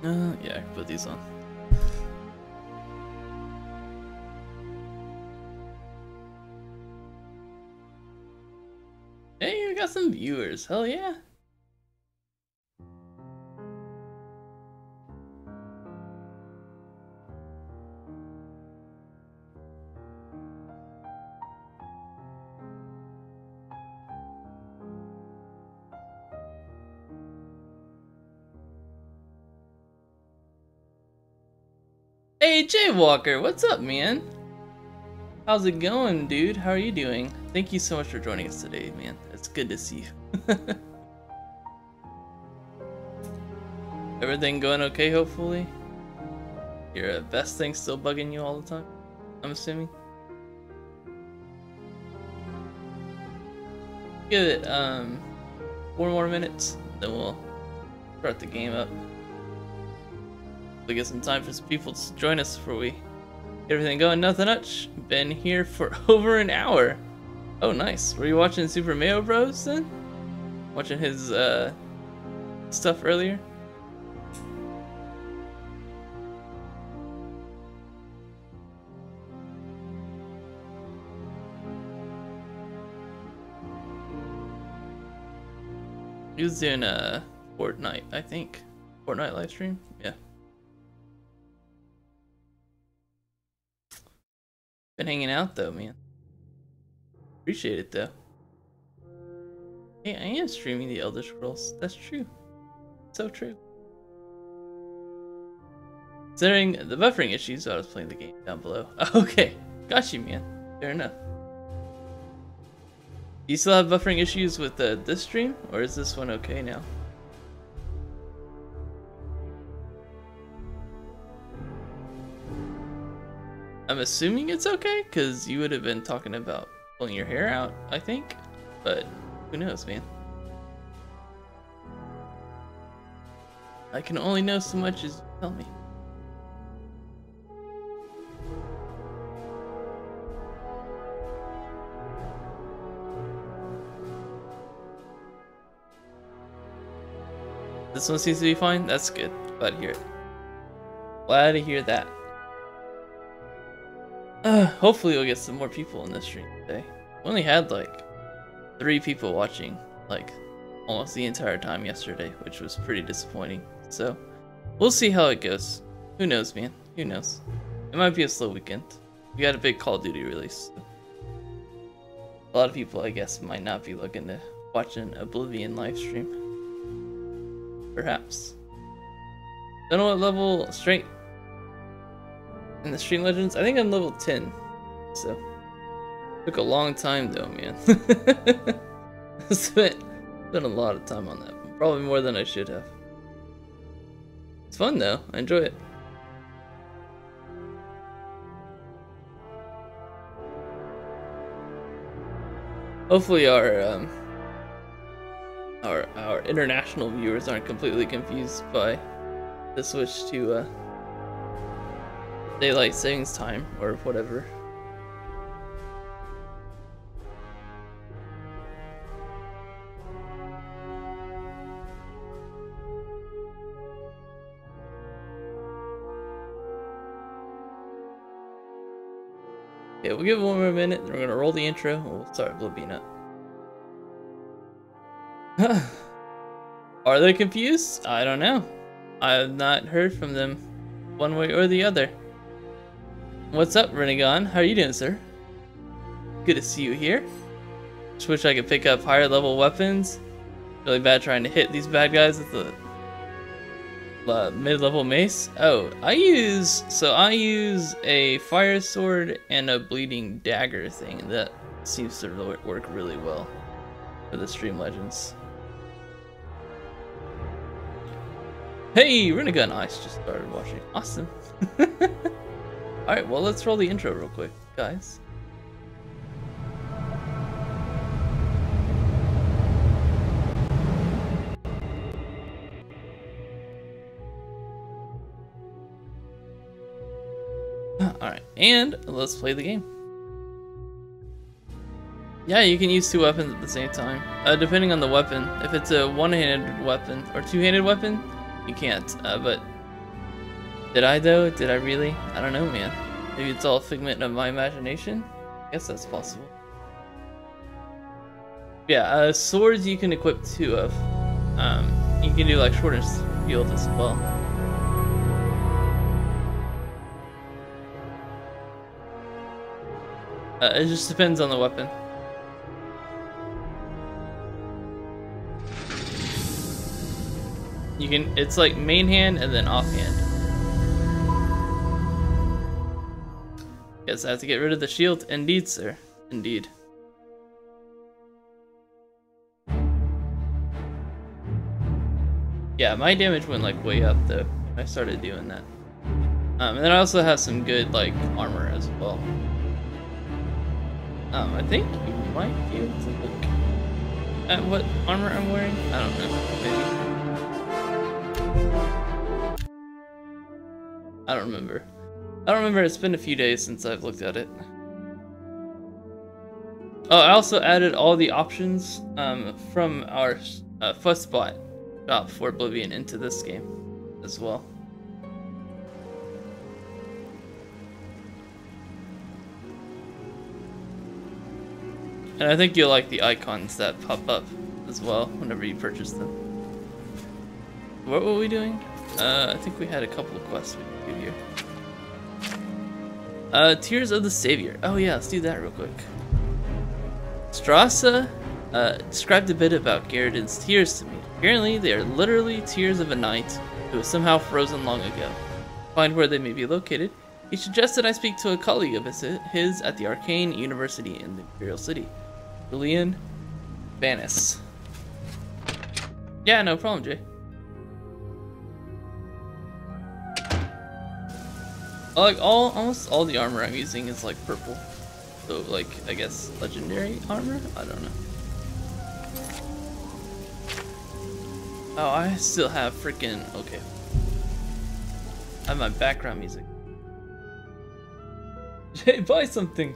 Yeah, I can put these on. Hey, we got some viewers. Hell yeah. Hey, Jaywalker, what's up, man? How's it going, dude? How are you doing? Thank you so much for joining us today, man. It's good to see you. Everything going okay, hopefully? Your best thing still bugging you all the time, I'm assuming? Give it, 4 more minutes, then we'll start the game up. We get some time for some people to join us before we get everything going. Nothing much. Been here for over an hour. Oh, nice. Were you watching Super Mario Bros. Then? Watching his stuff earlier? He was doing Fortnite, I think. Fortnite live stream? Yeah. Been hanging out though, man. Appreciate it though. Hey, I am streaming the Elder Scrolls. That's true. So true. Considering the buffering issues, I was playing the game down below. Okay, got you, man. Fair enough. Do you still have buffering issues with this stream, or is this one okay now? I'm assuming it's okay, because you would have been talking about pulling your hair out, I think. But who knows, man? I can only know so much as you tell me. This one seems to be fine? That's good. Glad to hear it. Glad to hear that. Hopefully we'll get some more people in this stream today. We only had like 3 people watching like almost the entire time yesterday, which was pretty disappointing. So we'll see how it goes. Who knows, man? Who knows? It might be a slow weekend. We got a big Call of Duty release. So a lot of people, I guess, might not be looking to watch an Oblivion live stream. Perhaps. Don't know what level straight in the Stream Legends. I think I'm level 10. So took a long time though, man. spent a lot of time on that. Probably more than I should have. It's fun though. I enjoy it. Hopefully our international viewers aren't completely confused by the switch to daylight savings time or whatever. Okay, we'll give it one more minute, then we're gonna roll the intro and we'll start Oblivion up. Are they confused? I don't know. I have not heard from them one way or the other. What's up, Renegon? How are you doing, sir? Good to see you here. Just wish I could pick up higher level weapons. Really bad trying to hit these bad guys with the mid-level mace. Oh, I use a fire sword and a bleeding dagger thing. That seems to work really well for the Stream Legends. Hey, Renegon Ice just started watching. Awesome. Alright, well, let's roll the intro real quick, guys. Alright, and let's play the game. Yeah, you can use 2 weapons at the same time, depending on the weapon. If it's a one-handed weapon or two-handed weapon, you can't, but Did I though? Did I really? I don't know, man. Maybe it's all a figment of my imagination? I guess that's possible. Yeah, swords you can equip 2 of. You can do like shorter shield as well. It just depends on the weapon. You can, it's like main hand and then offhand. Guess I have to get rid of the shield. Indeed, sir. Indeed. Yeah, my damage went like way up though when I started doing that. And then I also have some good like armor as well. I think you might be able to look at what armor I'm wearing. I don't know. Maybe. I don't remember. It's been a few days since I've looked at it. Oh, I also added all the options from our Fuzzbot shop for Oblivion into this game as well. And I think you'll like the icons that pop up as well whenever you purchase them. What were we doing? I think we had a couple of quests we could do here. Tears of the Savior. Oh yeah, let's do that real quick. Strassa described a bit about Garridan's tears to me. Apparently, they are literally tears of a knight who was somehow frozen long ago. Find where they may be located. He suggested I speak to a colleague of his at the Arcane University in the Imperial City. Julian Banis. Yeah, no problem, Jay. Like almost all the armor I'm using is like purple. So like, I guess legendary armor? I don't know. Oh, I still have freaking, okay. I have my background music. Jay, buy something.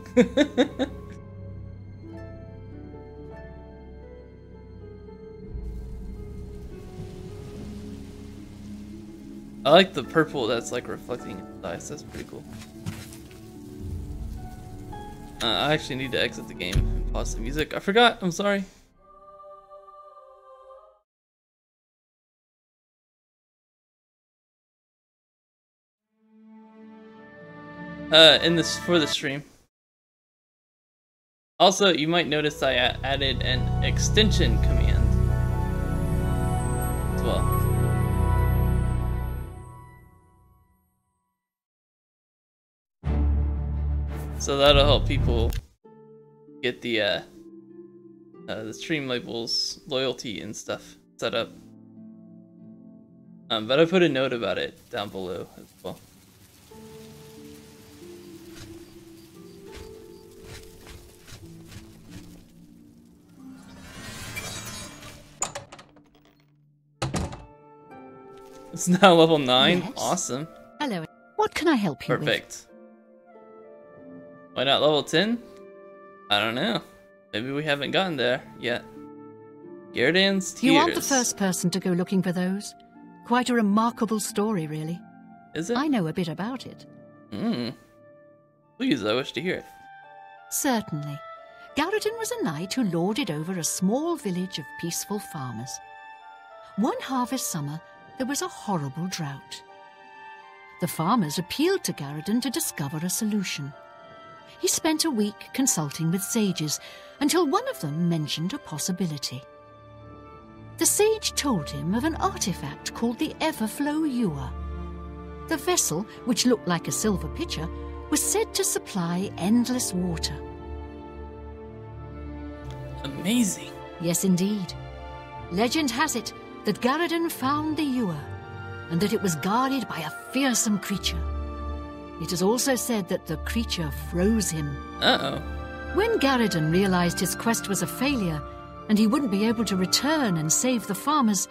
I like the purple that's like reflecting in the eyes. That's pretty cool. I actually need to exit the game and pause the music. I forgot. I'm sorry. For the stream. Also, you might notice I added an extension command as well. So that'll help people get the stream labels, loyalty, and stuff set up. But I put a note about it down below as well. It's now level 9. Yes. Awesome. Hello. What can I help you with? Perfect. Why not level 10? I don't know. Maybe we haven't gotten there yet. Garridan's tears. You aren't the first person to go looking for those. Quite a remarkable story, really. Is it? I know a bit about it. Please, I wish to hear it. Certainly. Garridan was a knight who lorded over a small village of peaceful farmers. One harvest summer, there was a horrible drought. The farmers appealed to Garridan to discover a solution. He spent a week consulting with sages until one of them mentioned a possibility. The sage told him of an artifact called the Everflow Ewer. The vessel, which looked like a silver pitcher, was said to supply endless water. Amazing. Yes, indeed. Legend has it that Garridan found the ewer, and that it was guarded by a fearsome creature. It is also said that the creature froze him. Uh-oh. When Garridan realized his quest was a failure, and he wouldn't be able to return and save the farmers,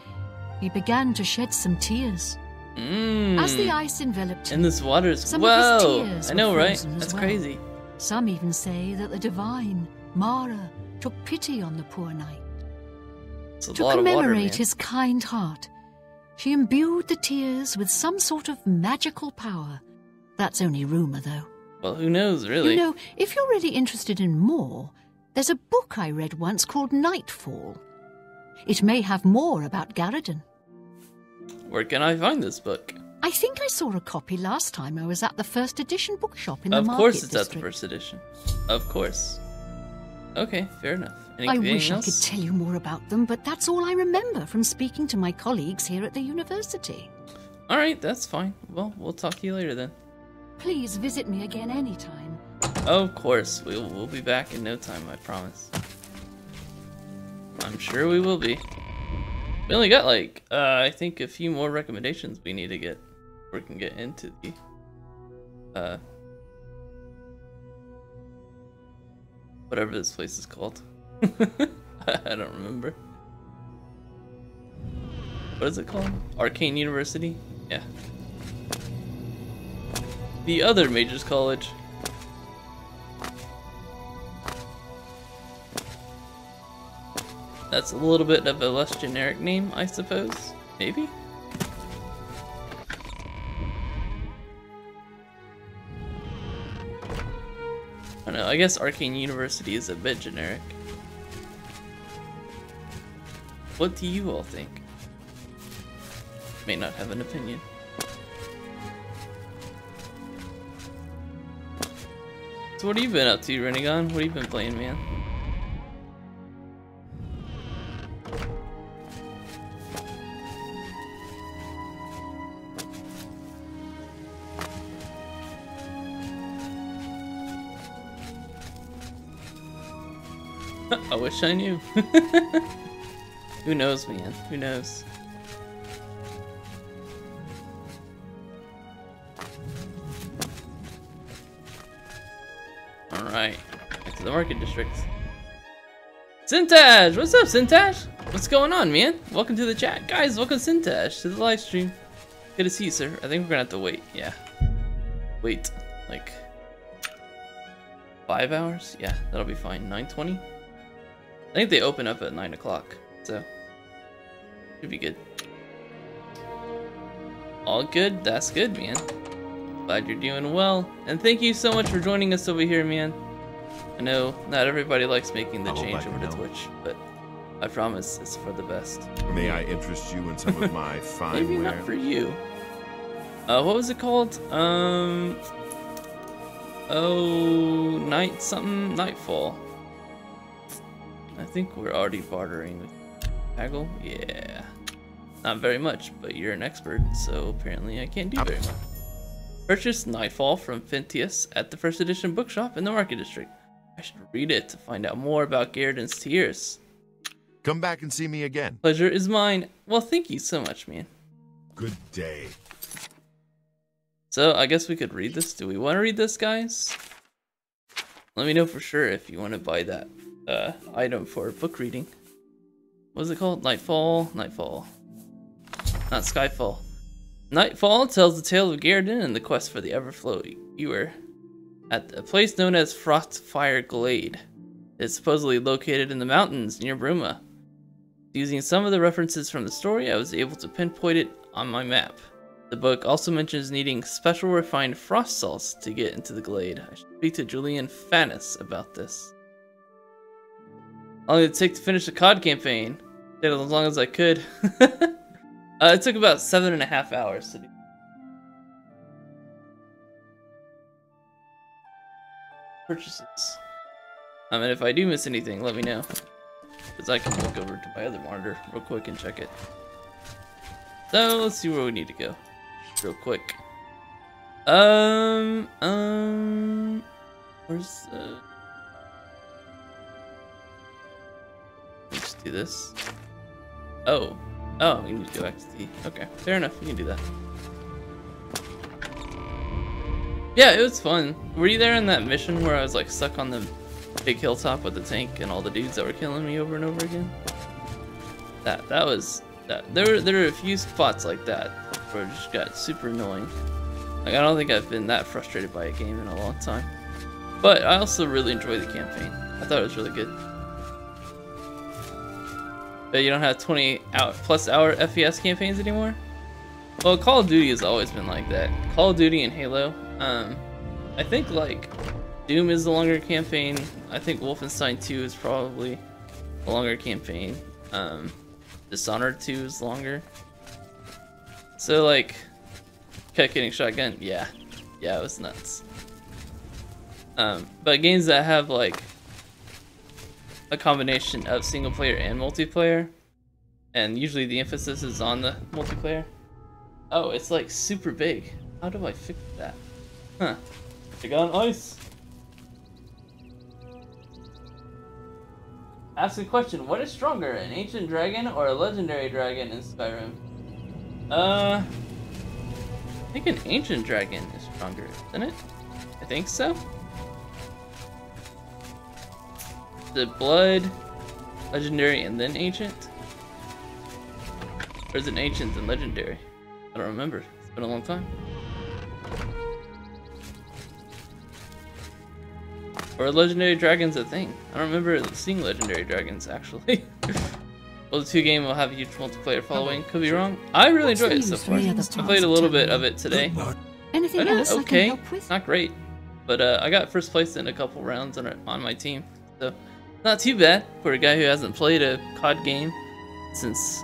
he began to shed some tears. As the ice enveloped him, in this water, some of his tears I know, were right? frozen That's as well. crazy. Some even say that the divine, Mara, took pity on the poor knight. It's a To lot of water, commemorate man. his kind heart, She imbued the tears with some sort of magical power. That's only rumour, though. Well, who knows, really? You know, if you're really interested in more, there's a book I read once called Nightfall. It may have more about Garradin. Where can I find this book? I think I saw a copy last time I was at the first edition bookshop in the Of Market course it's District. at the first edition. Of course. Okay, fair enough. I wish else? I could tell you more about them, but that's all I remember from speaking to my colleagues here at the university. Alright, that's fine. Well, we'll talk to you later then. Please visit me again anytime. Of course, we'll be back in no time, I promise. I'm sure we will be. We only got like, I think a few more recommendations we need to get before we can get into the, whatever this place is called. I don't remember. What is it called? Arcane University? Yeah. The other Mages College. That's a little bit of a less generic name, I suppose. Maybe? I don't know, I guess Arcane University is a bit generic. What do you all think? May not have an opinion. So what have you been up to, Renegon? What have you been playing, man? I wish I knew. Who knows, man? Who knows? Alright, back to the Market District. Sintaj! What's up, Sintaj? What's going on, man? Welcome to the chat. Guys, welcome Sintaj to the live stream. Good to see you, sir. I think we're gonna have to wait, yeah. Wait, like 5 hours? Yeah, that'll be fine. 9:20? I think they open up at 9 o'clock, so should be good. All good? That's good, man. Glad you're doing well. And thank you so much for joining us over here, man. I know not everybody likes making the change over to Twitch, but I promise it's for the best. May I interest you in some of my fine Maybe wear? not for you. What was it called? Oh, Nightfall. I think we're already bartering with Haggle. Yeah. Not very much, but you're an expert, so apparently I can't do very much. Purchase Nightfall from Fintius at the first edition bookshop in the Market District. I should read it to find out more about Garradin's tears. Come back and see me again. Pleasure is mine. Well, thank you so much, man. Good day. So, I guess we could read this. Do we want to read this, guys? Let me know for sure if you want to buy that item for book reading. What is it called? Nightfall? Nightfall. Not Skyfall. Nightfall tells the tale of Garradin and the quest for the Everflow. You were at a place known as Frostfire Glade. It's supposedly located in the mountains near Bruma. Using some of the references from the story, I was able to pinpoint it on my map. The book also mentions needing special refined frost salts to get into the glade. I should speak to Julian Fannis about this. How long did it take to finish the COD campaign? Did it as long as I could. It took about 7.5 hours to do. Purchases. And if I do miss anything, let me know. Because I can look over to my other monitor real quick and check it. So, let's see where we need to go. Real quick. Where's the... Let's do this. Oh, we need to go back to the... Okay, fair enough, we can do that. Yeah, it was fun. Were you there in that mission where I was like stuck on the big hilltop with the tank and all the dudes that were killing me over and over again? That was... There were a few spots like that where it just got super annoying. Like, I don't think I've been that frustrated by a game in a long time. But I also really enjoyed the campaign. I thought it was really good. But you don't have 20+ hour FPS campaigns anymore? Well, Call of Duty has always been like that. Call of Duty and Halo. I think like Doom is the longer campaign. I think Wolfenstein 2 is probably a longer campaign. Dishonored 2 is longer. So like, kept getting shotgun. Yeah, it was nuts. But games that have like a combination of single player and multiplayer, and usually the emphasis is on the multiplayer. Oh, it's like super big. How do I fix that? Huh. I got on ice. Ask a question. What is stronger, an ancient dragon or a legendary dragon in Skyrim? I think an ancient dragon is stronger, isn't it? I think so. The blood, legendary, and then ancient? Or is it ancient and legendary? I don't remember. It's been a long time. Or legendary dragons a thing? I don't remember seeing legendary dragons actually. Well, the 2 game will have a huge multiplayer following. Could be wrong. I really enjoyed it so far. I played a little bit of it today. Anything else I can help with? Not great, but I got first place in a couple rounds on my team, so not too bad for a guy who hasn't played a COD game since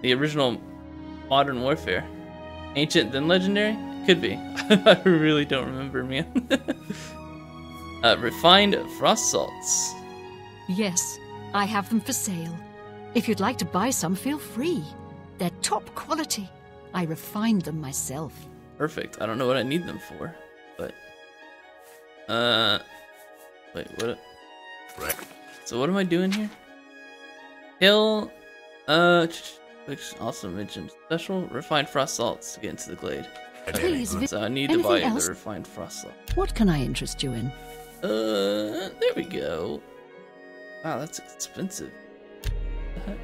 the original Modern Warfare. Ancient then legendary? Could be. I really don't remember, man. Refined frost salts. Yes, I have them for sale. If you'd like to buy some, feel free. They're top quality. I refined them myself. Perfect. I don't know what I need them for, but wait, what? So what am I doing here? Hill, which also mentioned special refined frost salts to get into the glade. Please, so I need to buy the refined frost salt. What can I interest you in? There we go. Wow, that's expensive. What the heck?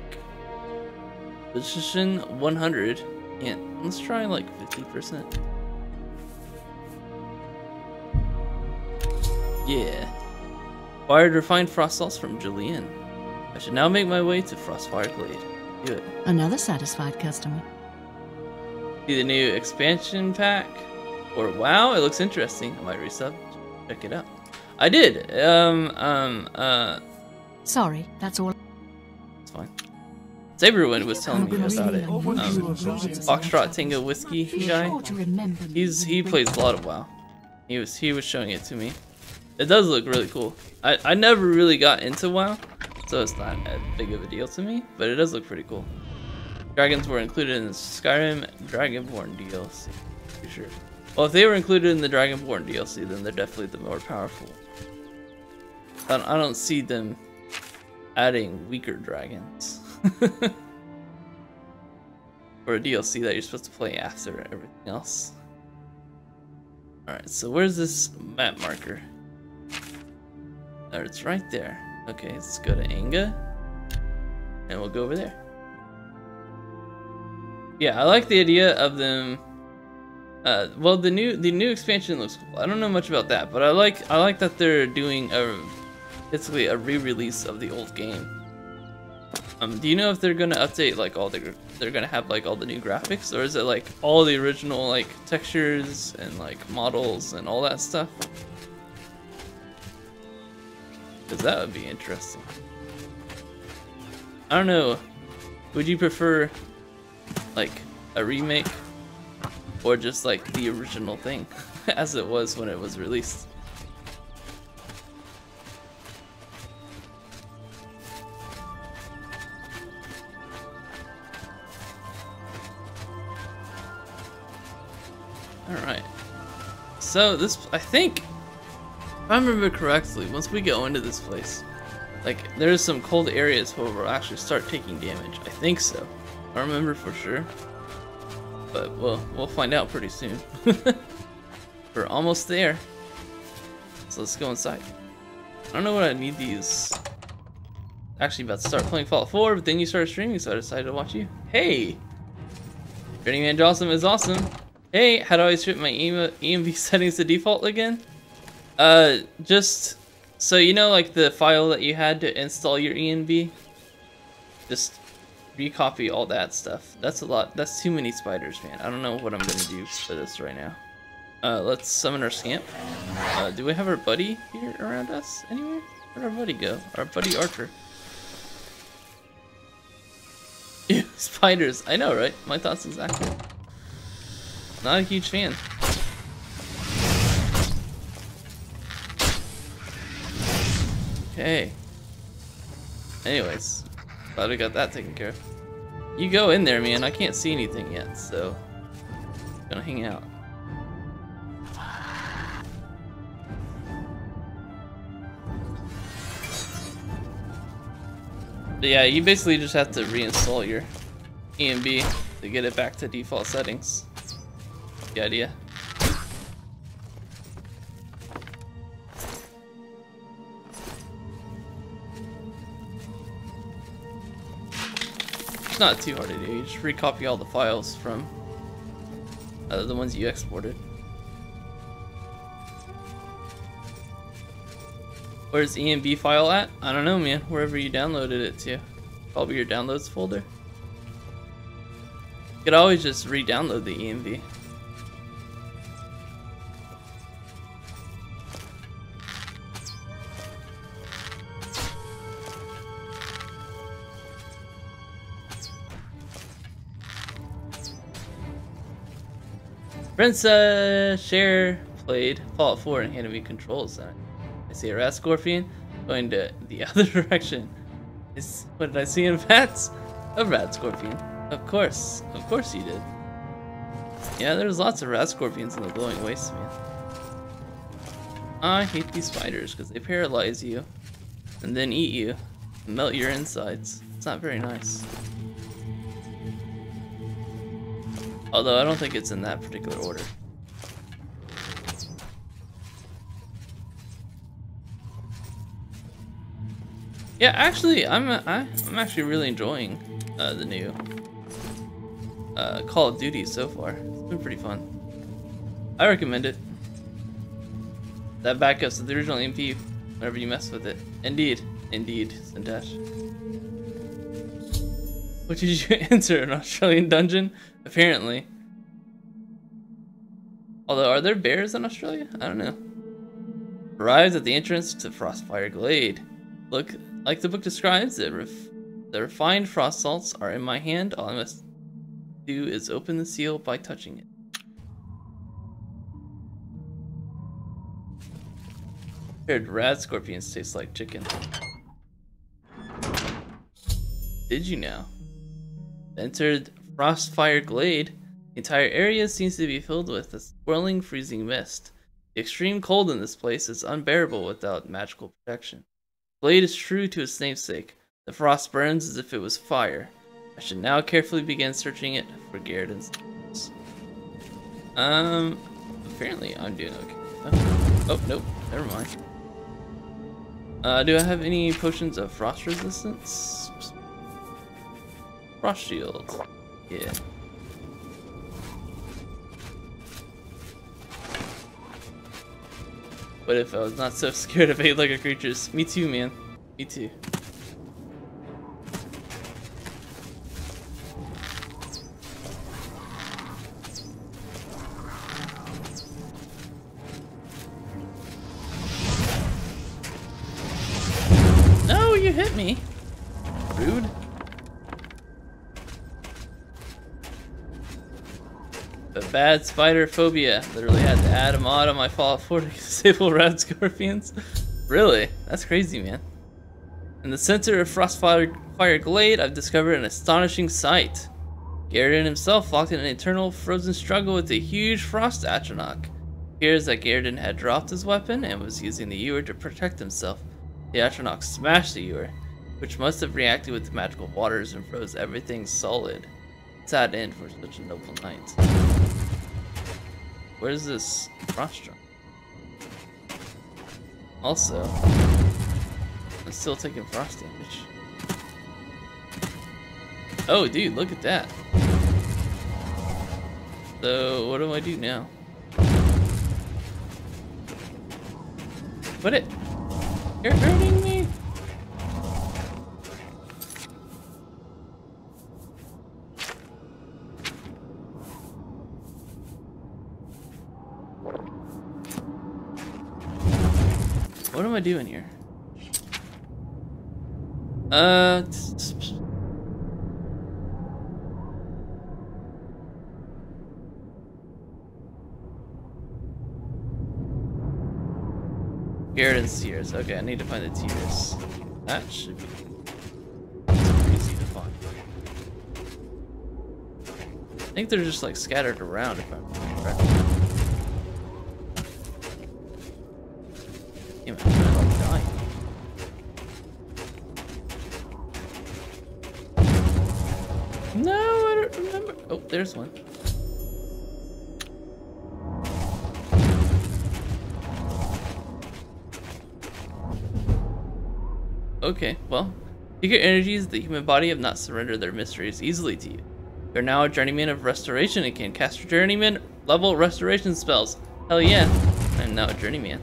Position 100. Yeah, let's try like 50%. Yeah. Acquired refined frost salts from Julian. I should now make my way to Frostfire Glade. Do it. Another satisfied customer. See the new expansion pack? Or wow, it looks interesting. I might resub. Check it out. I did. Sorry, that's all. It's fine. Saberwind was telling me about it. Foxtrot Tango Whiskey guy. He plays a lot of WoW. He was showing it to me. It does look really cool. I never really got into WoW, so it's not as big of a deal to me, but it does look pretty cool. Dragons were included in the Skyrim Dragonborn DLC. For sure. Well, if they were included in the Dragonborn DLC, then they're definitely the more powerful. I don't see them adding weaker dragons. Or a DLC that you're supposed to play after everything else. Alright, so where's this map marker? There, it's right there. Okay, let's go to Anga. And we'll go over there. Yeah, I like the idea of them. Well, the new expansion looks cool. I don't know much about that, but I like that they're doing basically a re-release of the old game. Do you know if they're gonna update like they're gonna have like all the new graphics, or is it like all the original like textures and like models and all that stuff? Because that would be interesting. I don't know. Would you prefer like a remake or just like the original thing as it was when it was released? Alright. So this, I think, if I remember correctly, once we go into this place, like there's some cold areas where we'll actually start taking damage. I think so. I don't remember for sure. But we'll find out pretty soon. We're almost there. So let's go inside. I don't know what I need these. Actually about to start playing Fallout 4, but then you started streaming, so I decided to watch you. Hey! Journeyman Jawsome is awesome. Hey, how do I strip my EMV settings to default again? Just so you know, like the file that you had to install your ENV, just recopy all that stuff. That's a lot. That's too many spiders, man. I don't know what I'm gonna do for this right now. Let's summon our scamp. Do we have our buddy here around us anywhere? Where'd our buddy go? Our buddy Archer. Ew, spiders. I know, right? My thoughts exactly. Not a huge fan. Okay. Anyways, glad we got that taken care of. You go in there, man. I can't see anything yet, so I'm gonna hang out. But yeah, you basically just have to reinstall your EMB to get it back to default settings. The idea. It's not too hard to do. You just recopy all the files from the ones you exported. Where's EMB file at? I don't know, man. Wherever you downloaded it to. Probably your downloads folder. You could always just re-download the EMB. Princess Share played Fallout 4 and handed me controls. I see a rat scorpion going to the other direction. What did I see in bats? A rat scorpion. Of course you did. Yeah, there's lots of rat scorpions in the glowing waste, man. I hate these spiders because they paralyze you and then eat you and melt your insides. It's not very nice. Although I don't think it's in that particular order. Yeah, actually, I'm actually really enjoying the new Call of Duty so far. It's been pretty fun. I recommend it. That backups to the original MP whenever you mess with it. Indeed, Sintash. What did you enter? An Australian dungeon? Apparently. Although, are there bears in Australia? I don't know. Arrives at the entrance to Frostfire Glade. Look, like the book describes, the refined frost salts are in my hand. All I must do is open the seal by touching it. Heard rat scorpions taste like chicken. Did you know? Entered Frostfire Glade. The entire area seems to be filled with a swirling, freezing mist. The extreme cold in this place is unbearable without magical protection. Glade is true to its namesake. The frost burns as if it was fire. I should now carefully begin searching it for Garridan's tools. Apparently I'm doing okay. Oh, nope, never mind. Do I have any potions of frost resistance? Frost shield. Yeah. What if I was not so scared of 8-legged creatures? Me too, man. Me too. No, you hit me. Rude. But bad spider phobia. Literally had to add a mod on my Fallout 4 to disable rat scorpions. Really? That's crazy, man. In the center of Frostfire Glade, I've discovered an astonishing sight. Garridan himself locked in an eternal frozen struggle with a huge frost atronach. It appears that Garridan had dropped his weapon and was using the ewer to protect himself. The atronach smashed the ewer, which must have reacted with the magical waters and froze everything solid. Sad end for such a noble knight. Where's this frost drum? Also, I'm still taking frost damage. Oh, dude, look at that. So, what do I do now? Quit it. You're hurting me. What am I doing here? Garrett's tiers. Okay, I need to find the tiers. That should be super easy to find. I think they're just like scattered around if I'm correct. Damn it, I'm dying. No, I don't remember. Oh, there's one. Okay, well, secret energies of the human body have not surrendered their mysteries easily to you. You're now a journeyman of restoration and can cast journeyman level restoration spells. Hell yeah, I'm now a journeyman.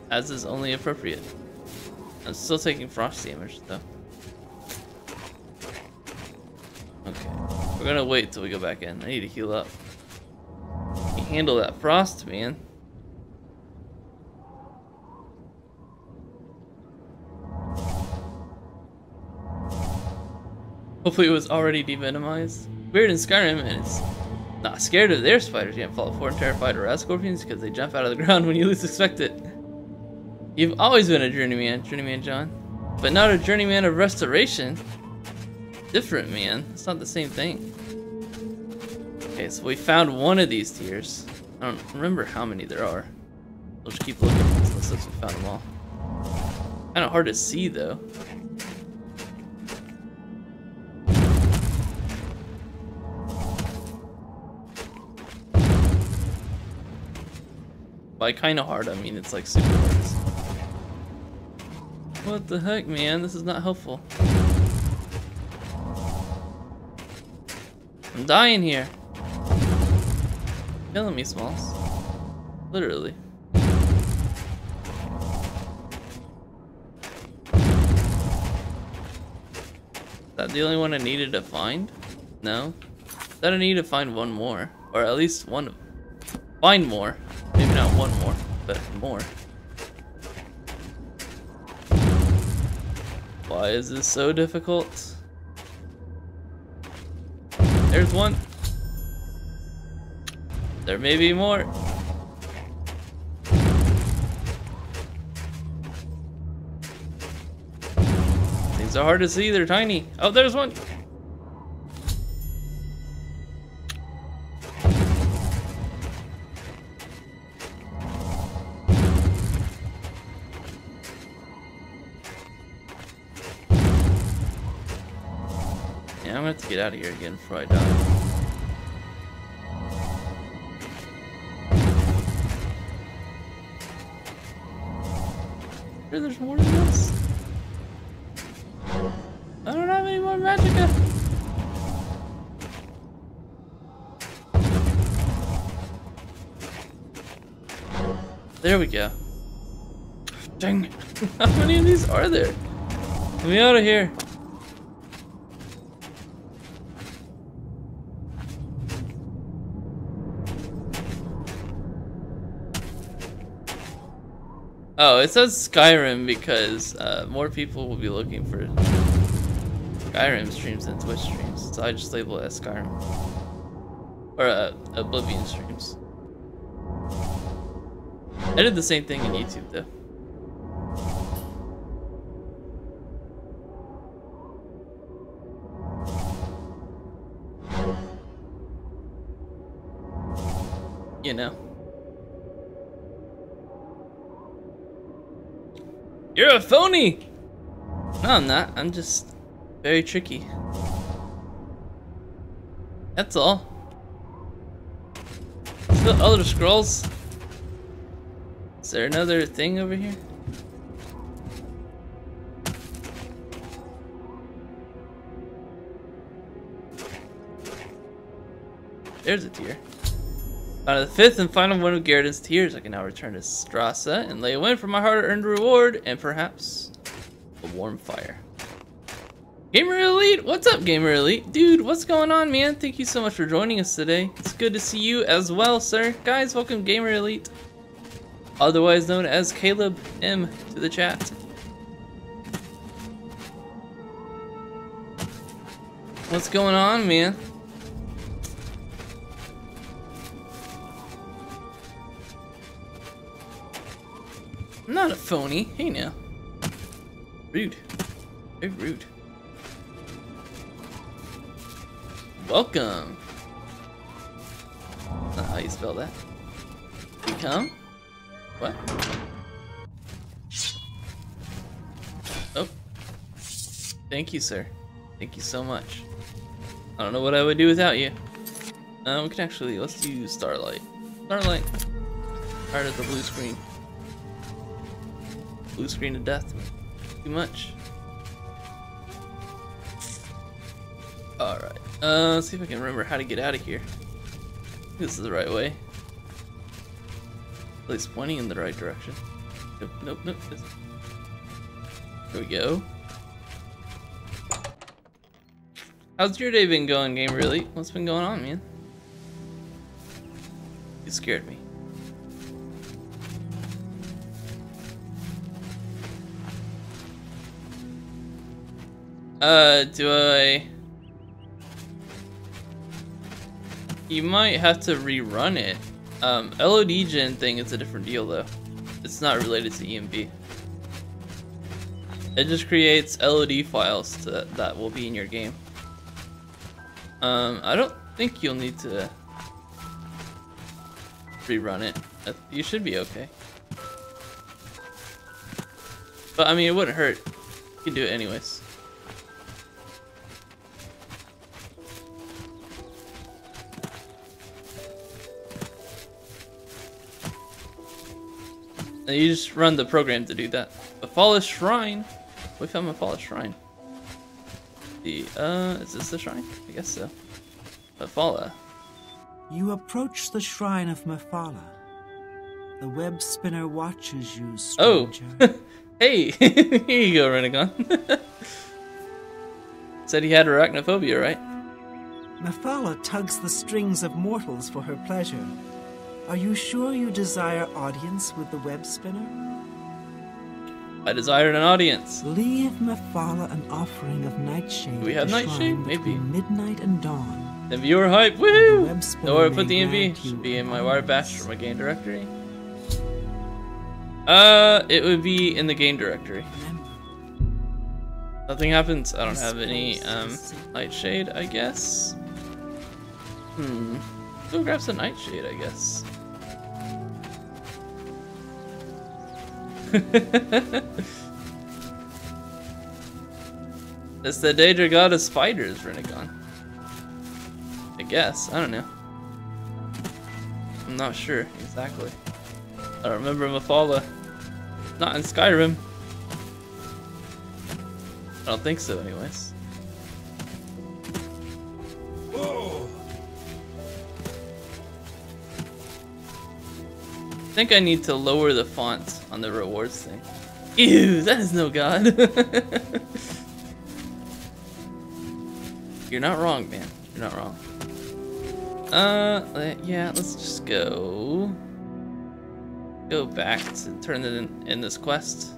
As is only appropriate. I'm still taking frost damage though. Okay, we're gonna wait till we go back in. I need to heal up. Can't handle that frost, man. Hopefully it was already devenomized. Weird in Skyrim, and it's not scared of their spiders. You can't fall for and terrified of rat scorpions because they jump out of the ground when you least expect it. You've always been a journeyman, Journeyman John. But not a journeyman of restoration. Different, man. It's not the same thing. Okay, so we found one of these tiers. I don't remember how many there are. We'll just keep looking since we found them all. Kind of hard to see, though. By kind of hard, I mean it's like super hard. What the heck, man? This is not helpful. I'm dying here. Killing me, Smalls. Literally. Is that the only one I needed to find? No. That I need to find one more. Or at least one. Find more. Maybe not one more, but more. Why is this so difficult? There's one. There may be more. Things are hard to see, they're tiny. Oh, there's one. I'm gonna have to get out of here again before I die. Sure, there's more than this. I don't have any more magicka. There we go. Dang. How many of these are there? Get me out of here. Oh, it says Skyrim because more people will be looking for Skyrim streams than Twitch streams, so I just label it as Skyrim. Or Oblivion streams. I did the same thing in YouTube though. You know. You're a phony! No, I'm not. I'm just very tricky. That's all. Still Elder Scrolls. Is there another thing over here? There's a tier. Out of the fifth and final one of Garrett's tiers, I can now return to Strasse and lay a win for my hard-earned reward and perhaps a warm fire. Gamer Elite, what's up, Gamer Elite? Dude, what's going on, man? Thank you so much for joining us today. It's good to see you as well, sir. Guys, welcome, Gamer Elite. otherwise known as Caleb M, to the chat. What's going on, man? I'm not a phony. Hey now. Rude. Very rude. Welcome. That's not how you spell that. Become? What? Oh. Thank you, sir. Thank you so much. I don't know what I would do without you. We can actually, let's do Starlight. Starlight. Tired of the blue screen. Blue screen to death. Too much. Alright. Let's see if I can remember how to get out of here. This is the right way. At least pointing in the right direction. Nope, nope, nope. There we go. How's your day been going, Game Really? What's been going on, man? You scared me. Do I... You might have to rerun it. LOD gen thing is a different deal though. It's not related to EMB. It just creates LOD files that will be in your game. I don't think you'll need to rerun it. You should be okay. But I mean, it wouldn't hurt. You can do it anyways. And you just run the program to do that. Mephala Shrine. We found Mephala Shrine. Is this the shrine? I guess so. Mephala. You approach the shrine of Mephala. The web spinner watches you, stranger. Oh! Hey! Here you go, Renegon. Said he had arachnophobia, right? Mephala tugs the strings of mortals for her pleasure. Are you sure you desire audience with the web spinner? I desired an audience. Leave Mephala an offering of nightshade. Do we have nightshade? Maybe. Midnight and dawn. The viewer hype, woohoo! Know where I put the MV? Should be in my wire bash for my game directory. It would be in the game directory. Nothing happens. I don't have any nightshade, I guess. Go grab some nightshade, I guess. It's the Daedra god of spiders, Renegon. I guess. I don't know. I'm not sure exactly. I don't remember Mephala. Not in Skyrim. I don't think so, anyways. Whoa. I think I need to lower the font on the rewards thing. Ew, that is no god. You're not wrong, man. You're not wrong. Yeah, let's just go back to turn it in this quest.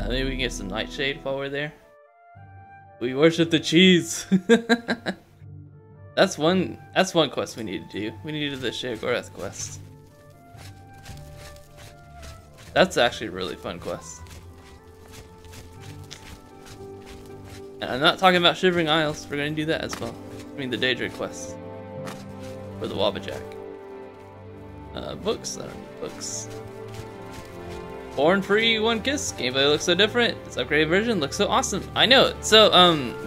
Maybe we can get some nightshade while we're there. We worship the cheese. That's one quest we need to do. We need to do the Sheogorath quest. That's actually a really fun quest. And I'm not talking about Shivering Isles. We're gonna do that as well. I mean the Daedra quest. For the Wabbajack. Books. I don't need books. Born Free One Kiss. Gameplay looks so different. This upgraded version looks so awesome. I know. So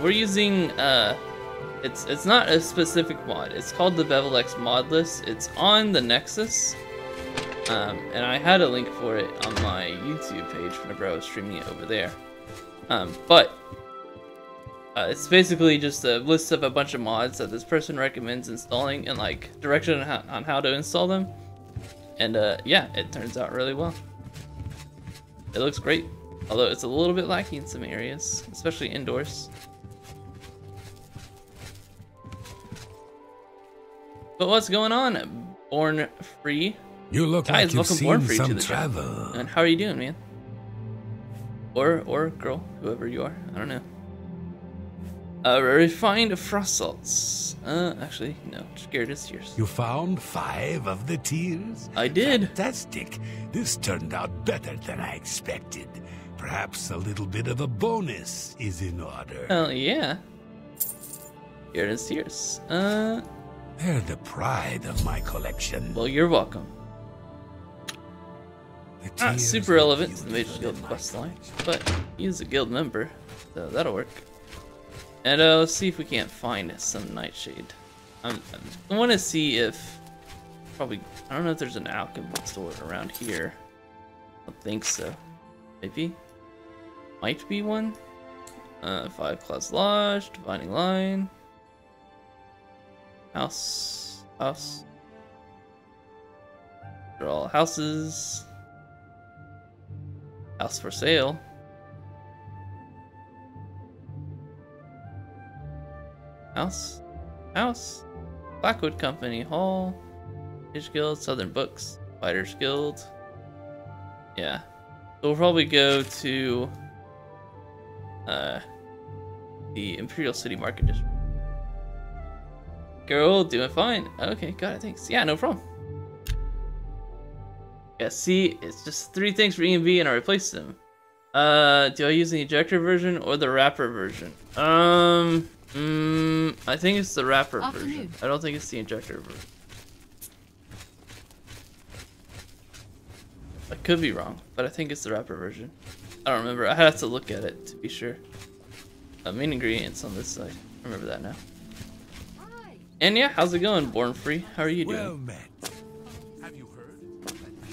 we're using it's not a specific mod. It's called the Bevilex modlist. It's on the Nexus. And I had a link for it on my YouTube page whenever I was streaming it over there. It's basically just a list of a bunch of mods that this person recommends installing and like direction on how to install them. And yeah, it turns out really well. It looks great, although it's a little bit lacking in some areas, especially indoors. But what's going on, Born Free You look Guys, like you've welcome Born seen Free to some the chat. travel. And how are you doing, man? Or girl, whoever you are. I don't know. Refined frost salts. Actually, no. Scared is tears. You found 5 of the tears? I did. Fantastic. This turned out better than I expected. Perhaps a little bit of a bonus is in order. Hell yeah. Scared is tears. They're the pride of my collection. Well, you're welcome. Not super relevant to the Major Guild questline, but he's a guild member, so that'll work. And let's see if we can't find some Nightshade. I want to see if I don't know if there's an alchemy store around here. I don't think so. Maybe. Might be one. 5 Claws Lodge, Divining Line. House. They're all houses. House for sale. House. Blackwood Company Hall. Fish Guild, Southern Books, Fighters Guild. Yeah. So we'll probably go to the Imperial City Market District. Girl, doing fine. Okay, got it, thanks. Yeah, no problem. Yeah, see, it's just 3 things for EMV and I replaced them. Do I use the ejector version or the wrapper version? I think it's the wrapper version. I don't think it's the injector version. I could be wrong, but I think it's the wrapper version. I don't remember. I have to look at it to be sure. Main ingredients on this side. I remember that now. And yeah, how's it going, Born Free? How are you doing? Well met. Have you heard?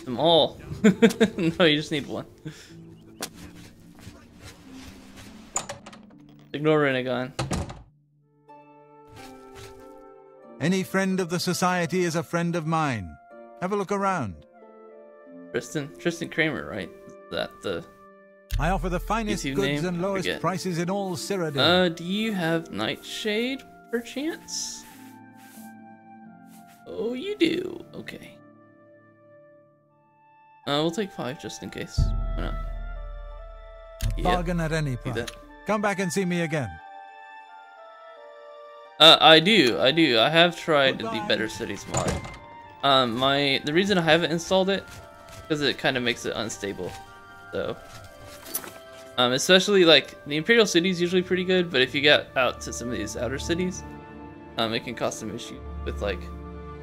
Them all. No, you just need one. Ignore Renegon. Any friend of the society is a friend of mine. Have a look around. Tristan Kramer, right? Is that the I offer the finest YouTube goods name? and lowest Forget. prices in all Cyrodiil. Do you have Nightshade, perchance? Oh, you do. Okay. We'll take 5 just in case. Why not? Bargain at any price. Come back and see me again. I do. I have tried the Better Cities mod. The reason I haven't installed it because it kind of makes it unstable. So, especially like the Imperial City is usually pretty good, but if you get out to some of these outer cities, it can cause some issues with like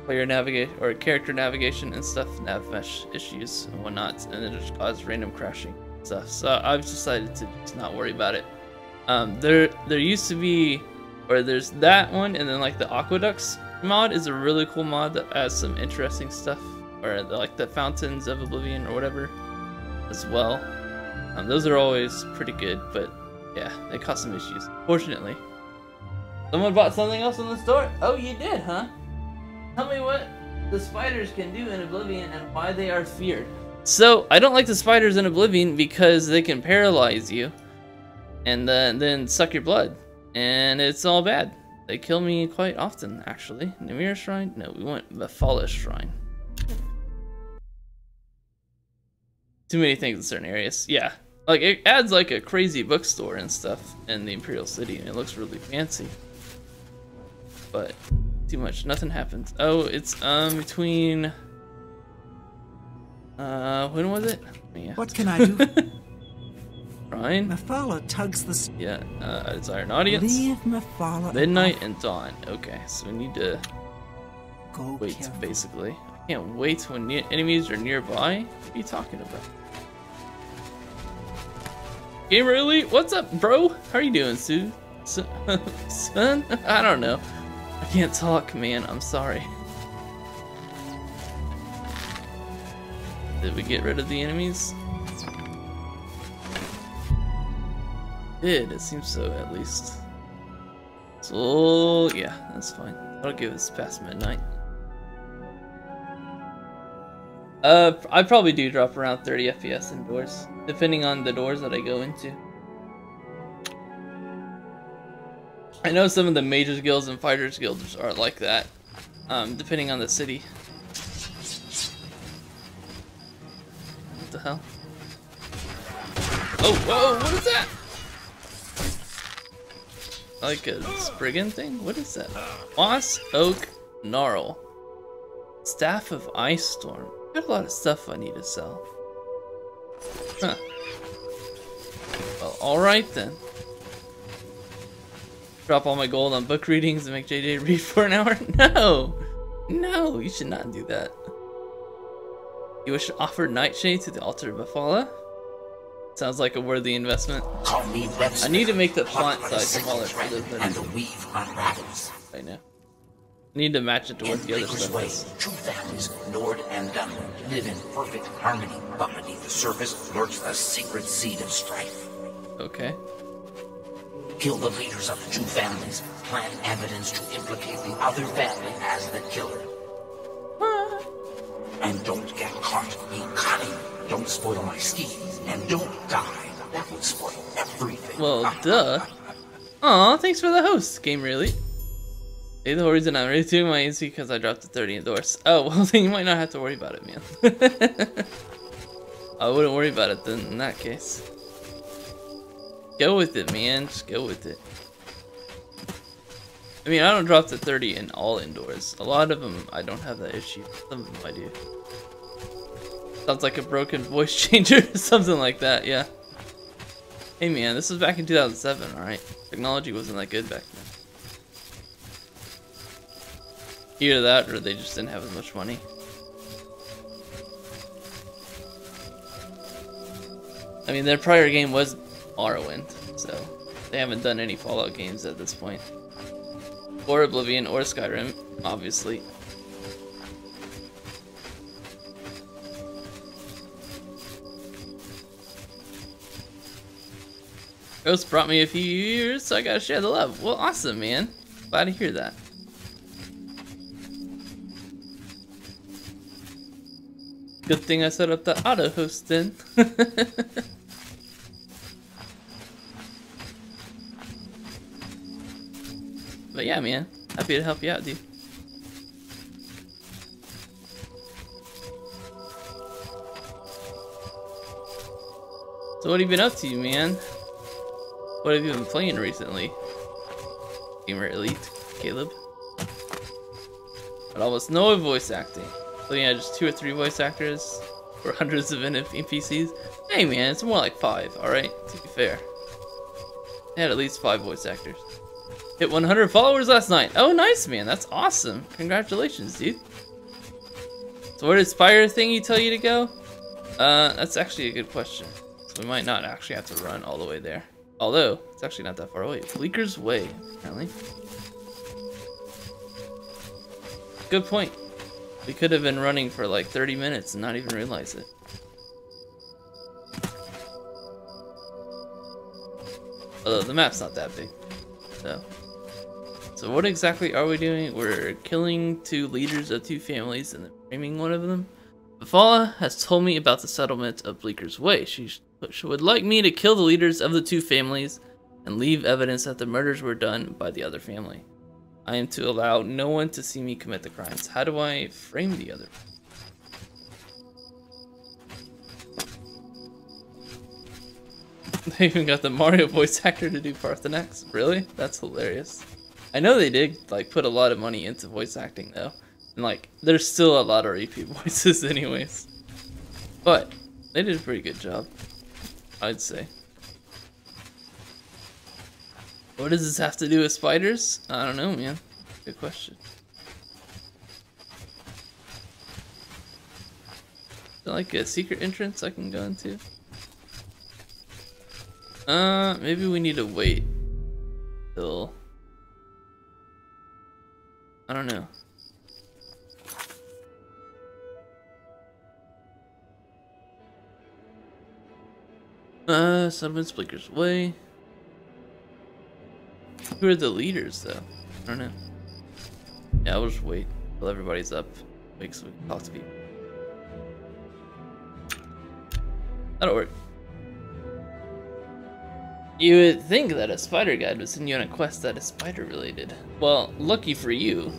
player navigation or character navigation and stuff, nav mesh issues and whatnot, and then just cause random crashing and stuff. So I've decided to just not worry about it. There used to be, or there's that one, and then like the Aqueducts mod is a really cool mod that adds some interesting stuff, or like the Fountains of Oblivion or whatever as well. Those are always pretty good, but yeah, they cause some issues. Fortunately, someone bought something else in the store. Oh, you did, huh? Tell me what the spiders can do in Oblivion and why they are feared. So I don't like the spiders in Oblivion because they can paralyze you and then suck your blood, and it's all bad. They kill me quite often, actually. Namir Shrine? No, we went Bevilex Shrine. Too many things in certain areas. Yeah, like it adds like a crazy bookstore and stuff in the Imperial City, and it looks really fancy. But too much, nothing happens. Oh, it's between when was it? Yeah. What can I do? Ryan? Mephala tugs the... Yeah, I desire an audience. Leave Mephala Midnight off. and dawn. Okay, so we need to Go wait, careful. basically. I can't wait when enemies are nearby. What are you talking about? Gamer Elite, what's up, bro? How are you doing, Sue? Son? I don't know. I can't talk, man. I'm sorry. Did we get rid of the enemies? It seems so, at least. So, yeah, that's fine. I'll give us past midnight. I probably do drop around 30 FPS indoors, depending on the doors that I go into. I know some of the Mages Guilds and Fighters Guilds are like that, depending on the city. the hell? Oh, whoa, what is that? Like a spriggan thing? What is that? Moss, oak, gnarl. Staff of Ice Storm. Got a lot of stuff I need to sell. Huh. Well, alright then. Drop all my gold on book readings and make JJ read for an hour? No! No, you should not do that. You wish to offer Nightshade to the altar of Befala? Sounds like a worthy investment. Call me I need to make the font size smaller for the and the weave unravels. I know. I need to match it to what the other Bleaker's stuff Way, is. two families, Nord and Dunlin, live in perfect harmony, but beneath the surface lurks the secret seed of strife. Okay. Kill the leaders of the two families, plant evidence to implicate the other family as the killer. What? And don't get caught. Be cunning. Don't spoil my schemes, and don't die. That would spoil everything. Well, duh. Aw, thanks for the host, Game Really. Hey, the reason I'm really doing my AC because I dropped the 30 endorse. Oh, well, then you might not have to worry about it, man. I wouldn't worry about it then in that case. Go with it, man. Just go with it. I mean, I don't drop the 30 in all indoors. A lot of them, I don't have that issue. Some of them I do. Sounds like a broken voice changer, something like that, yeah. Hey man, this was back in 2007, alright? Technology wasn't that good back then. Either that, or they just didn't have as much money. I mean, their prior game was Morrowind, so they haven't done any Fallout games at this point. Or Oblivion, or Skyrim, obviously. Ghost brought me a few years, so I gotta share the love. Well, awesome, man. Glad to hear that. Good thing I set up the auto host then. But yeah, man. Happy to help you out, dude. So what have you been up to, man? What have you been playing recently? Gamer Elite, Caleb? But almost no voice acting. So yeah, just 2 or 3 voice actors for hundreds of NPCs. Hey man, it's more like 5, alright? To be fair. They had at least 5 voice actors. Hit 100 followers last night. Oh nice, man, that's awesome. Congratulations, dude. So where did Spire thingy tell you to go? That's actually a good question. So we might not actually have to run all the way there. Although, it's actually not that far away. Bleaker's Way, apparently. Good point. We could have been running for like 30 minutes and not even realize it. Although the map's not that big. So what exactly are we doing? We're killing 2 leaders of 2 families and then framing one of them. Befala has told me about the settlement of Bleaker's Way. She would like me to kill the leaders of the 2 families and leave evidence that the murders were done by the other family. I am to allow no one to see me commit the crimes. How do I frame the other? They even got the Mario voice actor to do Parthenax. Really? That's hilarious. I know they did like put a lot of money into voice acting though. And like there's still a lot of repeat voices anyways. But they did a pretty good job, I'd say. What does this have to do with spiders? I don't know, man. Good question. Is there like a secret entrance I can go into? Maybe we need to wait till... I don't know. Settlement Bleaker's Way. Who are the leaders, though? I don't know. Yeah, we'll just wait till everybody's up. Wait, so we can talk to people. That'll work. You would think that a spider guide would send you on a quest that is spider related. Well, lucky for you,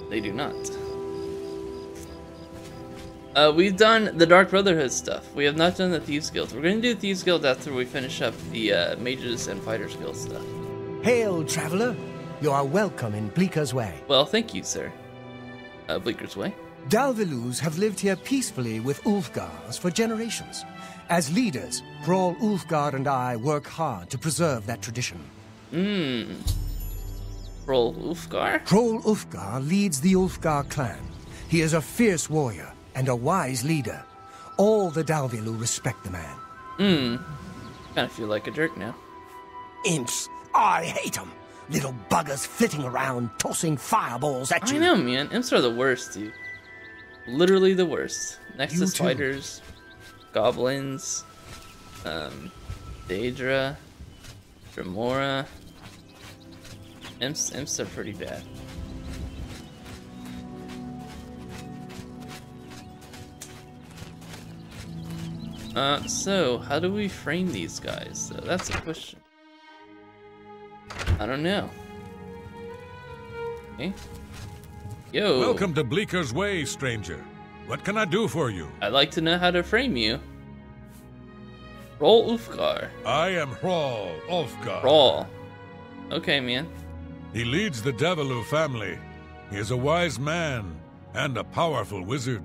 they do not. We've done the Dark Brotherhood stuff. We have not done the Thieves Guild. We're gonna do Thieves Guild after we finish up the Mages and Fighters Guild stuff. Hail, traveler! You are welcome in Bleeker's Way. Well, thank you, sir. Bleeker's Way. Dalvilus have lived here peacefully with Ulfgars for generations. As leaders, Thrall Ulfgar and I work hard to preserve that tradition. Thrall Ulfgar? Thrall Ulfgar leads the Ulfgar clan. He is a fierce warrior and a wise leader. All the Dalvilu respect the man. Kinda feel like a jerk now. Imps, I hate them. Little buggers flitting around, tossing fireballs at you. I know, man. Imps are the worst, dude. Literally the worst. Next to spiders, goblins, Daedra, Dremora. Imps are pretty bad. So how do we frame these guys? That's a question. I don't know. Okay. Yo. Welcome to Bleeker's Way, stranger. What can I do for you? I'd like to know how to frame you. Thrall Ulfgar. I am Thrall Ulfgar. Thrall. Okay, man. He leads the Devilu family. He is a wise man and a powerful wizard.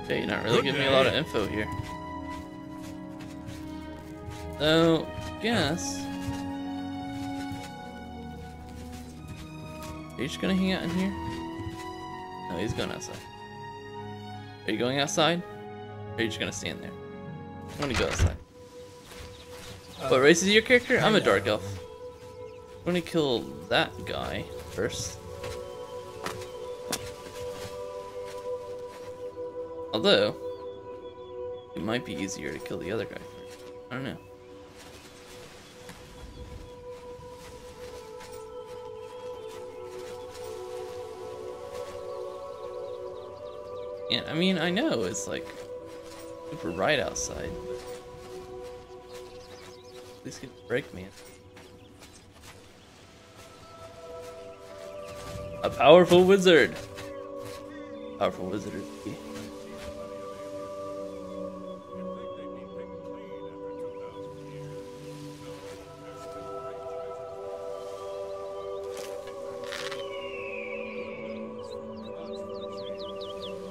Okay, you're not really giving me a lot of info here. So, guess. Are you just gonna hang out in here? No, he's going outside. Are you going outside? Or are you just gonna stand there? I'm gonna go outside. What race is your character? I'm a dark elf. I'm gonna kill that guy first. Although, it might be easier to kill the other guy first. I don't know. Yeah, I mean, I know it's like super bright outside. At least get a break, man. A powerful wizard. Powerful wizard.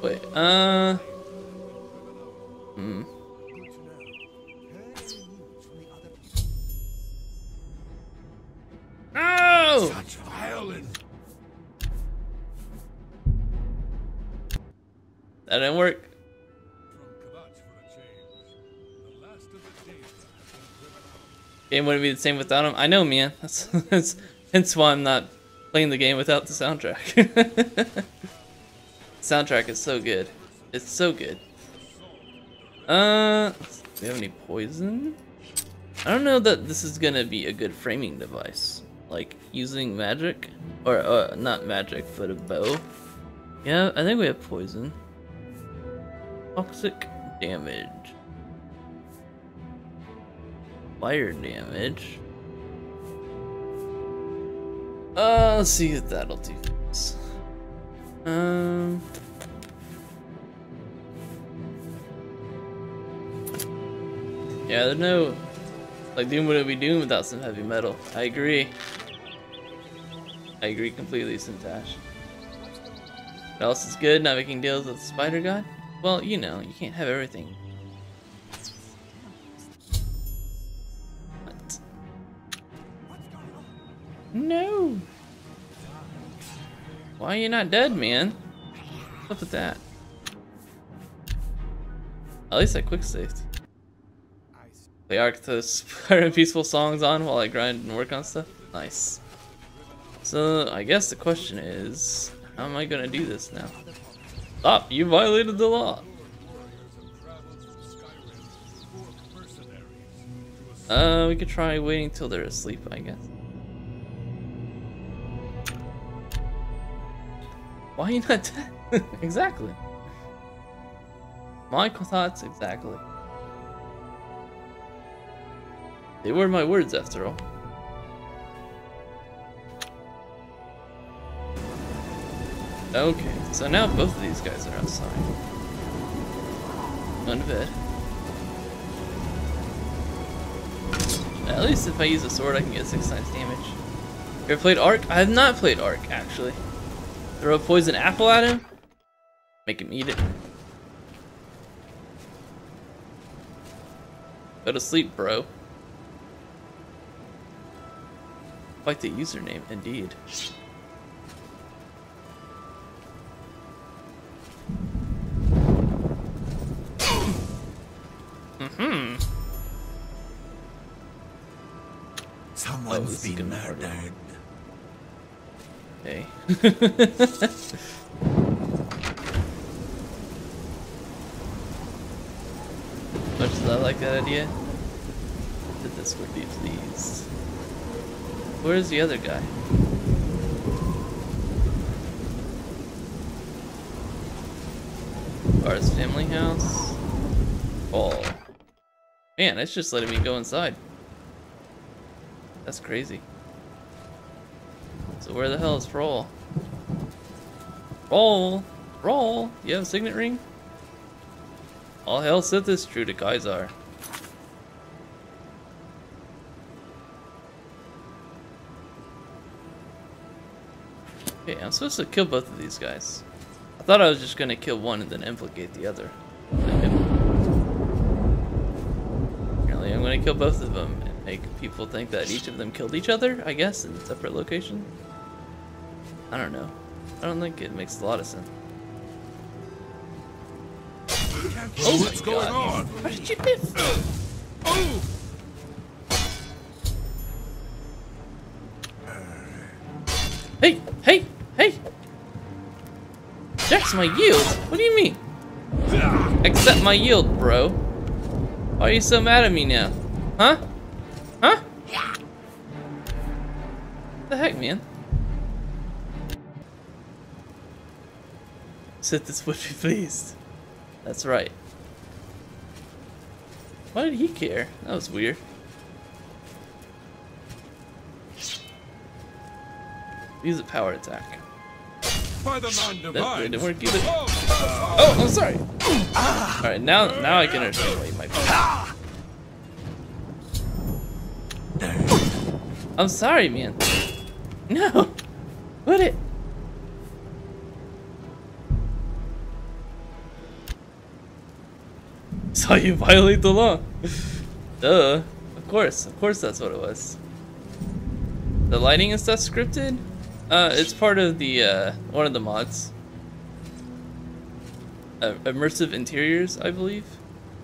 Wait, No! Such violence. That didn't work. Game wouldn't be the same without him. I know, man. That's hence why I'm not playing the game without the soundtrack. Soundtrack is so good. It's so good. Do we have any poison? I don't know that this is gonna be a good framing device. Like using magic, or not magic, but a bow. Yeah, I think we have poison. Toxic damage. Fire damage. Let's see if that'll do. Yeah, there's no, like, Doom wouldn't be Doom without some heavy metal. I agree. I agree completely, Sintash. What else is good? Not making deals with the Spider God? Well, you know, you can't have everything. What? No! Why are you not dead, man? What's up with that? At least I quick saved. Play Arctos and peaceful songs on while I grind and work on stuff. Nice. So I guess the question is, how am I gonna do this now? Stop! You violated the law. We could try waiting till they're asleep, I guess. Why are you not dead? Exactly. My thoughts exactly. They were my words after all. Okay, so now both of these guys are outside. Going to bed. At least if I use a sword, I can get 6 times damage. You ever played Ark? I have not played Ark, actually. Throw a poison apple at him? Make him eat it. Go to sleep, bro. Quite the username, indeed. Someone's been murdered. Okay. Much as I like that idea, that this would be pleased. Where's the other guy? Bar's family house. Oh. Man, it's just letting me go inside. That's crazy. So where the hell is Roll? Roll! You have a signet ring? All hail Sithis, true to Kaisar. Okay, I'm supposed to kill both of these guys. I thought I was just gonna kill one and then implicate the other. Apparently I'm gonna kill both of them and make people think that each of them killed each other, I guess, in separate locations. I don't know. I don't think it makes a lot of sense. Oh, what's going on? How did you miss? Oh! Hey! Hey! Hey! That's my yield! What do you mean? Accept my yield, bro. Why are you so mad at me now? Huh? Huh? What the heck, man? Sithis would be pleased. That's right. Why did he care? That was weird. Use a power attack. By the That didn't work either. Oh, I'm sorry. Alright, now I can understand why you might be. I'm sorry, man. No! Put it! Saw you violate the law. Duh. Of course that's what it was. The lighting and stuff scripted? It's part of the, one of the mods. Immersive interiors, I believe.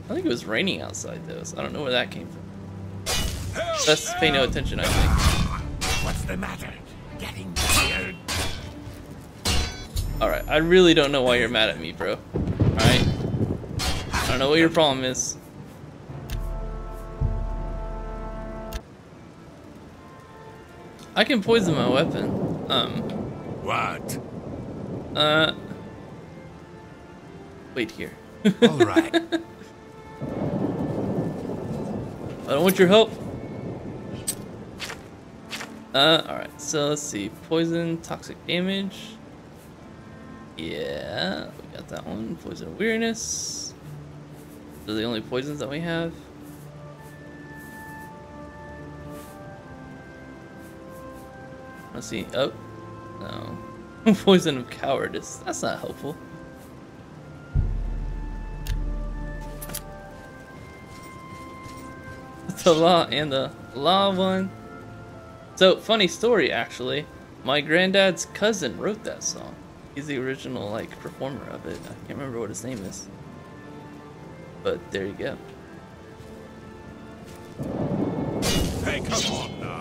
I think it was raining outside though, so I don't know where that came from. Let's pay no attention, I think. What's the matter? Getting tired? Alright, I really don't know why you're mad at me, bro. Alright? I don't know what your problem is. I can poison my weapon. What? Wait here. All right. I don't want your help. Alright, so let's see. Poison, toxic damage. Yeah, we got that one. Poison awareness. Those are the only poisons that we have. Let's see. Oh, no. Poison of cowardice. That's not helpful. The law and the law one. So, funny story actually. My granddad's cousin wrote that song. He's the original like performer of it. I can't remember what his name is. But there you go. Hey, come on now.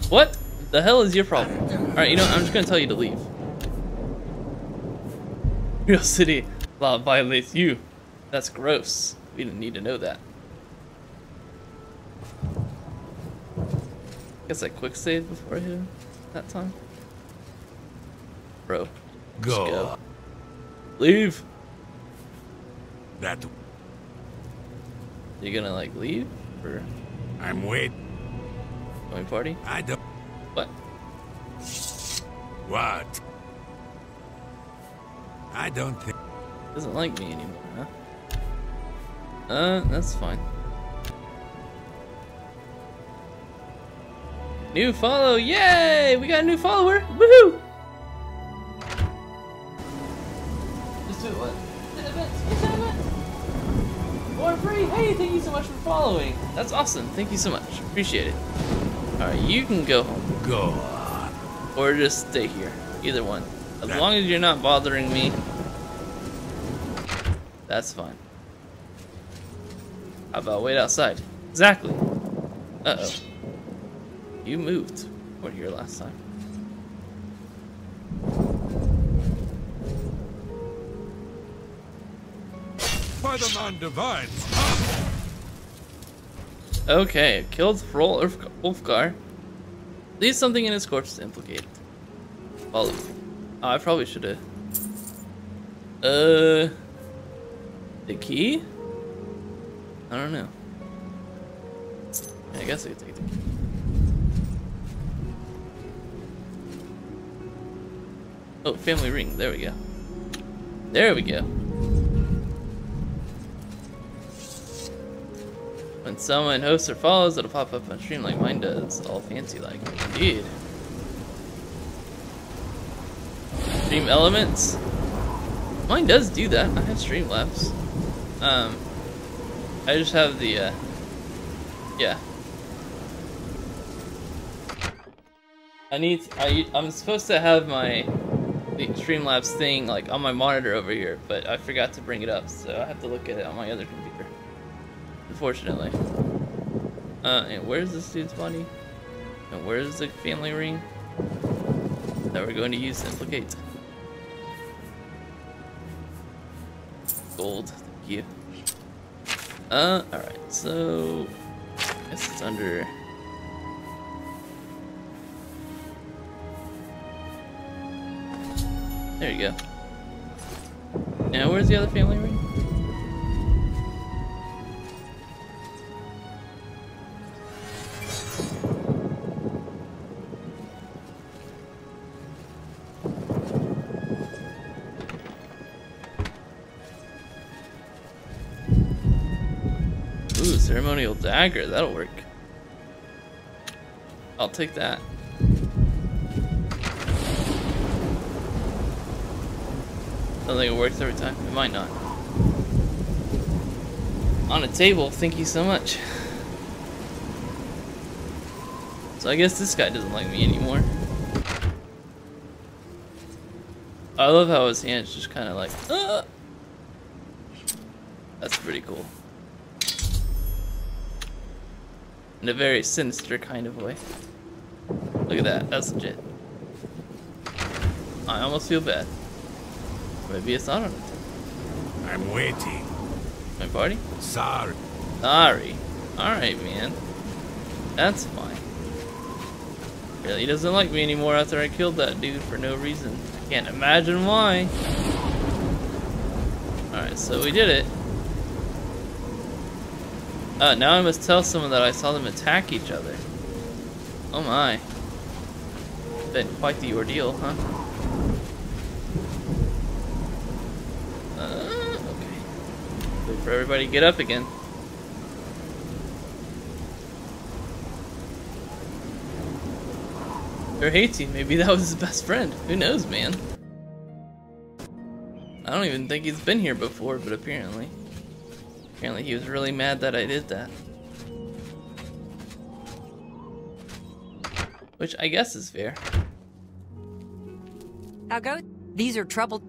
What the hell is your problem? Alright, you know what? I'm just gonna tell you to leave. Real City law violates you. That's gross. We didn't need to know that. Guess I quick saved before I hit him that time. Bro. Go. Leave. That. You gonna like leave? Or I'm waiting. going party? I don't. What? What? I don't think... Doesn't like me anymore, huh? That's fine. New follow, yay! We got a new follower, woohoo! Just do what? It's an event! More free! Hey, thank you so much for following! That's awesome, thank you so much, appreciate it. Alright, you can go home. Go on. Or just stay here, either one. As long as you're not bothering me, that's fine. How about wait outside? Exactly. Uh-oh. You moved. We're here last time. By the man divine. Okay, killed Thrall Ulfgar. Leaves something in his corpse to implicate. Follow. Oh, I probably should have. The key? I don't know. I guess I could take the key. Oh, family ring. There we go. There we go. When someone hosts or follows, it'll pop up on stream like mine does. All fancy like. Indeed. Stream elements? Mine does do that. I have Streamlabs. I just have the, yeah. I'm supposed to have the Streamlabs thing like on my monitor over here, but I forgot to bring it up, so I have to look at it on my other computer. Unfortunately. And where's this dude's body? And where's the family ring that we're going to use to implicate? Gold, thank you. Alright, so I guess it's under. There you go. Now where's the other family ring? Ooh, ceremonial dagger, that'll work. I'll take that. I don't think it works every time. It might not. On a table, thank you so much. So I guess this guy doesn't like me anymore. I love how his hands just kind of like, That's pretty cool. In a very sinister kind of way. Look at that, that's legit. I almost feel bad. Maybe it's not on it. I'm waiting. My party? Sorry. Sorry. Alright, man. That's fine. Really doesn't like me anymore after I killed that dude for no reason. I can't imagine why. Alright, so we did it. Now I must tell someone that I saw them attack each other. Oh my. Been quite the ordeal, huh? Okay. Wait for everybody to get up again. Or hates you. Maybe that was his best friend. Who knows, man? I don't even think he's been here before, but apparently he was really mad that I did that. Which I guess is fair. Now go. These are troubled.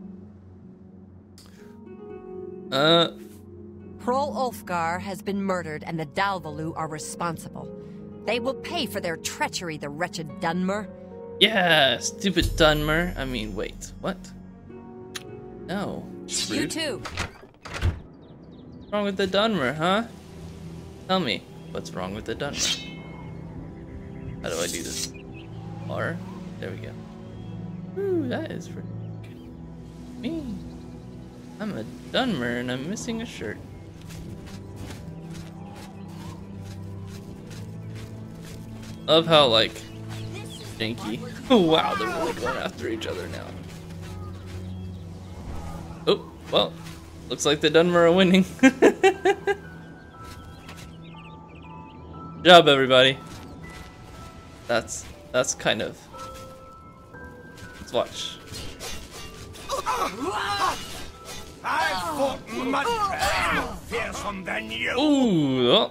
Hrol Ulfgar has been murdered and the Dalvalu are responsible. They will pay for their treachery, the wretched Dunmer. Yeah, stupid Dunmer. I mean, wait, what? No. You too. What's wrong with the Dunmer, huh? Tell me, what's wrong with the Dunmer? How do I do this? R? There we go. Ooh, that is for me. I'm a Dunmer and I'm missing a shirt. Love how, like, Janky. Wow, they're really going after each other now. Oh, well, looks like the Dunmer are winning. Good job, everybody. That's kind of. Let's watch. I've fought mudcrabs more fearsome than you. Ooh. Oh.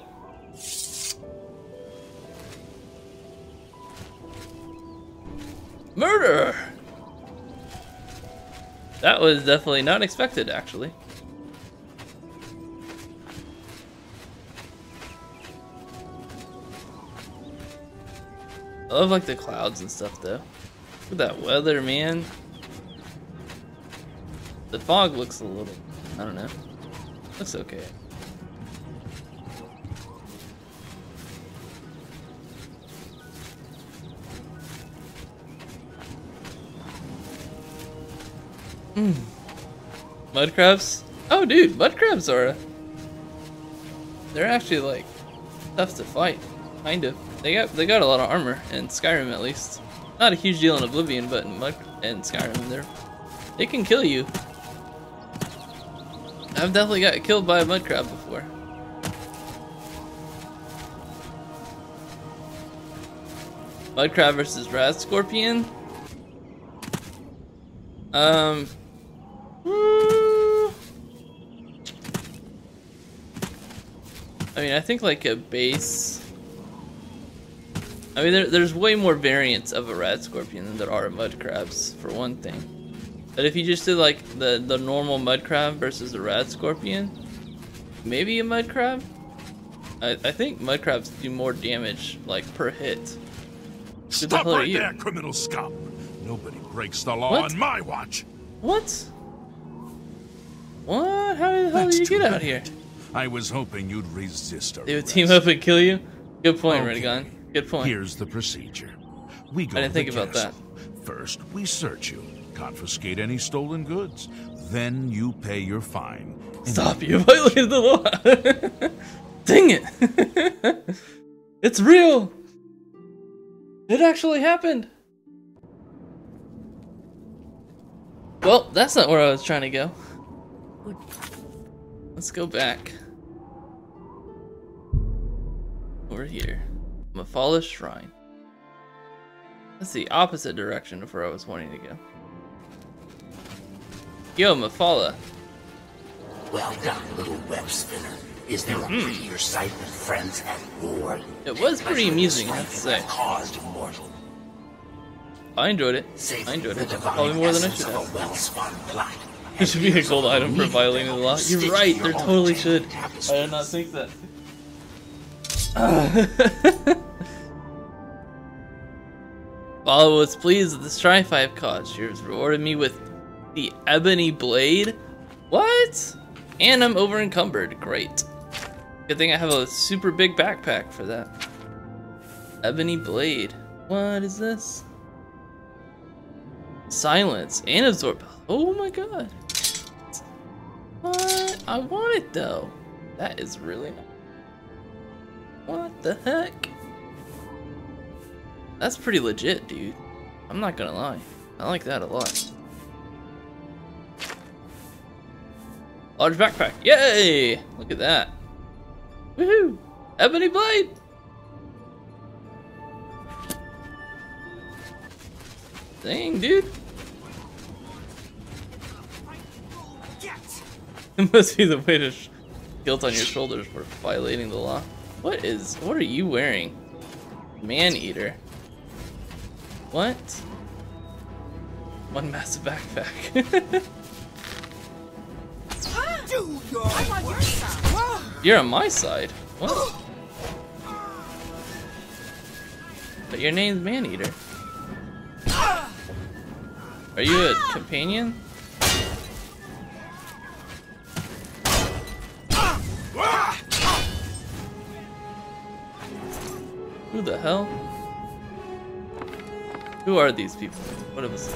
Murder! That was definitely not expected, actually. I love like the clouds and stuff though. Look at that weather, man. The fog looks a little, I don't know. Looks okay. Mud crabs? Oh dude, mud crabs are they're actually like tough to fight, kind of. They got a lot of armor in Skyrim at least. Not a huge deal in Oblivion, but in Skyrim they can kill you. I've definitely got killed by a mud crab before. Mud crab versus rat scorpion. I mean, I think like a base. I mean, there's way more variants of a rat scorpion than there are mud crabs, for one thing. But if you just did like the normal mud crab versus the rat scorpion, maybe a mud crab. I think mud crabs do more damage, like per hit. Stop right there, criminal scum! Nobody breaks the law on my watch. What? What? How the hell did you get out here? I was hoping you'd resist. They would team up and kill you? Good point, Redigon. Good point. Here's the procedure. We go I didn't think about that. First, we search you, confiscate any stolen goods. Then you pay your fine. Stop! You violated the law! Dang it! It's real! It actually happened! Well, that's not where I was trying to go. Let's go back. Over here. Mephala Shrine. That's the opposite direction of where I was wanting to go. Yo, Mephala. Well done, little web spinner. Is there a prettier sight than friends at war? It was pretty amusing, I have to say. Caused mortal. I enjoyed it. I enjoyed it. Probably more than I should have. There should be a gold item for violating the law. You're right, there totally should. I did not think that. Mephala was pleased with the strife I have caused. She has rewarded me with the ebony blade. What? And I'm over encumbered. Great. Good thing I have a super big backpack for that. Ebony blade. What is this? Silence and absorb. Oh my god. What? I want it though. That is really nice. What the heck? That's pretty legit, dude. I'm not gonna lie. I like that a lot. Large backpack. Yay! Look at that. Woohoo! Ebony blade! Dang, dude. It must be the way to guilt on your shoulders for violating the law. What are you wearing? Man-eater. What? One massive backpack. You're on my side. What? But your name's Man-eater. Are you a companion? Who the hell? Who are these people? What are this?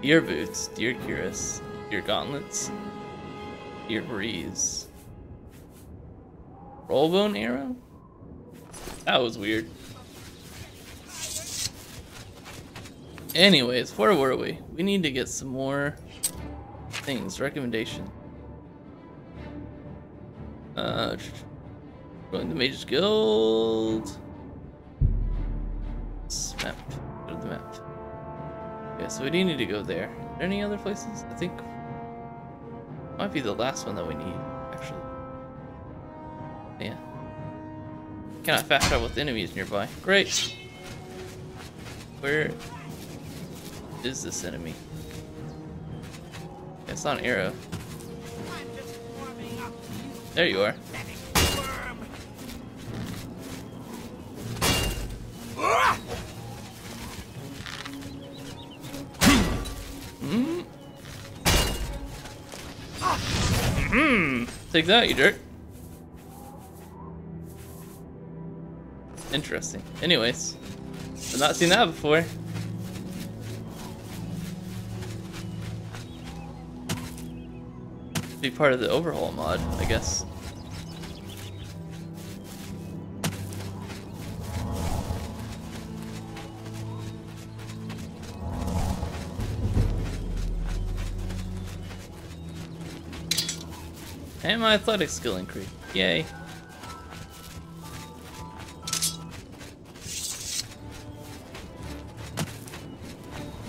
Deer boots, deer cuirass, deer gauntlets, deer breeze. Rollbone arrow? That was weird. Anyways, where were we? We need to get some more things. Recommendation. Join the Mages Guild. Map. Go to the map. Okay, so we do need to go there. Are there any other places? I think might be the last one that we need, actually. Yeah. Can I fast travel with enemies nearby? Great. Where is this enemy? It's not an arrow. There you are. Take that, you jerk. Interesting. Anyways, I've not seen that before. Be part of the overhaul mod, I guess. And my athletic skill increased. Yay.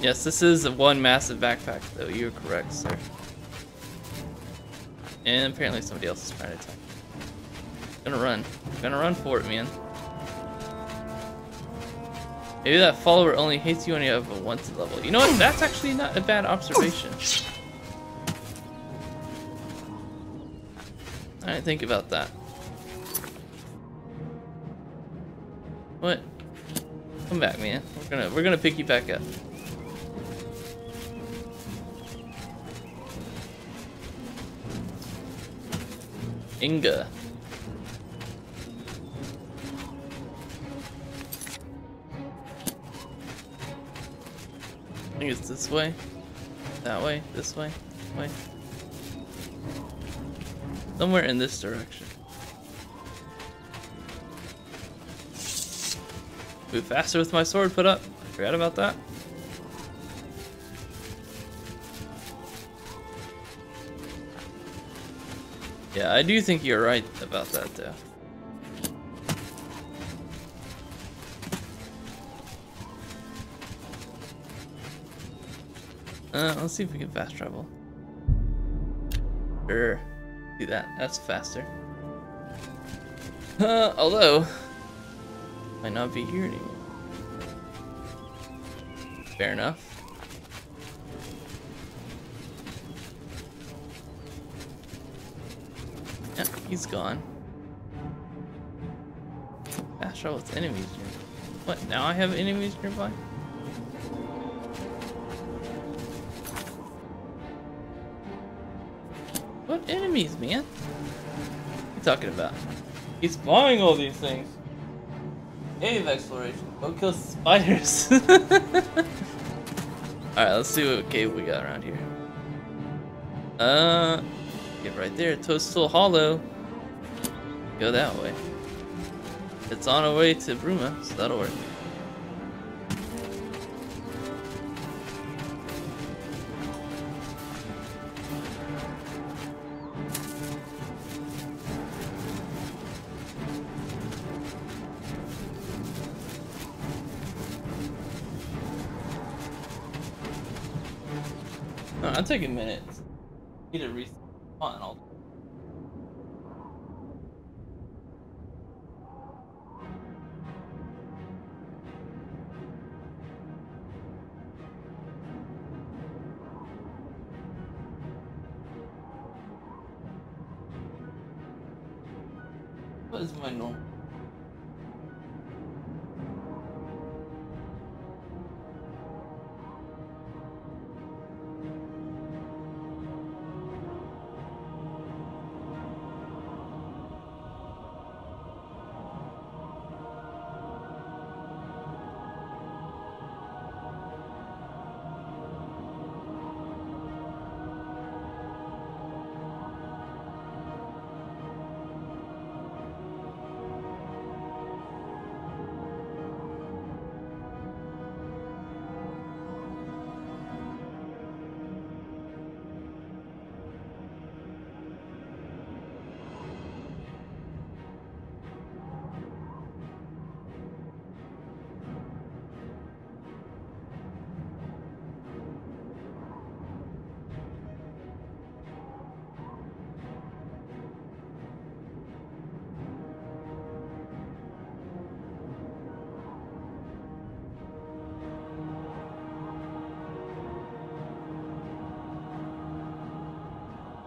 Yes, this is one massive backpack, though. You're correct, sir. And apparently somebody else is trying to attack. Gonna run. Gonna run for it, man. Maybe that follower only hates you when you have a wanted level. You know what? That's actually not a bad observation. Alright, think about that. What? Come back, man. We're gonna pick you back up. Inga. I think it's this way, that way, this way, way. Somewhere in this direction. Move faster with my sword put up. I forgot about that. Yeah, I do think you're right about that, though. Let's see if we can fast travel. Sure. Do that. That's faster. Although, might not be here anymore. Fair enough. Yeah, he's gone. Fast travel with enemies nearby. What? Now I have enemies nearby? What enemies, man? What are you talking about? He's spawning all these things. Cave exploration. Go kill spiders. Alright, let's see what cave we got around here. Get right there. Toadstool Hollow. Go that way. It's on our way to Bruma, so that'll work. I'm taking minutes. Need to respawn all. What is my normal?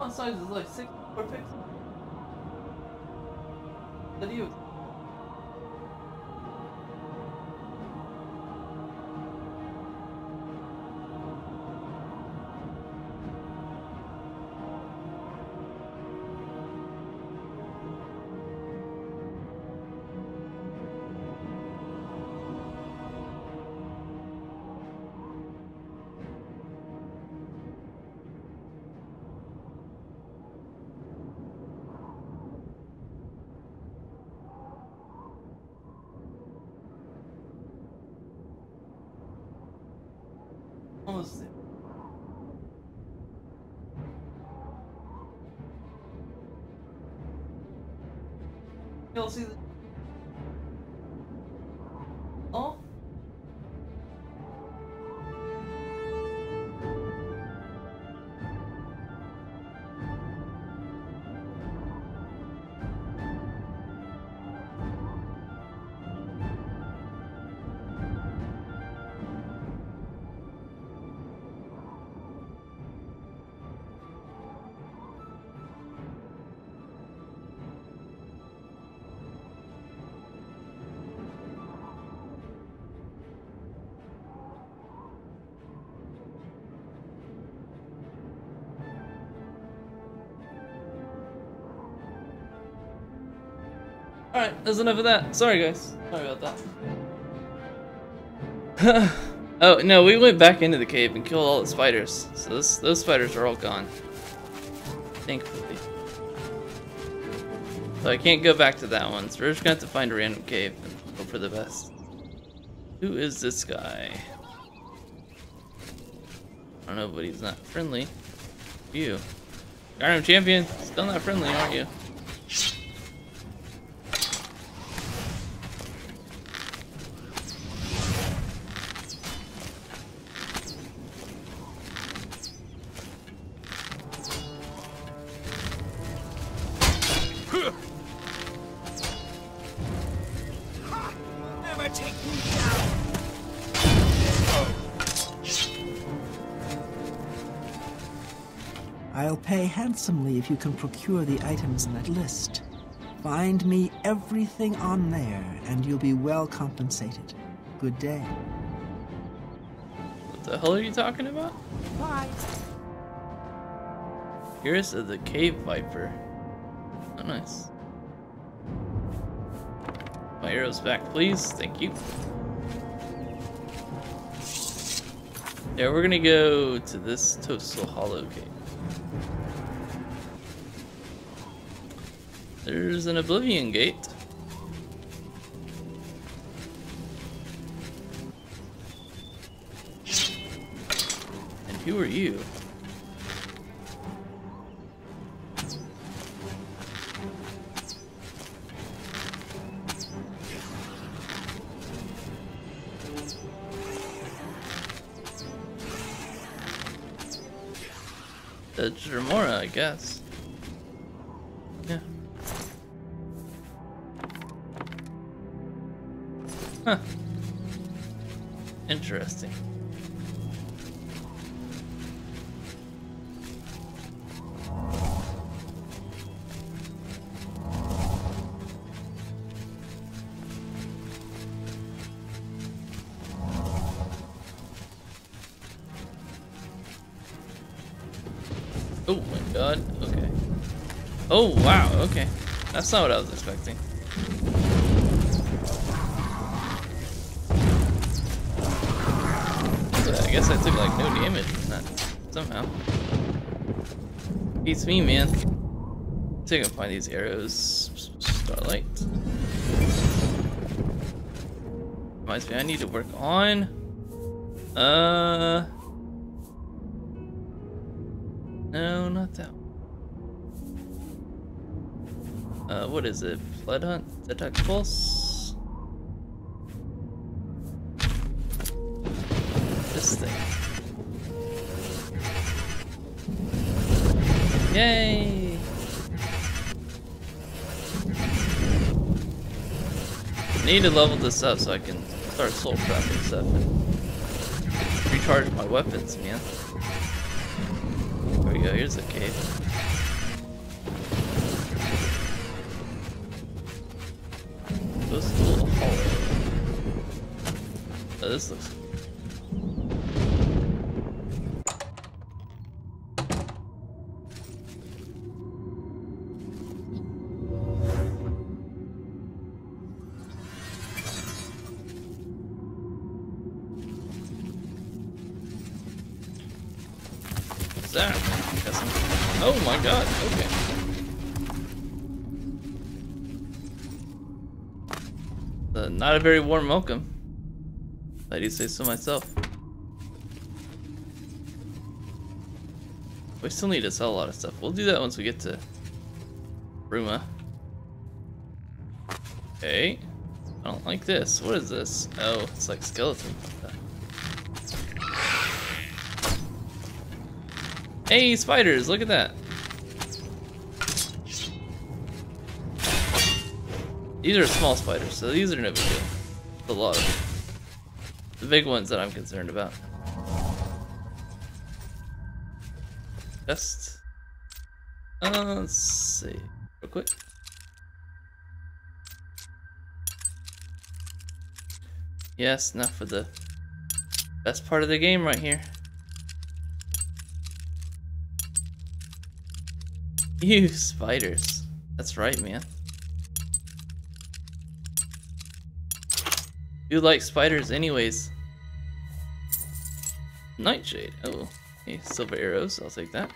Font size is like 64 pixels. What do you? Almost there. You'll see the. Oh. Alright, that's enough of that. Sorry guys. Sorry about that. Oh, no, we went back into the cave and killed all the spiders. So those spiders are all gone. Thankfully. So I can't go back to that one, so we're just gonna have to find a random cave and hope for the best. Who is this guy? I don't know, but he's not friendly. You. Skyrim champion, still not friendly, aren't you? I'll pay handsomely if you can procure the items in that list. Find me everything on there, and you'll be well compensated. Good day. What the hell are you talking about? Bye. Here's the cave viper. Oh, nice. My arrows back, please. Thank you. Yeah, we're gonna go to this Toastal Hollow cave. There's an Oblivion gate. And who are you? It's Remora, I guess. Yeah. Huh. Interesting. Oh my god, okay. Oh wow, okay. That's not what I was expecting. I guess I took like no damage from that, somehow. Beats me, man. So I can find these arrows. Starlight. Reminds me I need to work on... No, not that one. What is it? Blood Hunt? Detect Pulse? This thing. Yay! Need to level this up so I can start soul trapping stuff and recharge my weapons, man. There we go, here's the cave. this looks cool. What's that? Oh my god, okay. Not a very warm welcome. I do say so myself. We still need to sell a lot of stuff. We'll do that once we get to Ruma. Okay. I don't like this. What is this? Oh, it's like skeleton. Hey, spiders! Look at that. These are small spiders, so these are no big deal. It's a lot of them. The big ones that I'm concerned about. Just let's see real quick. Yes, now for the best part of the game right here. You spiders. That's right, man. You like spiders anyways. Nightshade. Oh, hey, silver arrows. I'll take that.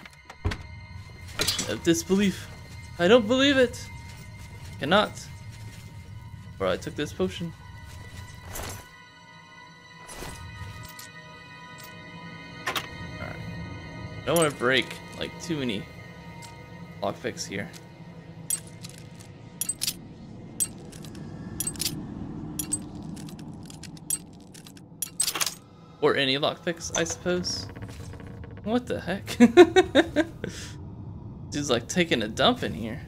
Of disbelief. I don't believe it. Cannot. Or I took this potion. Alright. Don't want to break like too many lockpicks here. Or any lockpicks, I suppose. What the heck? Dude's like taking a dump in here.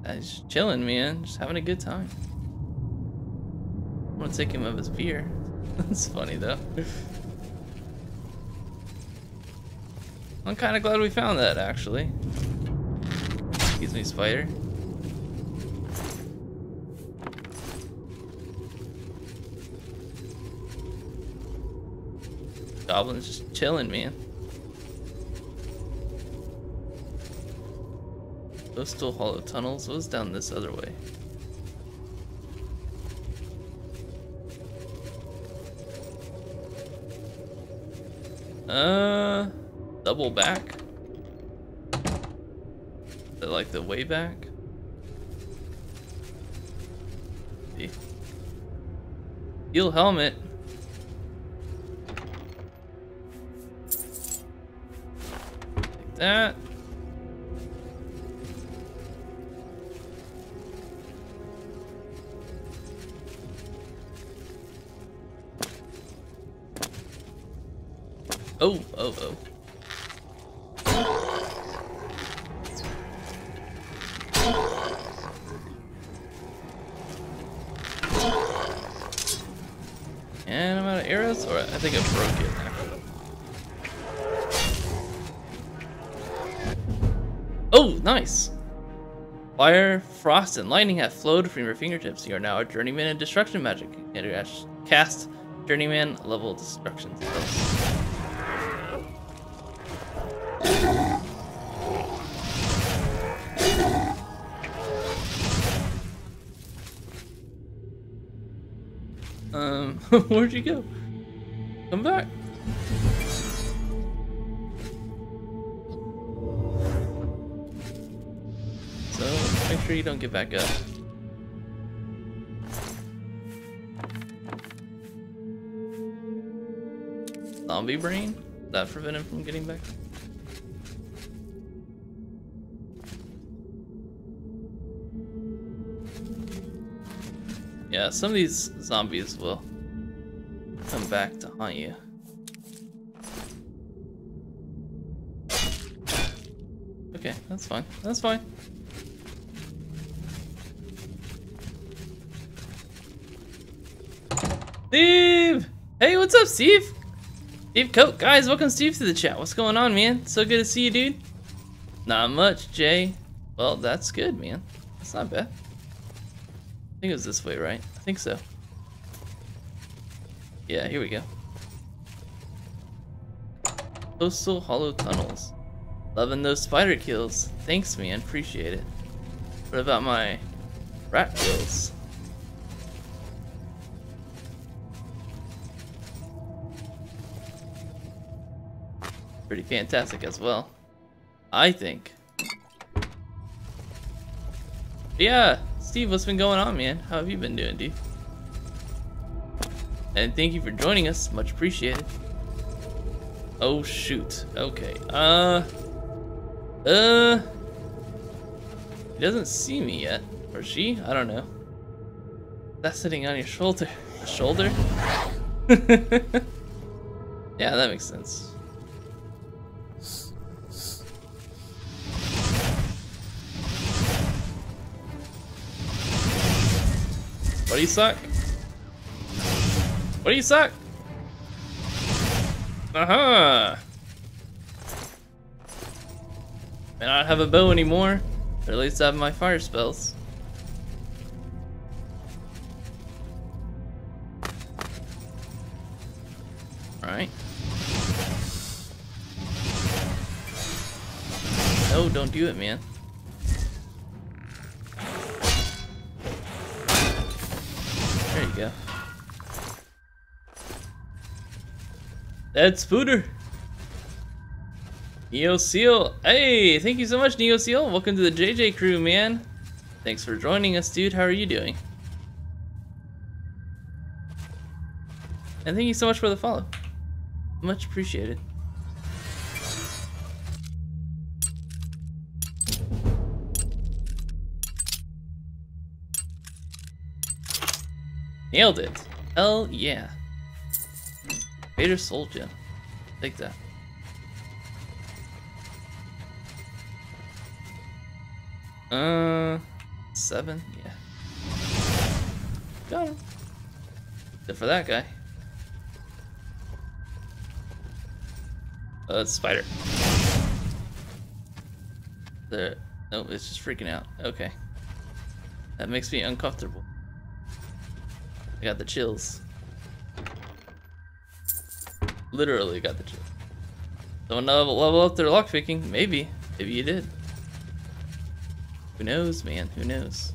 He's just chilling, man. Just having a good time. I want to take him of his beer. That's funny, though. I'm kind of glad we found that, actually. Excuse me, spider. Goblin's just chilling, man. Those still hollow tunnels. Those down this other way. Double back. Is that like the way back? Steel helmet. Take that. Oh, oh, oh. And I'm out of arrows, or I think I broke it. Oh, nice! Fire, frost, and lightning have flowed from your fingertips. You are now a journeyman in destruction magic. You can cast journeyman level destruction spells. Where'd you go? Come back. So, make sure you don't get back up. Zombie brain? That prevent him from getting back? Yeah, some of these zombies will come back to haunt you. Okay, that's fine. That's fine. Steve! Hey, what's up, Steve? Steve Coat. Guys, welcome Steve to the chat. What's going on, man? So good to see you, dude. Not much, Jay. Well, that's good, man. That's not bad. think it was this way, right? I think so. Yeah, here we go. Coastal hollow tunnels. Loving those spider kills. Thanks, man. Appreciate it. What about my rat kills? Pretty fantastic as well, I think. Yeah, Steve, what's been going on, man? How have you been doing, dude? And thank you for joining us. Much appreciated. Oh shoot. Okay. He doesn't see me yet. Or she? I don't know. That's sitting on your shoulder. The shoulder? Yeah, that makes sense. What do you suck? What do you suck? May not have a bow anymore, but at least I have my fire spells. Alright. No, don't do it, man. There you go. That's Spooter. Neo Seal. Hey, thank you so much, Neo Seal. Welcome to the JJ crew, man. Thanks for joining us, dude. How are you doing? And thank you so much for the follow. Much appreciated. Nailed it. Hell yeah. Vader Soul Gem. Take that. Seven? Yeah. Got him. Good for that guy. It's Spider. There. Nope, it's just freaking out. Okay. That makes me uncomfortable. I got the chills. Literally got the chills. Someone level up their lockpicking? Maybe. Maybe you did. Who knows, man? Who knows?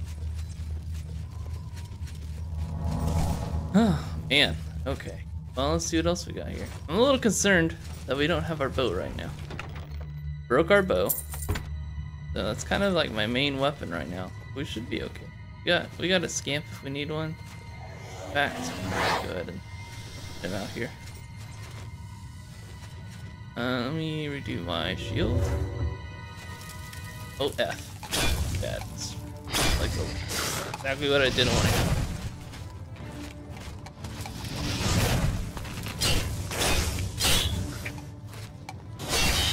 Oh, man. Okay. Well, let's see what else we got here. I'm a little concerned that we don't have our bow right now. Broke our bow. So that's kind of like my main weapon right now. We should be okay. We got a scamp if we need one. In fact, go ahead and get him out here. Let me redo my shield. Oh, F. That's like exactly what I didn't want to do.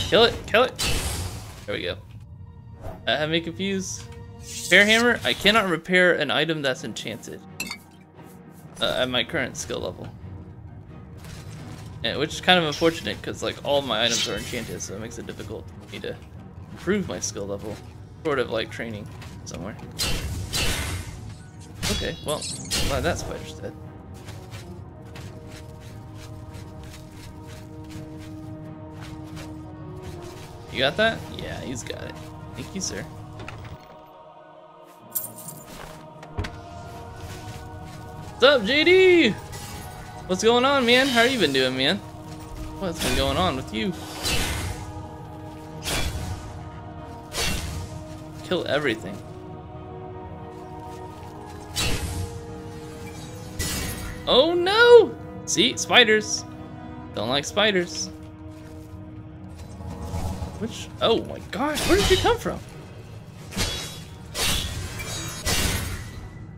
Kill it! Kill it! There we go. I have me confused. Repair hammer? I cannot repair an item that's enchanted. At my current skill level. Yeah, which is kind of unfortunate because like all my items are enchanted, so it makes it difficult for me to improve my skill level. Sort of like training somewhere. Okay, well, I'm glad that spider's dead. You got that? Yeah, he's got it. Thank you, sir. What's up, JD? What's going on, man? How you been doing, man? What's been going on with you? Kill everything. Oh no! See, spiders. Don't like spiders. Which? Oh my gosh, where did you come from?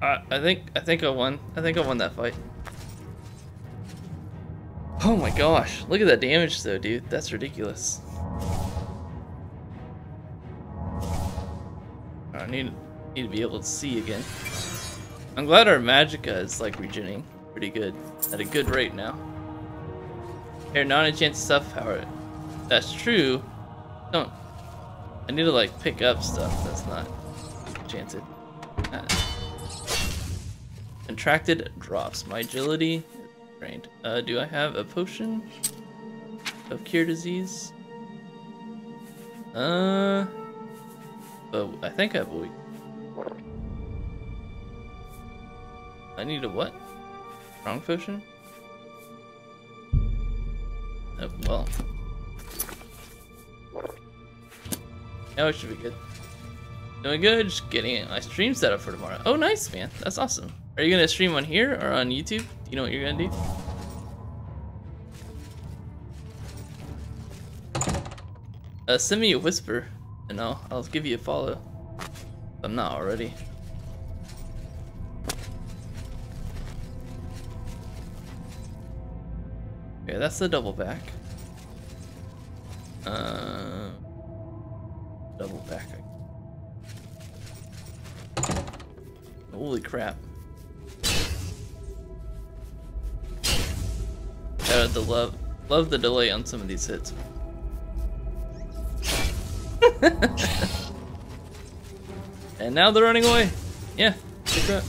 I think I won. I think I won that fight. Oh my gosh, look at that damage though, dude. That's ridiculous. I need to be able to see again. I'm glad our magicka is like regening pretty good at a good rate now. Here, non-enchanted stuff power. That's true. Don't. I need to like pick up stuff that's not enchanted. contracted drops. My agility is drained. Do I have a potion of cure disease? But I think I have a weak. I need a what? Strong potion? Oh, well. Now it should be good. Doing good, just getting my stream set up for tomorrow. Oh, nice, man. That's awesome. Are you gonna stream on here or on YouTube? Do you know what you're gonna do? Send me a whisper, and I'll give you a follow. If I'm not already. Okay, that's the double back. Double back. Holy crap. The love the delay on some of these hits. And now they're running away. Yeah, pick up.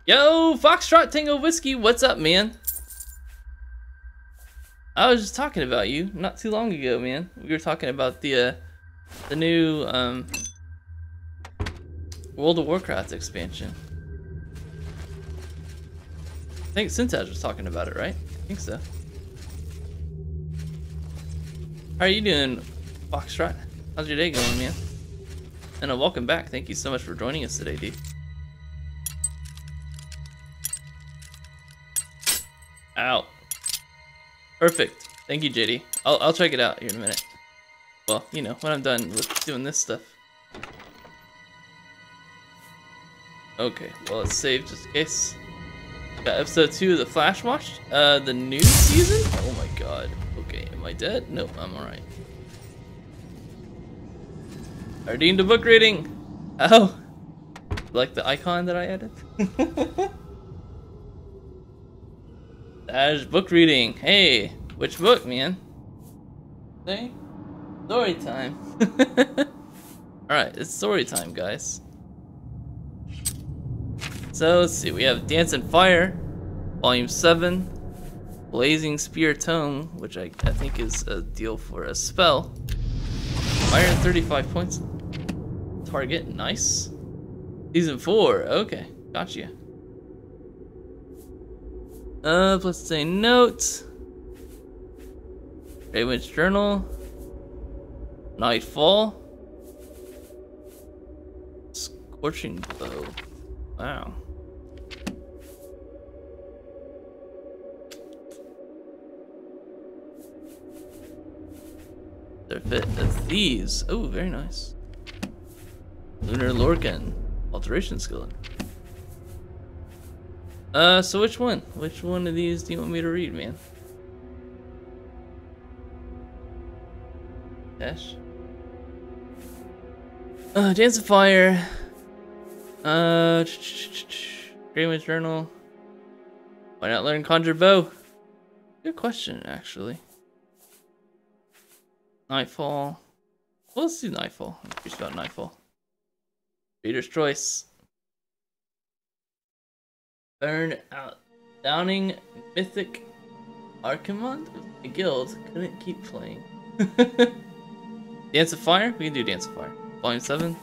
Yo, Foxtrot Tango Whiskey, what's up, man? I was just talking about you not too long ago, man. We were talking about the new World of Warcraft expansion. I think Syntaj was talking about it, right? I think so. How are you doing, Foxtrot? How's your day going, man? And welcome back. Thank you so much for joining us today, dude. Ow. Perfect. Thank you, JD. I'll check it out here in a minute. Well, you know, when I'm done with doing this stuff. Okay, well, let's save just in case. Got episode 2 of the Flash watched. The new season? Oh my god. Okay, am I dead? Nope, I'm alright. Ardeen to book reading. Oh. Like the icon that I added? Dash book reading. Hey, which book, man? Hey, story time. Alright, it's story time, guys. So let's see, we have Dance and Fire, Volume 7, Blazing Spear Tome, which I think is a deal for a spell. 135 points. Target, nice. Season 4, okay, gotcha. Let's say note. Raven's Journal. Nightfall. Scorching Blow. Wow. They're fit as these. Oh, very nice. Lunar Lorcan. Alteration Skillet. So which one? Which one of these do you want me to read, man? Dash. Dance of Fire. Greyman's Journal. Why not learn Conjure Bow? Good question, actually. Nightfall. Well, let's do Nightfall. I'm curious about Nightfall. Reader's Choice. Burn out. Downing Mythic Archimond? A guild. Couldn't keep playing. Dance of Fire? We can do Dance of Fire. Volume 7.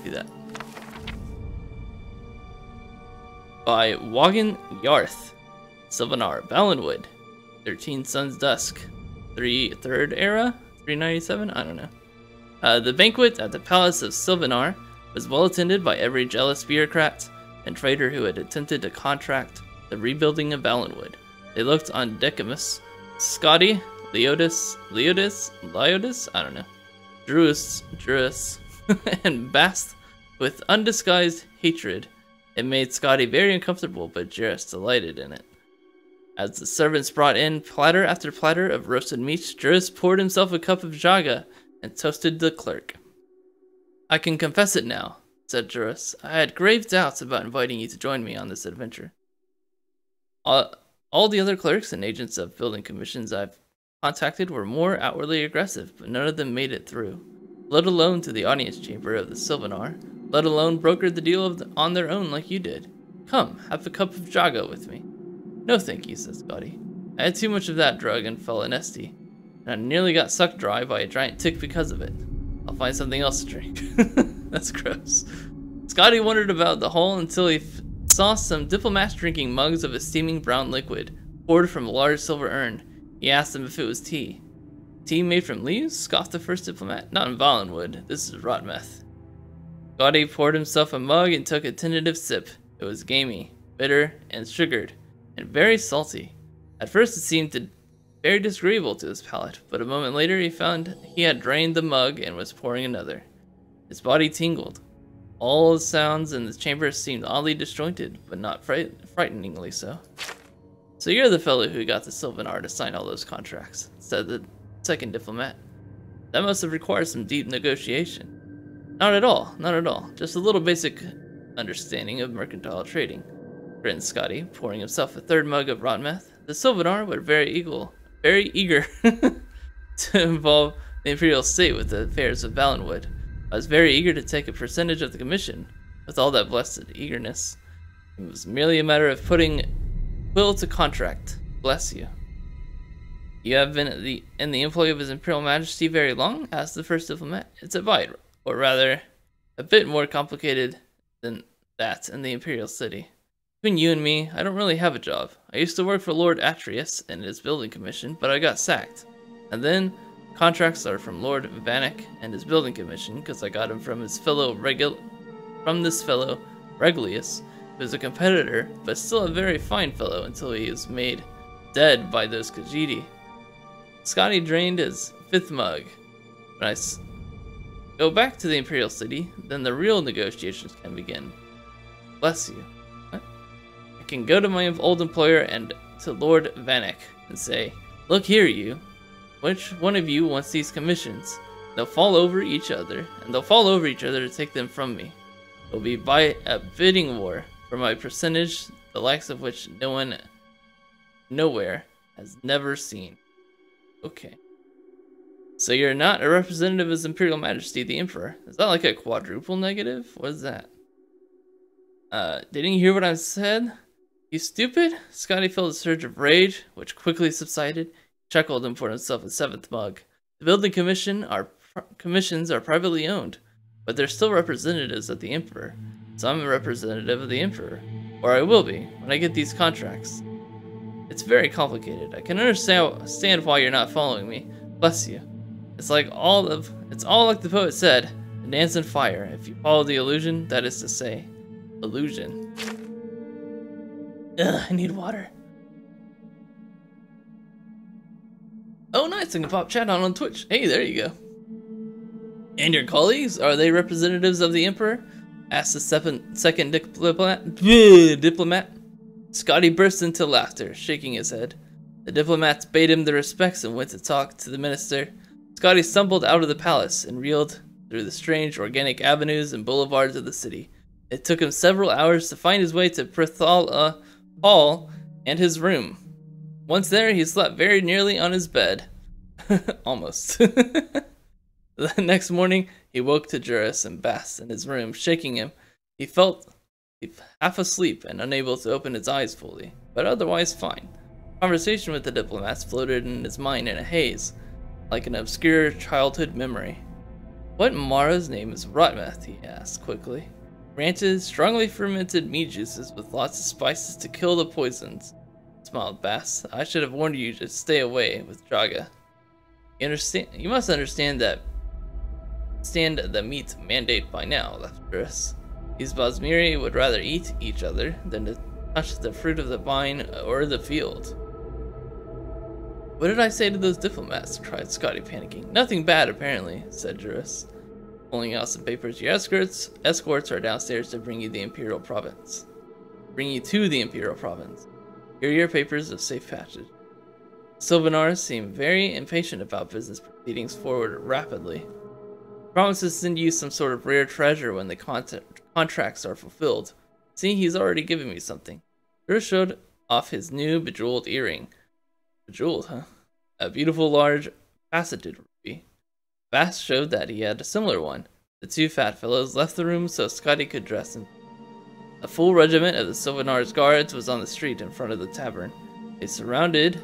Do that. By Wogan Yarth. Sylvanar. Valenwood. 13 Suns Dusk. 3rd Era? 397? I don't know. The banquet at the Palace of Sylvanar was well attended by every jealous bureaucrat and traitor who had attempted to contract the rebuilding of Valenwood. They looked on Decamus, Scotty, Leodis, I don't know, Druis, and Bast with undisguised hatred. It made Scotty very uncomfortable, but Juris delighted in it. As the servants brought in platter after platter of roasted meat, Juris poured himself a cup of jaga and toasted the clerk. I can confess it now, said Juris. I had grave doubts about inviting you to join me on this adventure. All the other clerks and agents of building commissions I've contacted were more outwardly aggressive, but none of them made it through, let alone to the audience chamber of the Sylvanar, let alone brokered the deal on their own like you did. Come, have a cup of Jaga with me. No thank you, said Scotty. I had too much of that drug and fell nasty, and I nearly got sucked dry by a giant tick because of it. I'll find something else to drink. That's gross. Scotty wondered about the hole until he saw some diplomats drinking mugs of a steaming brown liquid, poured from a large silver urn. He asked them if it was tea. Tea made from leaves? Scoffed the first diplomat. Not in Valenwood. This is rot meth. Scotty poured himself a mug and took a tentative sip. It was gamey, bitter, and sugared, and very salty. At first it seemed very disagreeable to his palate, but a moment later he found he had drained the mug and was pouring another. His body tingled. All the sounds in the chamber seemed oddly disjointed, but not frighteningly so. So you're the fellow who got the Sylvanar to sign all those contracts, said the second diplomat. That must have required some deep negotiation. Not at all, not at all. Just a little basic understanding of mercantile trading, grinned Scotty, pouring himself a third mug of rot meth. The Sylvanar were very eager to involve the Imperial State with the affairs of Valenwood. I was very eager to take a percentage of the commission. With all that blessed eagerness, it was merely a matter of putting will to contract. Bless you. You have been in the employ of His Imperial Majesty very long? Asked the first diplomat. It's a bite, or rather, a bit more complicated than that in the Imperial City. Between you and me, I don't really have a job. I used to work for Lord Atreus in his building commission, but I got sacked. And then, contracts are from Lord Vanek and his building commission, because I got him from this fellow Regulus, who's a competitor, but still a very fine fellow until he is made dead by those Khajiit. Scotty drained his fifth mug. When I go back to the Imperial City, then the real negotiations can begin. Bless you. What? I can go to my old employer and to Lord Vanek and say, look here, you. Which one of you wants these commissions? They'll fall over each other, and they'll fall over each other to take them from me. It'll be by a bidding war for my percentage, the likes of which no one nowhere has never seen. Okay. So you're not a representative of His Imperial Majesty, the Emperor. Is that like a quadruple negative? What is that? Didn't you hear what I said? You stupid? Scotty felt a surge of rage, which quickly subsided. He chuckled and poured himself a seventh mug. The building commissions are privately owned, but they're still representatives of the Emperor. So I'm a representative of the Emperor. Or I will be, when I get these contracts. It's very complicated. I can understand why you're not following me. Bless you. It's all like the poet said, a dance in fire. If you follow the illusion, that is to say, illusion. Ugh, I need water. Oh, nice. I can pop chat on Twitch. Hey, there you go. And your colleagues, are they representatives of the Emperor? Asked the second diplomat. Scotty burst into laughter, shaking his head. The diplomats bade him their respects and went to talk to the minister. Scotty stumbled out of the palace and reeled through the strange organic avenues and boulevards of the city. It took him several hours to find his way to Prithala Hall and his room. Once there, he slept very nearly on his bed. Almost. The next morning, he woke to Juris and basked in his room, shaking him. He felt half asleep and unable to open his eyes fully, but otherwise fine. Conversation with the diplomats floated in his mind in a haze, like an obscure childhood memory. What in Mara's name is rotmeth? He asked quickly. Ranted, strongly fermented meat juices with lots of spices to kill the poisons, smiled Bass. I should have warned you to stay away with Draga. You must understand that the meat mandate by now, laughed Juris. These Basmiri would rather eat each other than to touch the fruit of the vine or the field. What did I say to those diplomats? Cried Scotty, panicking. Nothing bad, apparently, said Juris, pulling out some papers. Your escorts are downstairs to bring you to the Imperial Province. Here are your papers of safe passage. Sylvanar seemed very impatient about business proceedings forward rapidly. Promises to send you some sort of rare treasure when the contracts are fulfilled. See, he's already given me something. Juris showed off his new bejeweled earring. Bejeweled, huh? A beautiful large faceted ruby. Bass showed that he had a similar one. The two fat fellows left the room so Scotty could dress him. A full regiment of the Sylvanar's guards was on the street in front of the tavern. They surrounded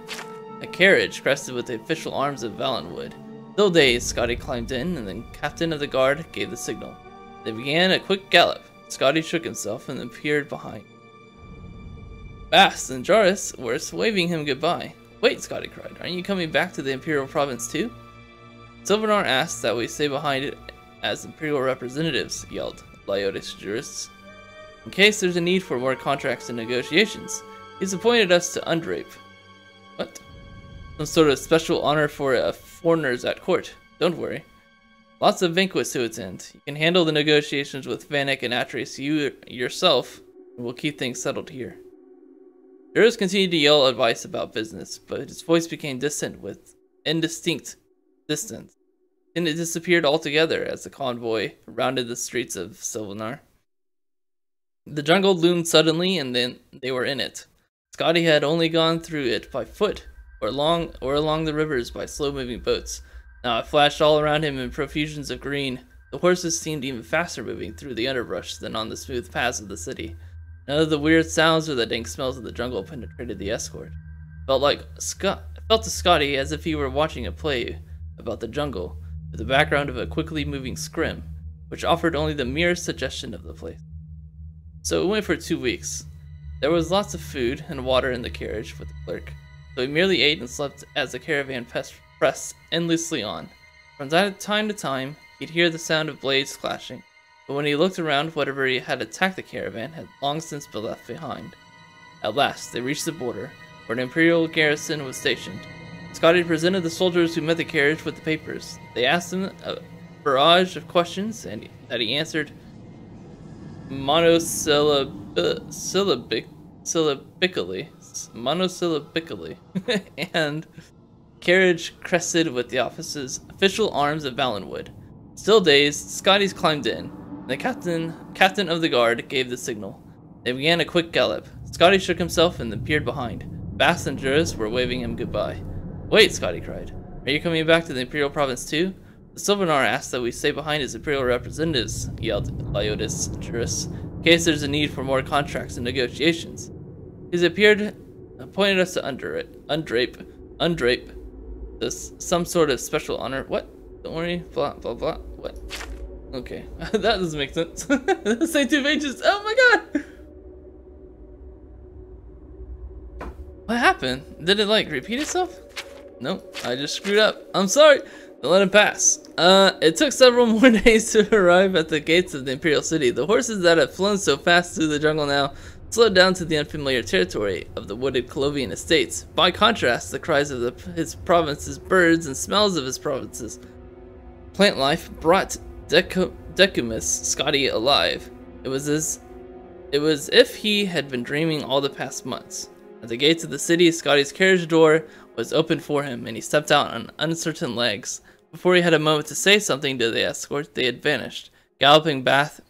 a carriage crested with the official arms of Valenwood. Still dazed, Scotty climbed in, and the captain of the guard gave the signal. They began a quick gallop. Scotty shook himself and then peered behind. Bast and Jarvis were waving him goodbye. Wait, Scotty cried. Aren't you coming back to the Imperial Province too? Sylvanar asked that we stay behind it as Imperial representatives, yelled Lyotis jurists. In case there's a need for more contracts and negotiations, he's appointed us to undrape. What? Some sort of special honor for foreigners at court. Don't worry. Lots of banquets to attend. You can handle the negotiations with Vanek and Atreus yourself, and we'll keep things settled here. Juris continued to yell advice about business, but his voice became distant with indistinct distance. Then it disappeared altogether as the convoy rounded the streets of Sylvanar. The jungle loomed suddenly, and then they were in it. Scotty had only gone through it by foot, or along the rivers by slow-moving boats. Now it flashed all around him in profusions of green. The horses seemed even faster moving through the underbrush than on the smooth paths of the city. None of the weird sounds or the dank smells of the jungle penetrated the escort. It felt to Scotty as if he were watching a play about the jungle, with the background of a quickly moving scrim, which offered only the merest suggestion of the place. So it went for 2 weeks. There was lots of food and water in the carriage with the clerk, so he merely ate and slept as the caravan pressed endlessly on. From time to time, he'd hear the sound of blades clashing, but when he looked around, whatever had attacked the caravan had long since been left behind. At last, they reached the border, where an imperial garrison was stationed. Scotty presented the soldiers who met the carriage with the papers. They asked him a barrage of questions, and that he answered monosylabically, and carriage crested with the official arms of Valenwood. Still dazed, Scotty climbed in. The captain of the guard gave the signal. They began a quick gallop. Scotty shook himself and then peered behind. Bast and Juris were waving him goodbye. Wait, Scotty cried. Are you coming back to the Imperial Province too? The Sylvanar asked that we stay behind as Imperial representatives, yelled Lyotis Juris, in case there's a need for more contracts and negotiations. He's appointed us to undrape this some sort of special honor. What? Don't worry, blah blah blah. What? Okay, that doesn't make sense. Say 2 pages. Oh my god! What happened? Did it like repeat itself? Nope, I just screwed up. I'm sorry. Don't let him pass. It took several more days to arrive at the gates of the Imperial City. The horses that had flown so fast through the jungle now slowed down to the unfamiliar territory of the wooded Colovian estates. By contrast, the cries of his province's birds and smells of his province's plant life brought Decumus Scotty alive. It was if he had been dreaming all the past months. At the gates of the city, Scotty's carriage door was opened for him, and he stepped out on uncertain legs. Before he had a moment to say something to the escort, they had vanished, galloping back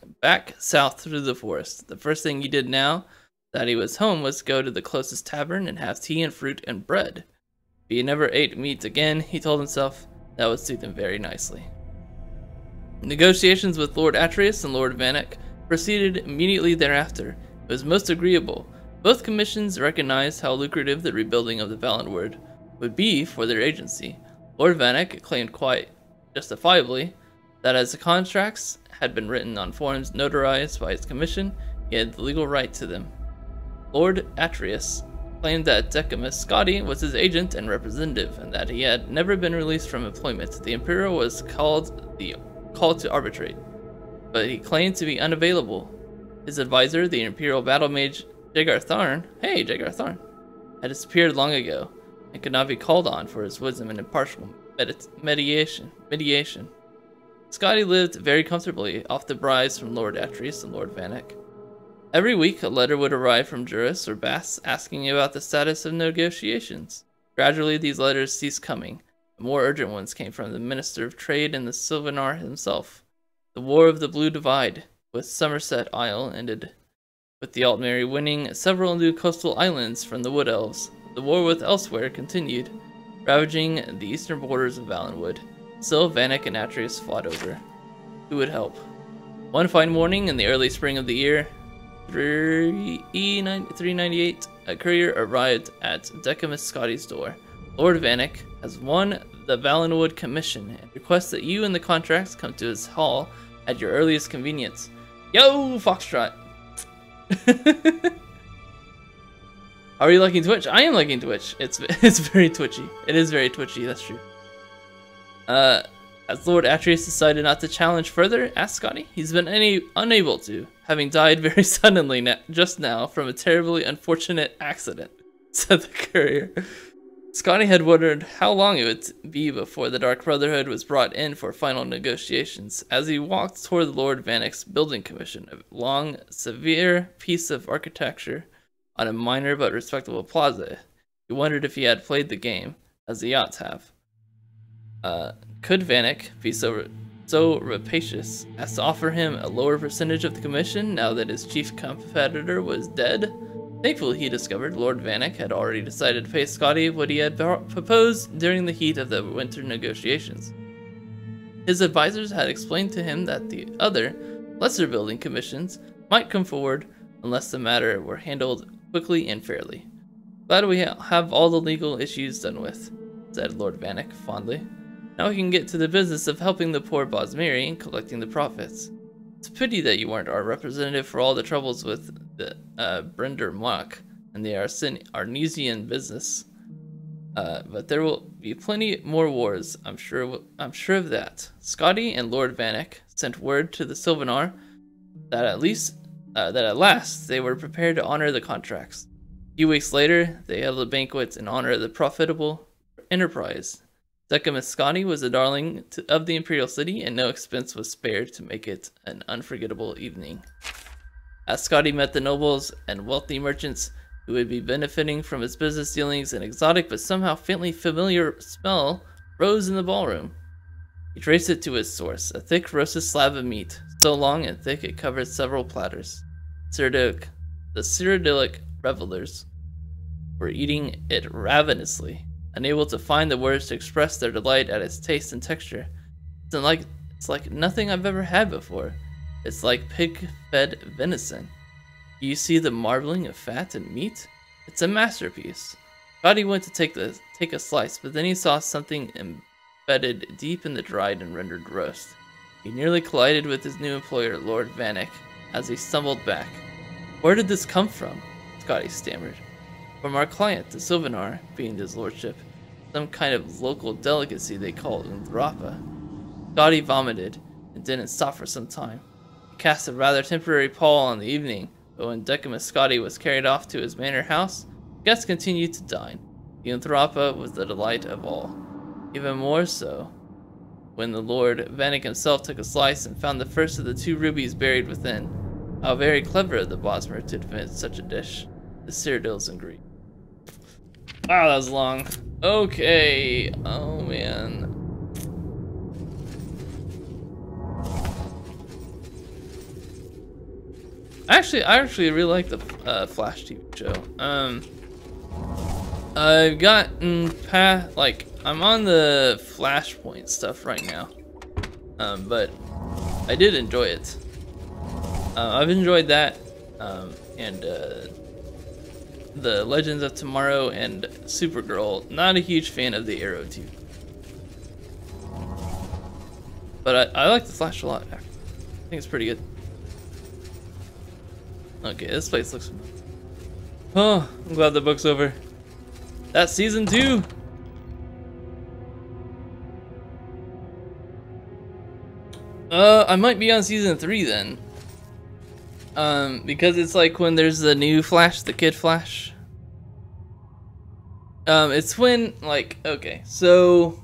south through the forest. The first thing he did now that he was home was go to the closest tavern and have tea and fruit and bread. If he never ate meat again, he told himself, that would suit him very nicely. Negotiations with Lord Atreus and Lord Vanek proceeded immediately thereafter. It was most agreeable. Both commissions recognized how lucrative the rebuilding of the Valenwood would be for their agency. Lord Vanek claimed quite justifiably that as the contracts had been written on forms notarized by his commission, he had the legal right to them. Lord Atreus claimed that Decumus Scotty was his agent and representative, and that he had never been released from employment. The Imperial was called to arbitrate, but he claimed to be unavailable. His advisor, the Imperial battle mage Jagar Tharn, had disappeared long ago, and could not be called on for his wisdom and impartial mediation. Scotty lived very comfortably off the bribes from Lord Atreus and Lord Vanek. Every week, a letter would arrive from Juris or Bast asking about the status of negotiations. Gradually, these letters ceased coming. The more urgent ones came from the Minister of Trade and the Sylvanar himself. The War of the Blue Divide with Somerset Isle ended, with the Altmary winning several new coastal islands from the Wood Elves. The war with Elsewhere continued, ravaging the eastern borders of Valenwood. Still, Vanek and Atreus fought over. who would help. One fine morning in the early spring of the year 398, a courier arrived at Decimus Scotty's door. Lord Vanek has won the Valenwood commission and requests that you and the contracts come to his hall at your earliest convenience. Yo, Foxtrot! Are you liking Twitch? I am liking Twitch. It's very twitchy. It is very twitchy, that's true. As Lord Atreus decided not to challenge further, asked Scotty. He's been unable to, having died very suddenly just now from a terribly unfortunate accident, said the courier. Scotty had wondered how long it would be before the Dark Brotherhood was brought in for final negotiations. As he walked toward Lord Vanek's building commission, a long, severe piece of architecture on a minor but respectable plaza, he wondered if he had played the game, as he ought to have. Could Vanek be so rapacious as to offer him a lower percentage of the commission now that his chief competitor was dead? Thankfully, he discovered Lord Vanek had already decided to pay Scotty what he had proposed during the heat of the winter negotiations. His advisors had explained to him that the other, lesser building commissions might come forward unless the matter were handled quickly and fairly. Glad we have all the legal issues done with, said Lord Vanek fondly. Now we can get to the business of helping the poor Bosmiri and collecting the profits. It's a pity that you weren't our representative for all the troubles with the Brender Mock and the Arnesian business. But there will be plenty more wars, I'm sure of that. Scotty and Lord Vanek sent word to the Sylvanar that at last they were prepared to honor the contracts. A few weeks later, they held a banquet in honor of the profitable enterprise. Decimus Scotty was a darling of the Imperial City, and no expense was spared to make it an unforgettable evening. As Scotty met the nobles and wealthy merchants who would be benefiting from his business dealings, an exotic but somehow faintly familiar smell rose in the ballroom. He traced it to its source, a thick roasted slab of meat, so long and thick it covered several platters. The Cyrodiilic revelers were eating it ravenously, unable to find the words to express their delight at its taste and texture. It's like nothing I've ever had before. It's like pig-fed venison. Do you see the marbling of fat and meat? It's a masterpiece. Scotty went to take a slice, but then he saw something embedded deep in the dried and rendered roast. He nearly collided with his new employer, Lord Vanek, as he stumbled back. Where did this come from? Scotty stammered. From our client, the Sylvanar, beamed his lordship. Some kind of local delicacy they call Nthrapa. Scotty vomited and didn't stop for some time. He cast a rather temporary pall on the evening, but when Decimus Scotty was carried off to his manor house, guests continued to dine. The Nthrapa was the delight of all. Even more so when the Lord Vanek himself took a slice and found the first of the 2 rubies buried within. How very clever of the Bosmer to invent such a dish. The Cyrodiil's in Greek. Wow, that was long. Okay. Oh, man. I actually really like the Flash TV show. I've gotten past, like, I'm on the Flashpoint stuff right now. But I did enjoy it. I've enjoyed that. And the Legends of Tomorrow and Supergirl. Not a huge fan of the Arrow too. But I like the Flash a lot, actually. I think it's pretty good. Okay, this place looks... Oh, I'm glad the book's over. That's season 2! I might be on season 3 then. Because it's like when there's the new Flash, the Kid Flash. It's when, like, okay, so...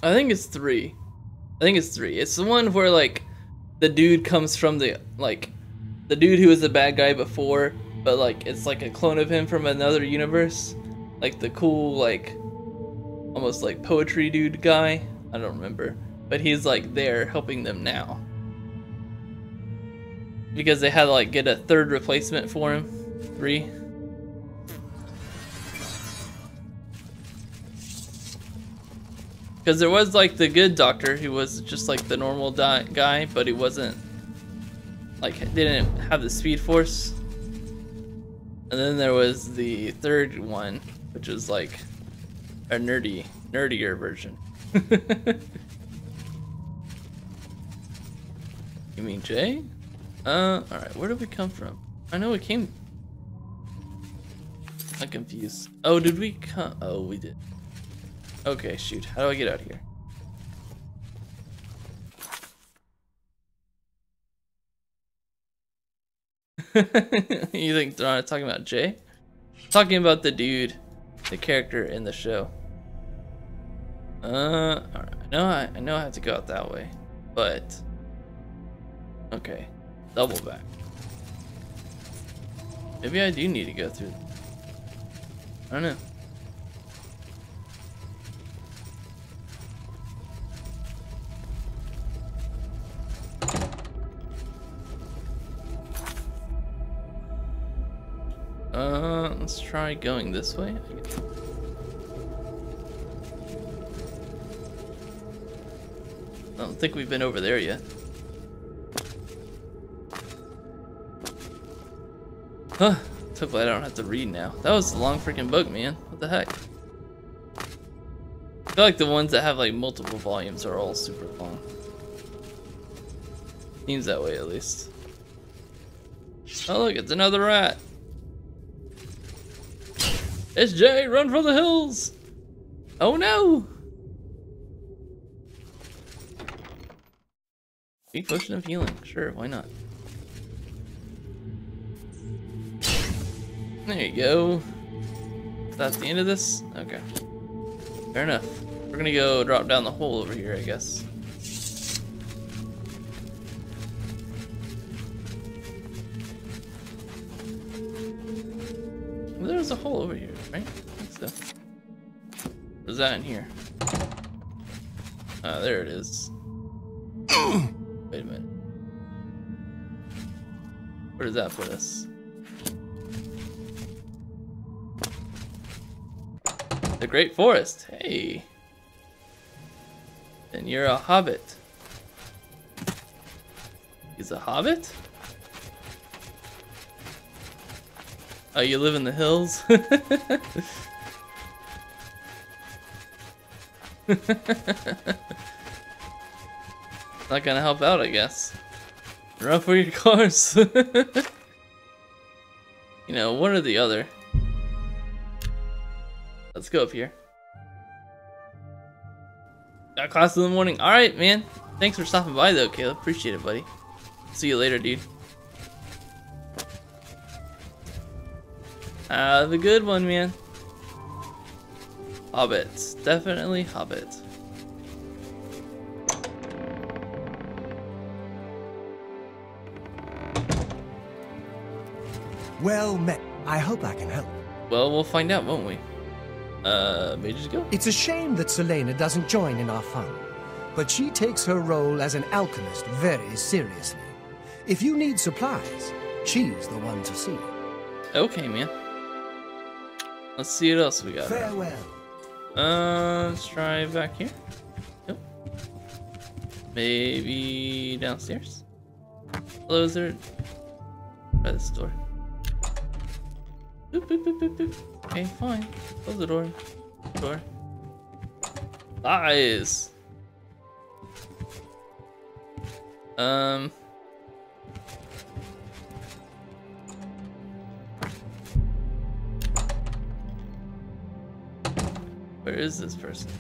I think it's 3. It's the one where, like, the dude comes from the, like, the dude who was the bad guy before, but, like, it's like a clone of him from another universe. Like, the cool, like, almost like poetry dude guy. I don't remember. But he's, like, there helping them now. Because they had to, like, get a 3rd replacement for him. 3. Because there was like the good doctor who was just like the normal guy, but he wasn't like didn't have the speed force. And then there was the third one, which was like a nerdier version. You mean Jay? Alright, where did we come from? I know we came... I'm confused. Oh, did we come? Oh, we did. Okay, shoot. How do I get out of here? You think they're not talking about Jay? Talking about the dude, the character in the show. Alright. I know I have to go out that way, but okay, double back. Maybe I do need to go through. I don't know. Let's try going this way. I don't think we've been over there yet. Huh. So glad I don't have to read now. That was a long freaking book, man. What the heck? I feel like the ones that have like multiple volumes are all super long. Seems that way at least. Oh look, it's another rat. It's Jay, run for the hills! Oh no! Big potion of healing, sure, why not? There you go. That's the end of this? Okay. Fair enough. We're gonna go drop down the hole over here, I guess. Well, there's a hole over here, right? I think so. What's that in here? Ah, there it is. Wait a minute. Where does that put us? The Great Forest. Hey. Then you're a hobbit. He's a hobbit? Oh, you live in the hills? Not gonna help out, I guess. Run for your cars. You know, one or the other. Let's go up here. Got class in the morning. Alright, man. Thanks for stopping by, though, Caleb. Appreciate it, buddy. See you later, dude. Have a good one, man. Hobbits. Definitely hobbits. Well met. I hope I can help. Well, we'll find out, won't we? May just go. It's a shame that Selena doesn't join in our fun, but she takes her role as an alchemist very seriously. If you need supplies, she's the one to see. Okay, man. Let's see what else we got. Farewell. Let's try back here. Nope. Maybe downstairs. Hello, is there? By this door. Boop, boop, boop, boop, boop. Okay, fine. Close the door. Door. Lies. Where is this person?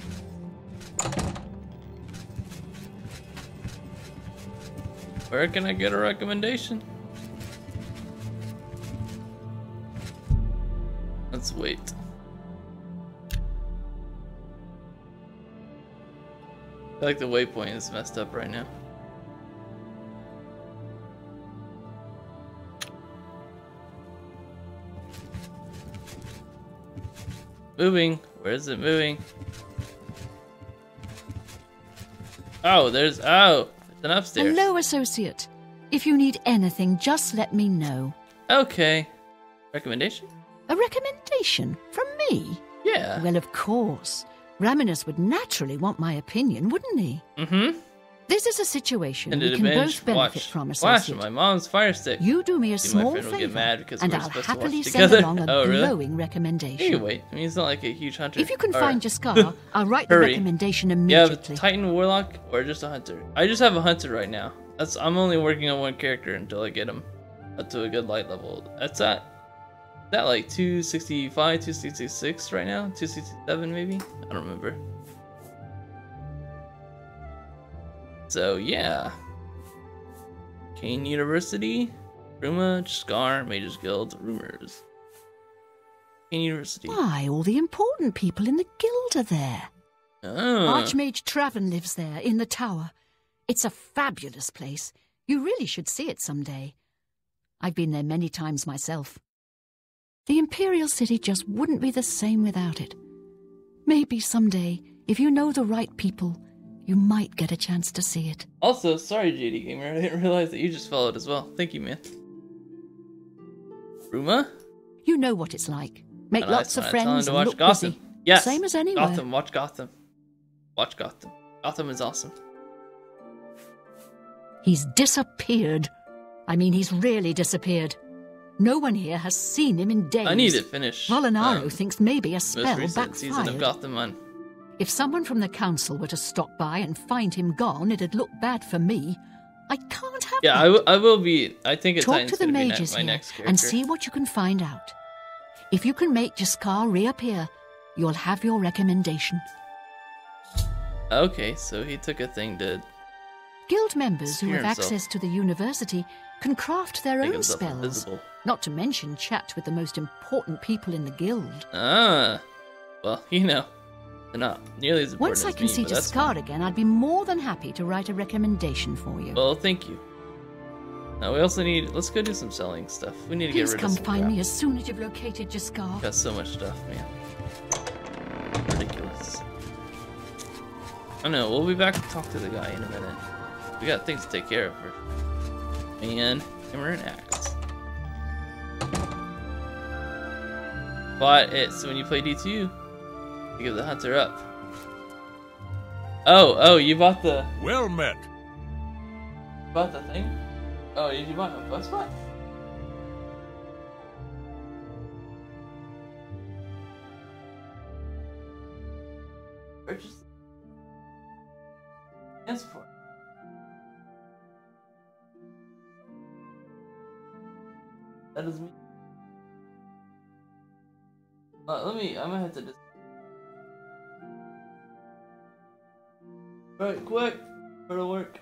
Where can I get a recommendation? Let's wait. I feel like the waypoint is messed up right now. Moving. Where is it moving? Oh, there's an upstairs. Hello, associate. If you need anything, just let me know. Okay. Recommendation? A recommendation from me? Yeah. Well, of course. Raminus would naturally want my opinion, wouldn't he? Mm-hmm. This is a situation And we can both benefit from, Flash associate. my mom's fire stick. You do me a See, my small friend will get favor, mad because and we're I'll supposed to happily watch send together. along a Oh, really? glowing recommendation. You wait. I mean, he's not like a huge hunter. If you can Or- find Jaskar, I'll write the Hurry. recommendation You have a immediately. Titan Warlock or just a hunter? I just have a hunter right now. I'm only working on one character until I get him up to a good light level. That's at like 265, 266 right now? 267 maybe? I don't remember. So yeah. Kane University, Ruma, Jaskar, Mages Guild, Rumors. Kane University. Why, all the important people in the guild are there. Oh. Archmage Traven lives there, in the tower. It's a fabulous place. You really should see it someday. I've been there many times myself. The Imperial City just wouldn't be the same without it. Maybe someday, if you know the right people, you might get a chance to see it. Also, sorry JD Gamer, I didn't realize that you just followed as well. Thank you, man. Ruma? You know what it's like. Make And lots I of tell him friends to and watch look Gotham. busy. Yes. Same as anywhere. Gotham, watch Gotham. Watch Gotham. Gotham is awesome. He's disappeared. I mean, he's really disappeared. No one here has seen him in days. I need to finish Volinaro thinks maybe a spell most recent season of backfired. Gotham on. If someone from the council were to stop by and find him gone, it'd look bad for me. I can't have Yeah, that. I will be. I think it's Talk to the mages my here next character. and see what you can find out. If you can make Jaskar reappear, you'll have your recommendation. Okay, so he took a thing to Guild members who Spear have himself. access to the university can craft their make own himself spells. invisible. Not to mention chat with the most important people in the guild. Ah, well, you know, they're not nearly as important Once I as can me, see but that's fine. Jaskar again, I'd be more than happy to write a recommendation for you. Well, thank you. Now we also need. Let's go do some selling stuff. We need to Please get rid come of some find crap. me as soon as you've located Jaskar. Got so much stuff, man. Ridiculous. I know. We'll be back to talk to the guy in a minute. We got things to take care of first. And hammer and axe. But it's when you play D2, you give the hunter up. Oh, you bought the. Well met. Bought the thing? Oh, did you buy a bus spot? Purchase transport. That is me. I'm gonna have to just. Alright, quick! Go to work.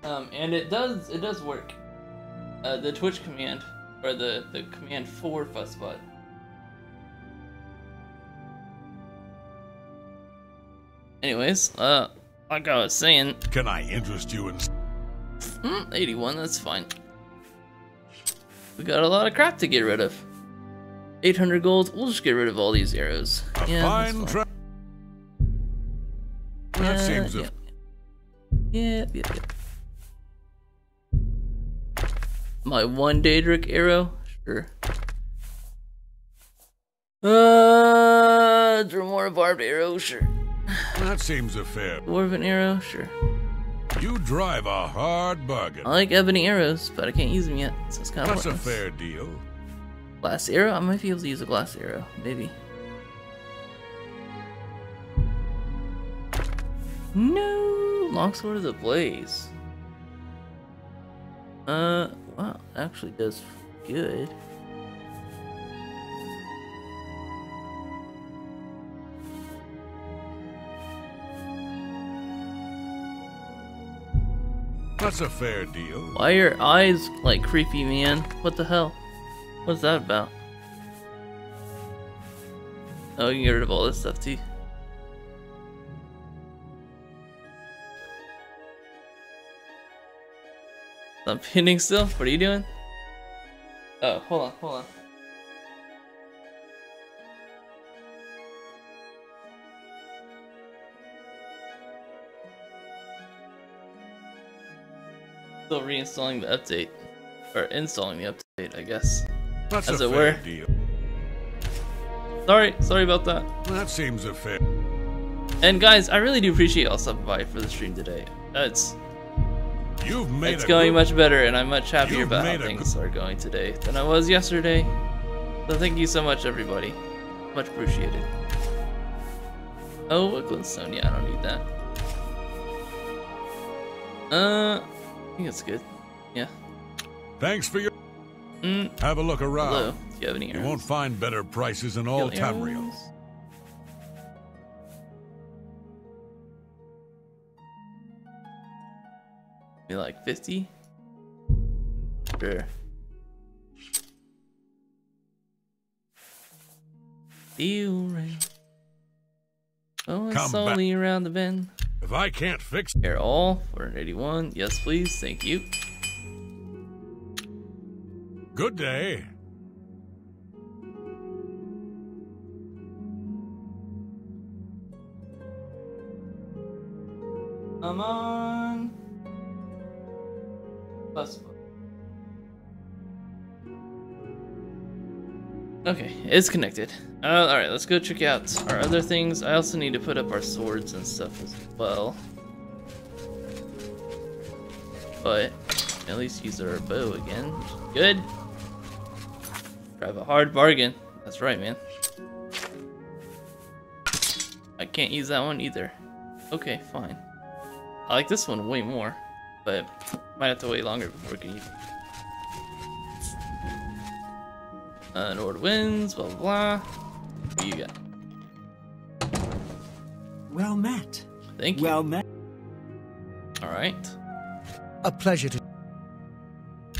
And it does work. The Twitch command, or the command for Fuzzbot. Anyways, like I was saying. Can I interest you in? 81, that's fine. We got a lot of crap to get rid of. 800 gold, we'll just get rid of all these arrows. Yeah, Fine that's fine. That seems Yeah. My one Daedric arrow? Sure. Dremora barbed arrow? Sure. That seems a fair. Dwarven arrow? Sure. You drive a hard bargain. I like ebony arrows, but I can't use them yet, so it's kind of That's a pointless. fair deal. Glass arrow? I might be able to use a glass arrow. Maybe. No! Longsword of the Blaze. Wow, actually does good. That's a fair deal. Why are your eyes like creepy, man? What the hell? What's that about? Oh, you can get rid of all this stuff too. I'm pinning still? What are you doing? Oh, hold on. Still reinstalling the update. Or installing the update, I guess. That's As a it fair were. deal. Sorry about that. That seems a fair. And guys, I really do appreciate y'all stopping by for the stream today. It's going much better, and I'm much happier about how things are going today than I was yesterday. So thank you so much, everybody. Much appreciated. Oh, a glowstone. Yeah, I don't need that. I think it's good. Yeah. Thanks for your. Have a look around. Hello. Do you have any arrows? You won't find better prices in all Tamriel. Be like 50? Sure. Steel rail. Going slowly around the bend. If I can't fix Air all 481. Yes, please. Thank you. Good day. Come on. Bus. Okay, it's connected. Alright, let's go check out our other things. I also need to put up our swords and stuff as well. But at least use our bow again, which is good. Drive a hard bargain. That's right, man. I can't use that one either. Okay, fine. I like this one way more, but might have to wait longer before we can use it. Nord wins, blah, blah, blah. What you got? Well met. Thank you. Well met. Alright. A pleasure to...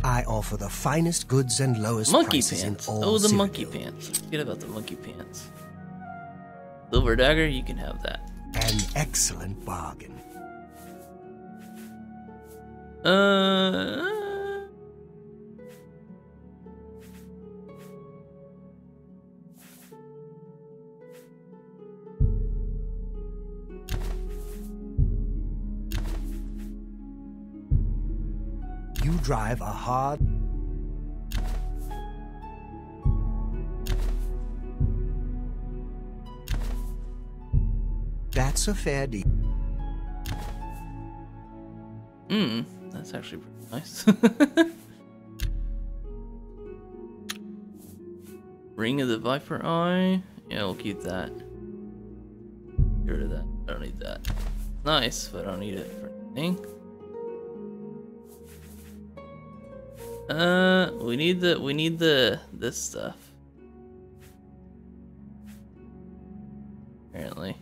I offer the finest goods and lowest Monkey prices pants. in all Oh, the Cyrodiil. monkey pants. Forget about the monkey pants. Silver dagger, you can have that. An excellent bargain. You drive a hard... That's a fair deal. That's actually pretty nice. Ring of the Viper Eye. Yeah, we'll keep that. Get rid of that. I don't need that. Nice, but I don't need it for anything. We need this stuff. Apparently.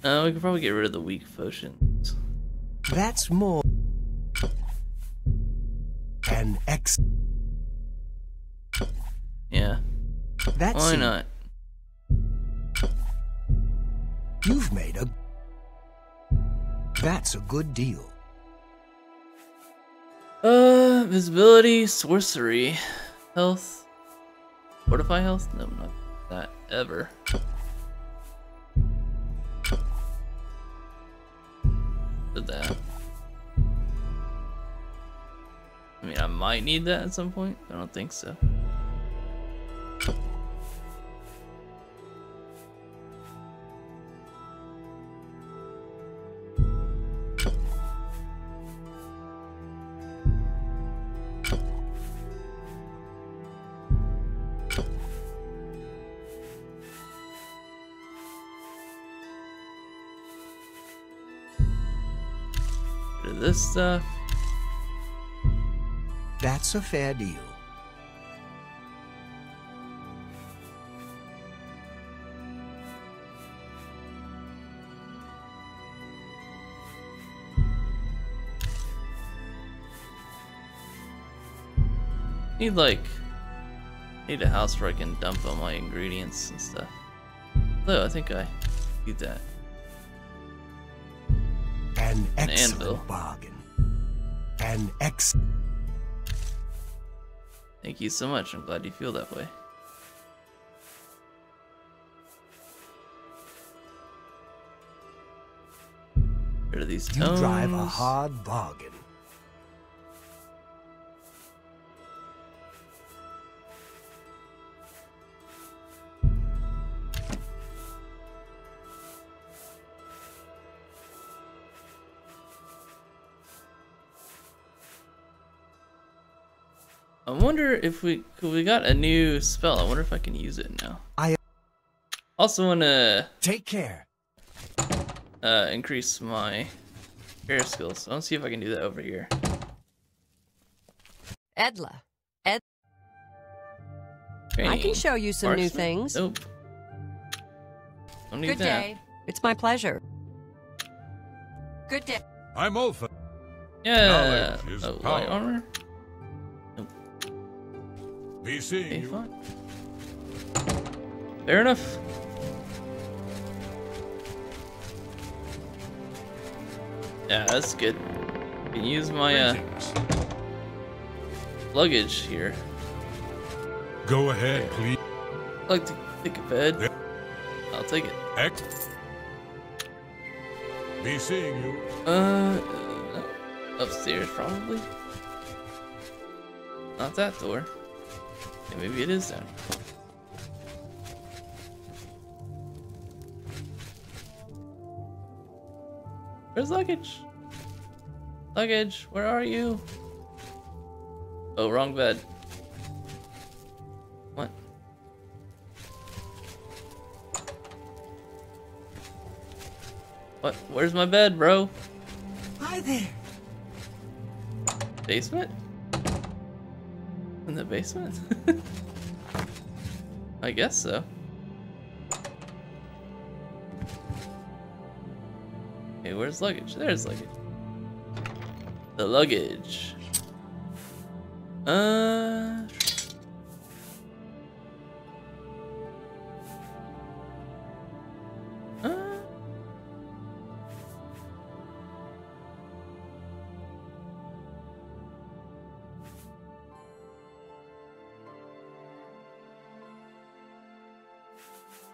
We could probably get rid of the weak potions. That's more... an ex... Yeah. That's Why not? You've made a... That's a good deal. Visibility, sorcery, health, fortify health? No, not that, ever. Did that. I mean, I might need that at some point. I don't think so. This stuff. That's a fair deal. Need a house where I can dump all my ingredients and stuff. Though I think I need that. An anvil. excellent bargain. An ex... Thank you so much. I'm glad you feel that way. Rid of these You tomes. drive a hard bargain. I wonder if we got a new spell. I wonder if I can use it now. I also want to take care. Increase my air skills. So let's see if I can do that over here. Edla. Training. I can show you some new things. Nope. Don't need Good that. day. It's my pleasure. Good day. I'm Ulfa. Yeah. Knowledge is Light power. armor. Be seeing Okay, you. fine. Fair enough. Yeah, that's good. I can use my Greetings. luggage here. Go ahead, please. I'd like to take a bed. Yep. I'll take it. X. Be seeing you. No. Upstairs, probably. Not that door. Okay, maybe it is down here. Where's luggage? Luggage, where are you? Oh, wrong bed. What? What? Where's my bed, bro? Hi there. Basement? In the basement? I guess so. Okay, where's luggage? There's luggage. The luggage.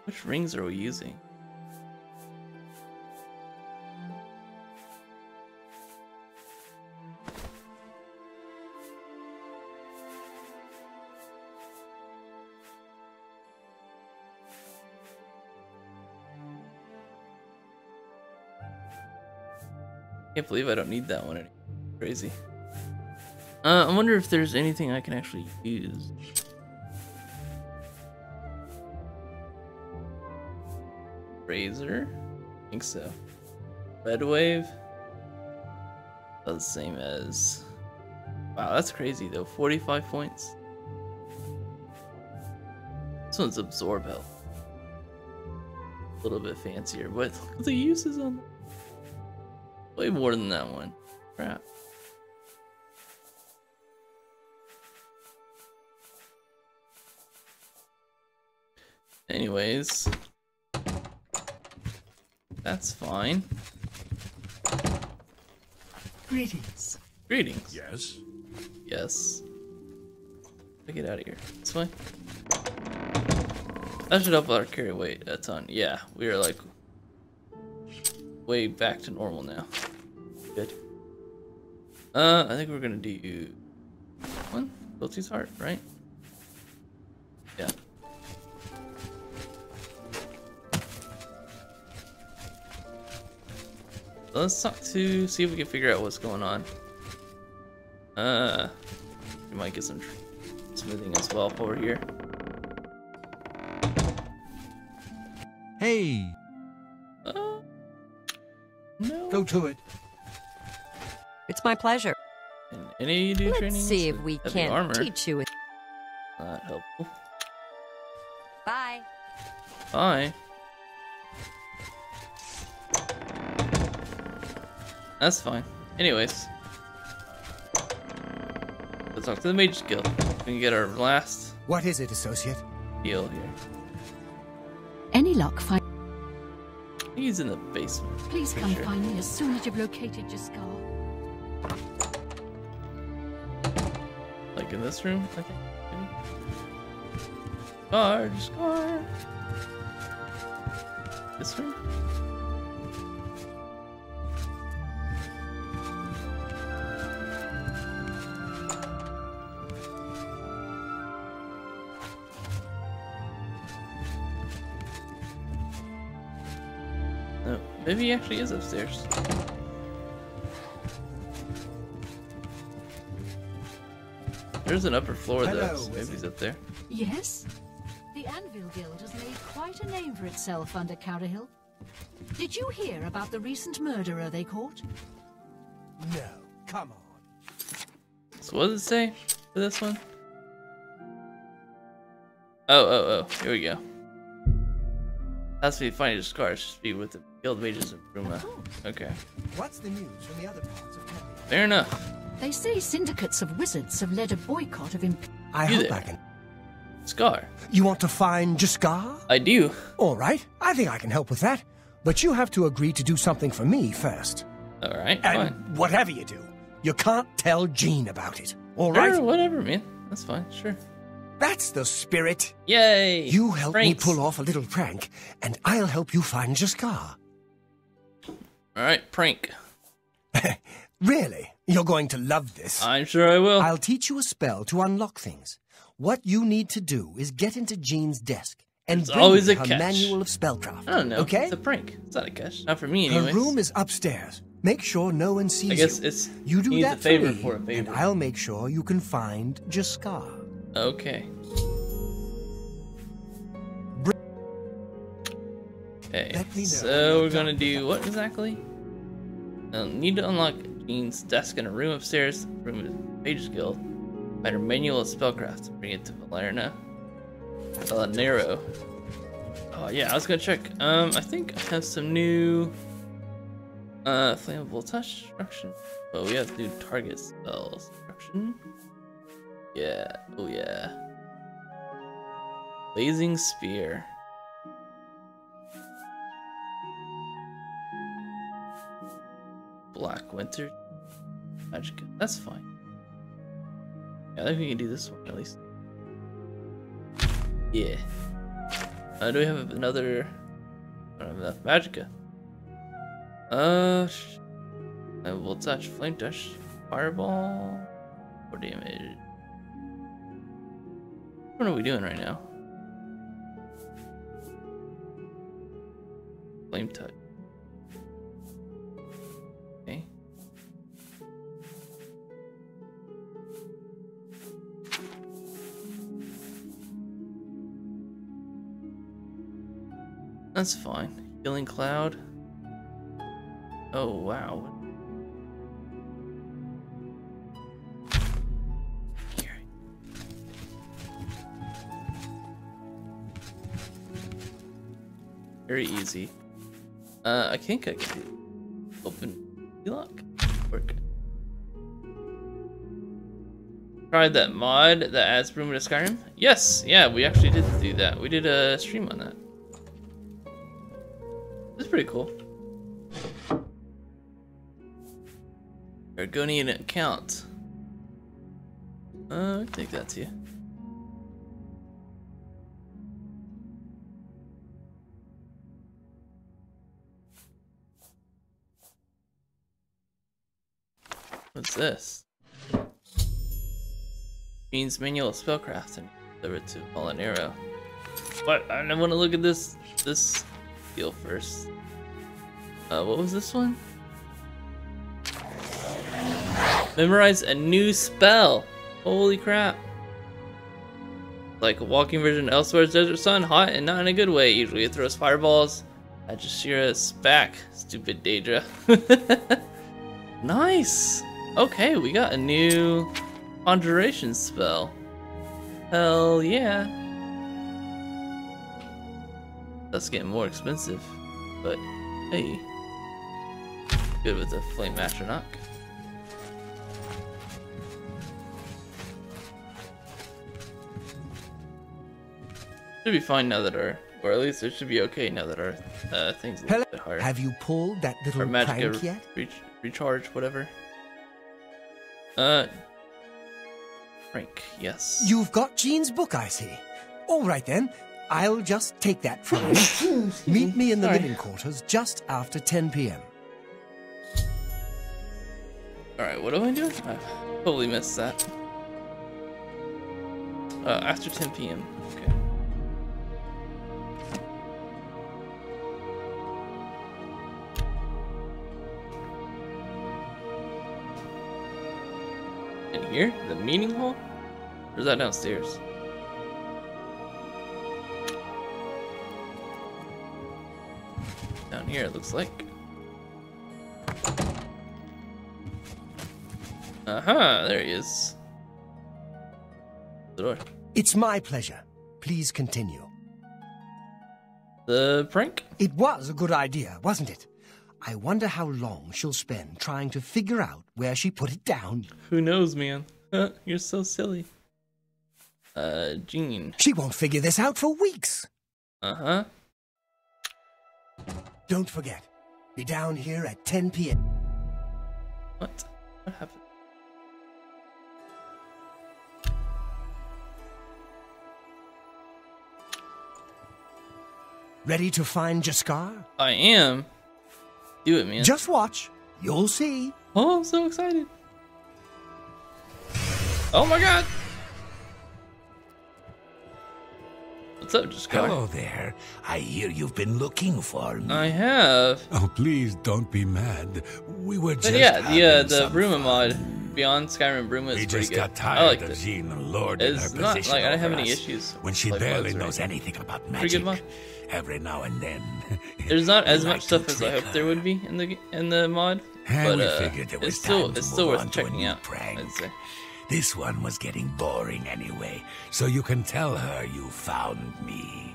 Which rings are we using? Can't believe I don't need that one anymore. Crazy. I wonder if there's anything I can actually use. Razor? I think so. Red wave? About the same as... Wow, that's crazy though. 45 points. This one's absorb health. A little bit fancier, but look at the uses on... Way more than that one. Crap. Anyways. That's fine. Greetings. Greetings. Yes. Yes. Get out of here. This way. That should help our carry weight a ton. Yeah, we are like way back to normal now. Good. I think we're gonna do one. Guilty's heart, right? Yeah. Let's talk to see if we can figure out what's going on. We might get some smoothing as well over here. Hey, No. Go to it. It's my pleasure. And any do Let's training? see if we Heavy can't armor. teach you. Not helpful. Bye. Bye. That's fine. Anyways. Let's talk to the Mage Guild. We can get our last What is it, associate? heal here. Any luck, find. I think he's in the basement. Please Pretty come sure. find me as soon as you've located your scar. Like in this room, I think. Maybe. Scar. This room? No, maybe he actually is upstairs. There's an upper floor though, Hello, so maybe he's up there. Yes? The Anvil Guild has made quite a name for itself under Cyrodiil. Did you hear about the recent murderer they caught? No, come on. So what does it say for this one? Oh, here we go. Has to be finding the scars, should be with the guild mages of Bruma. Okay. What's the news from the other parts of Cyrodiil? Fair enough. They say syndicates of wizards have led a boycott of I You hope there. I can. Scar. You want to find Jaskar? I do. All right, I think I can help with that. But you have to agree to do something for me first. Alright, And fine. whatever you do, you can't tell Jean about it. All right? Sure, whatever, man. That's fine, sure. That's the spirit. Yay! You help Pranks. me pull off a little prank, and I'll help you find Jaskar. Alright, prank. Really? You're going to love this. I'm sure I will. I'll teach you a spell to unlock things. What you need to do is get into Jean's desk and There's bring always me a her catch. manual of spellcraft. I don't know. Okay? It's a prank. It's not a catch. Not for me, Her anyways. room is upstairs. Make sure no one sees I guess you. it's You do needs that a favor for for a me, and favor. I'll make sure you can find Jaskar. Okay. Okay, Let me know so when we're you're gonna done do what exactly? Need to unlock Jean's desk in a room upstairs. Room of Mages Guild. Find her manual of spellcraft and bring it to Valerna. Oh yeah, I was gonna check. I think I have some new flammable touch destruction. Oh, we have new target spell destruction. Yeah. Oh yeah. Blazing Spear. Black Winter. Magicka. That's fine. Yeah, I think we can do this one at least. Yeah. Do we have another? I don't have enough Magicka. Will touch, flame touch, fireball, 4 damage. What are we doing right now? Flame touch. Okay. That's fine. Healing Cloud. Oh, wow. Here. Very easy. I think I can do open lock. Work. Tried that mod that adds Bruma to Skyrim? Yes, yeah, we actually did do that. We did a stream on that. It's pretty cool. Argonian account. I'll take that to you. What's this? Means manual spellcraft and deliver it to Valerna. What? I want to look at this deal first. What was this one? Memorize a new spell. Holy crap. Like a walking version of Elsewhere's Desert Sun, hot and not in a good way. Usually it throws fireballs at Jaskira's back. Stupid Daedra. Nice. Okay, we got a new conjuration spell. Hell yeah. That's getting more expensive, but hey, good with the Flame Astronaut. Should be fine now that our, or at least it should be okay now that our things a little bit higher. Have you pulled that little Or prank Magicka yet? recharge, whatever. Frank, yes. You've got Jean's book, I see. All right then, I'll just take that from you. Meet me in the Sorry. living quarters just after 10 p.m. Alright, what am I doing? I totally missed that. After 10 p.m. Okay. In here? The meeting hall? Or is that downstairs? Down here, it looks like. There he is. The door. It's my pleasure. Please continue. The prank? It was a good idea, wasn't it? I wonder how long she'll spend trying to figure out where she put it down. Who knows, man? You're so silly. Jean. She won't figure this out for weeks. Uh-huh. Don't forget, be down here at 10 p.m. What? What happened? Ready to find Jaskar? I am. Do it, man. Just watch. You'll see. Oh, I'm so excited. Oh my god. What's up, Jaskar? Hello there. I hear you've been looking for me. I have. Oh, please don't be mad. We were just But yeah, having the some Bruma fun. mod, Beyond Skyrim Bruma is We pretty just good. got I tired liked of it. Jean lording her It's position not like I don't have over any us issues when she like barely mods or knows anything. anything about Pretty magic. good mod. Every now and then. There's not we as like much to stuff as I trick hoped there her. would be in the mod, And but we figured it was it's still time to still move worth on to a checking new out. prank. I'd say. This one was getting boring anyway, so you can tell her you found me.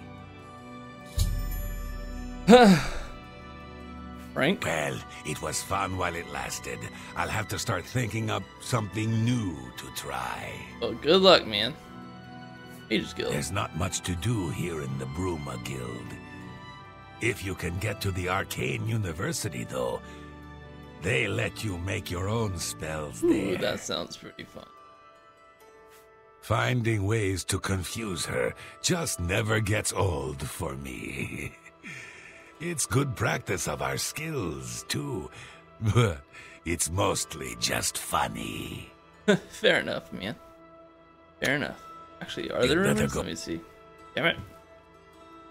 Frank? Well, it was fun while it lasted. I'll have to start thinking up something new to try. Oh, good luck, man. Mage's Guild. There's not much to do here in the Bruma Guild. If you can get to the Arcane University, though, they let you make your own spells Ooh, there. that sounds pretty fun. Finding ways to confuse her just never gets old for me. It's good practice of our skills, too. But it's mostly just funny. Fair enough, man. Fair enough. Actually, are there better rumors? go. Let me see. Damn it.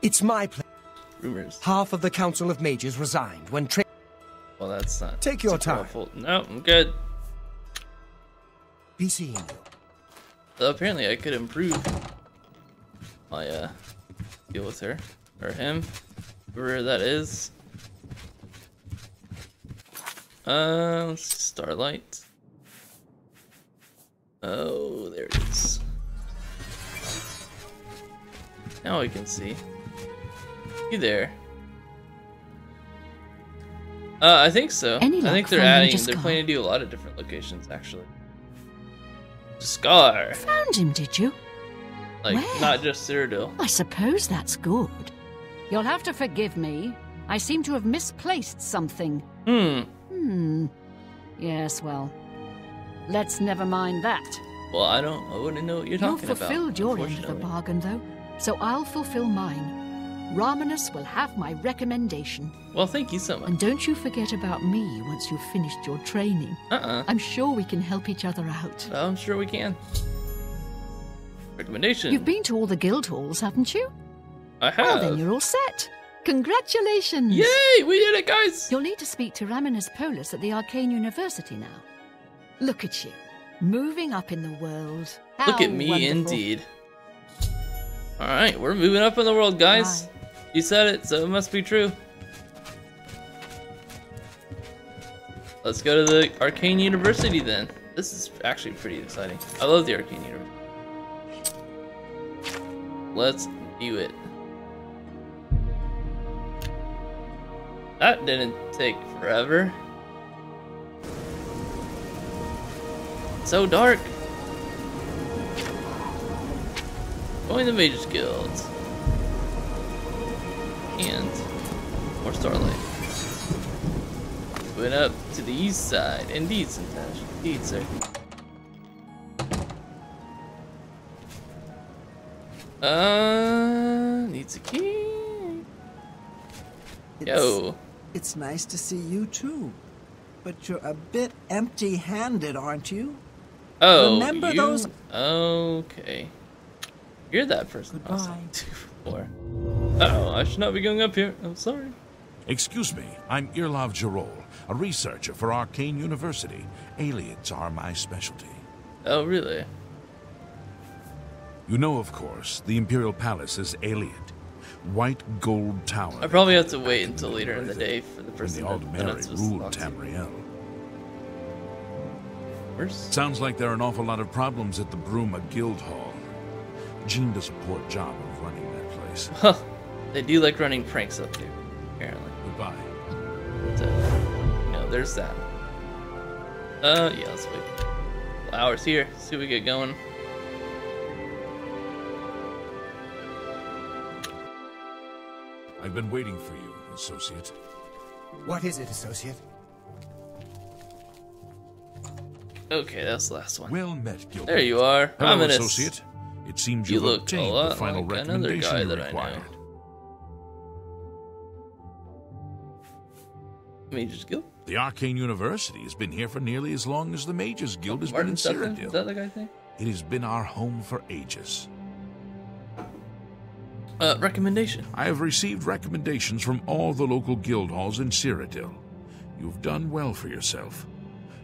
It's my pleasure. Rumors. Half of the Council of Mages resigned when Well, that's not... Take your super time. helpful. No, I'm good. be seeing you. So apparently I could improve my, deal with her. Or him. Whoever that is. Let's see, Starlight. Oh, there it is. Now I can see. You there? I think so. Any I luck think they're finding they're Jaskar? planning to do a lot of different locations, actually. Scar. Found him, did you? Like, Where? not just Cyrodiil. I suppose that's good. You'll have to forgive me. I seem to have misplaced something. Yes, well, let's never mind that. Well, I wouldn't know what you're You've talking about. fulfilled your end of the unfortunately. bargain, though, so I'll fulfill mine. Romanus will have my recommendation. Well, thank you so much. And don't you forget about me once you've finished your training. I'm sure we can help each other out. I'm sure we can. Recommendation. You've been to all the guild halls, haven't you? I have. Well, then you're all set. Congratulations! Yay! We did it, guys! You'll need to speak to Raminus Polus at the Arcane University now. Look at you, moving up in the world. Look How at me, wonderful. indeed. Alright, we're moving up in the world, guys. You said it, so it must be true. Let's go to the Arcane University then. This is actually pretty exciting. I love the Arcane University. Let's do it. That didn't take forever. So dark. Join the Mages Guild. And more Starlight. Went up to the east side. Indeed, Sintash. Indeed, sir. Needs a key. Yo. It's nice to see you too. But you're a bit empty-handed, aren't you? Oh, Remember you? those? Okay. You're that person. I was Goodbye. talking to before. Uh-oh, I should not be going up here. I'm sorry. Excuse me, I'm Irlav Jarol, a researcher for Arcane University. Aliens are my specialty. Oh, really? You know, of course, the Imperial Palace is alien. White gold tower. I probably have to wait until later in the day for the person when the Aldmeri ruled Tamriel. Sounds like there are an awful lot of problems at the Bruma Guild Hall. Jean does a poor job of running that place. Huh. They do like running pranks up here, apparently. Goodbye. So, you know, there's that. Yeah, let's wait. Hours here. See if we get going. I've been waiting for you, associate. What is it, associate? Okay, that's the last one. Well met, Gilbert. There you are. Hello, associate. It seems you you've look obtained a lot the final like another recommendation guy you that required. I know. Mages Guild? The Arcane University has been here for nearly as long as the Mages Guild has Martin been in Cyrodiil. Is that the guy thing? It has been our home for ages. Recommendation. I have received recommendations from all the local guild halls in Cyrodiil. You've done well for yourself.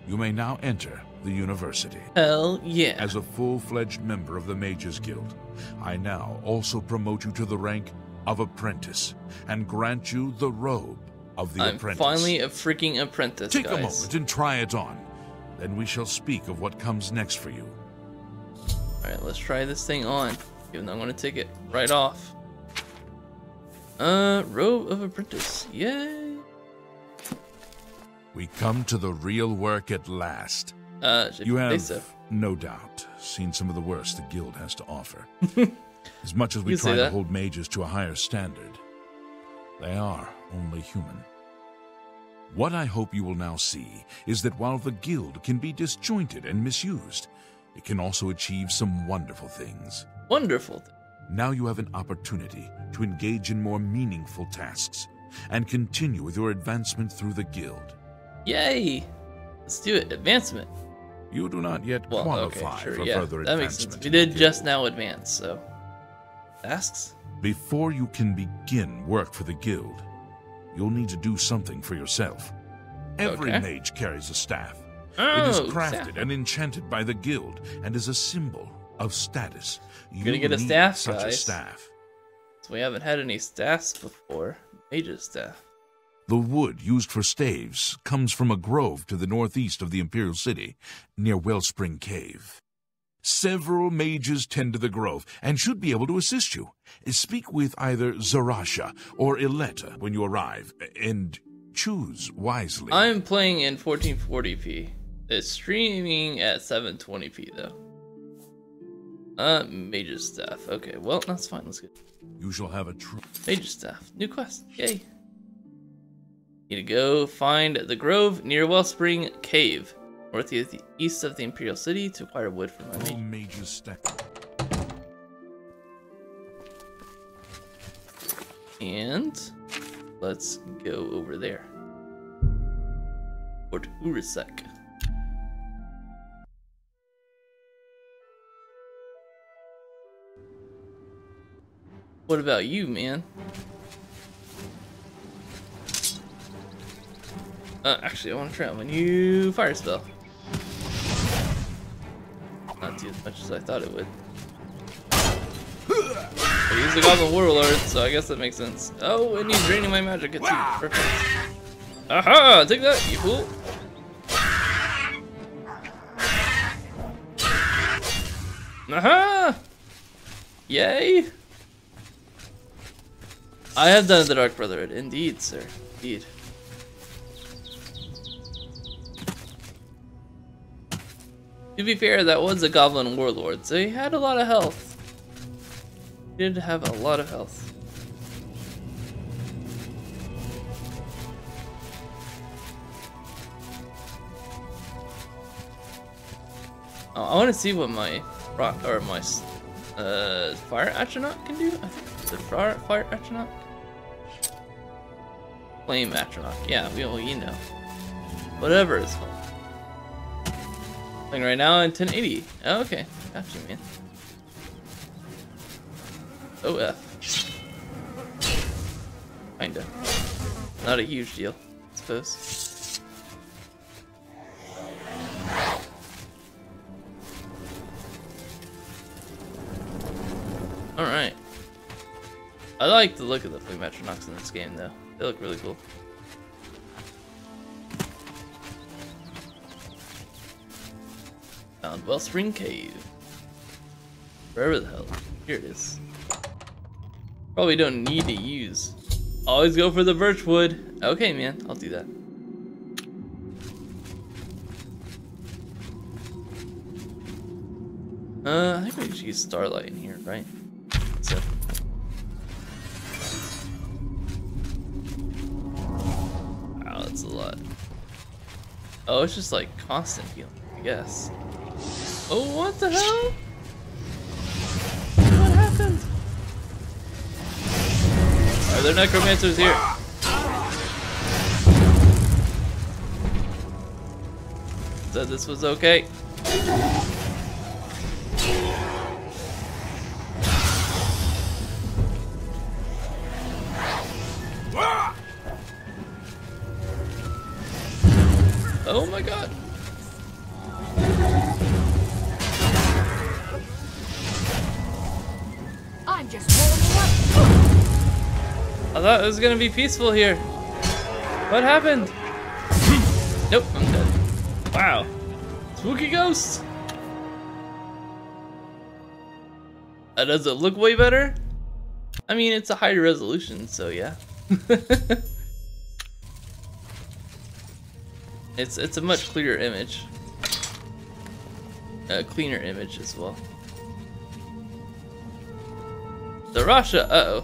You may now enter the university. Hell yeah. As a full-fledged member of the Mages Guild, I now also promote you to the rank of apprentice and grant you the robe of the apprentice. I'm finally a freaking apprentice, Take guys. a moment and try it on. Then we shall speak of what comes next for you. Alright, let's try this thing on. Even though I'm going to take it right off. Robe of apprentice. Yay. We come to the real work at last. You have, no doubt, seen some of the worst the guild has to offer. As much as we try to hold mages to a higher standard, they are only human. What I hope you will now see is that while the guild can be disjointed and misused, it can also achieve some wonderful things. Wonderful. Now you have an opportunity to engage in more meaningful tasks and continue with your advancement through the guild. Yay! Let's do it. Advancement. You do not yet qualify for further advancement. That makes sense. We did just now advance, so... Tasks? Before you can begin work for the guild, you'll need to do something for yourself. Every mage carries a staff. It is crafted and enchanted by the guild and is a symbol of status. You're gonna get a staff, such guys. a staff. So we haven't had any staffs before. Mage's staff. The wood used for staves comes from a grove to the northeast of the Imperial City, near Wellspring Cave. Several mages tend to the grove and should be able to assist you. Speak with either Zarasha or Ileta when you arrive, and choose wisely. I'm playing in 1440p. It's streaming at 720p though. Mage's staff. Okay, well, that's fine. Let's get. You shall have a true Mage's staff. New quest. Yay. Need to go find the grove near Wellspring Cave, northeast of the Imperial City, to acquire wood for my mage. Mage's staff. And let's go over there. Fort Urusek. What about you, man? Actually, I want to try out my new fire spell. Not too as much as I thought it would. I use the Goblin Warlord, so I guess that makes sense. Oh, and he's draining my magic too. Perfect. Aha! Take that, you fool! Aha! Yay! I have done the Dark Brotherhood, indeed, sir. Indeed. To be fair, that was a Goblin Warlord, so he had a lot of health. He did have a lot of health. Oh, I want to see what my rock or my fire atronach can do. I think it's a fire atronach. Flame atronach. Yeah, well, you know. Whatever it's called. Playing right now in 1080. Oh, okay, got you, man. OF. Kinda. Not a huge deal, I suppose. I like the look of the Flimetrinox in this game, though. They look really cool. Found Wellspring Cave. Wherever the hell. Here it is. Probably don't need to use. Always go for the birchwood. Okay, man. I'll do that. I think we should use Starlight in here, right? So. Wow, that's a lot. Oh, it's just like constant healing, I guess. Oh, what the hell? What happened? Are there necromancers here? Said this was okay. Oh my god. I'm just warming up. I thought it was gonna be peaceful here. What happened? Nope, I'm dead. Wow. Spooky ghost. Does it look way better? I mean, it's a higher resolution, so yeah. It's a much clearer image. A cleaner image as well. The Rasha, uh-oh.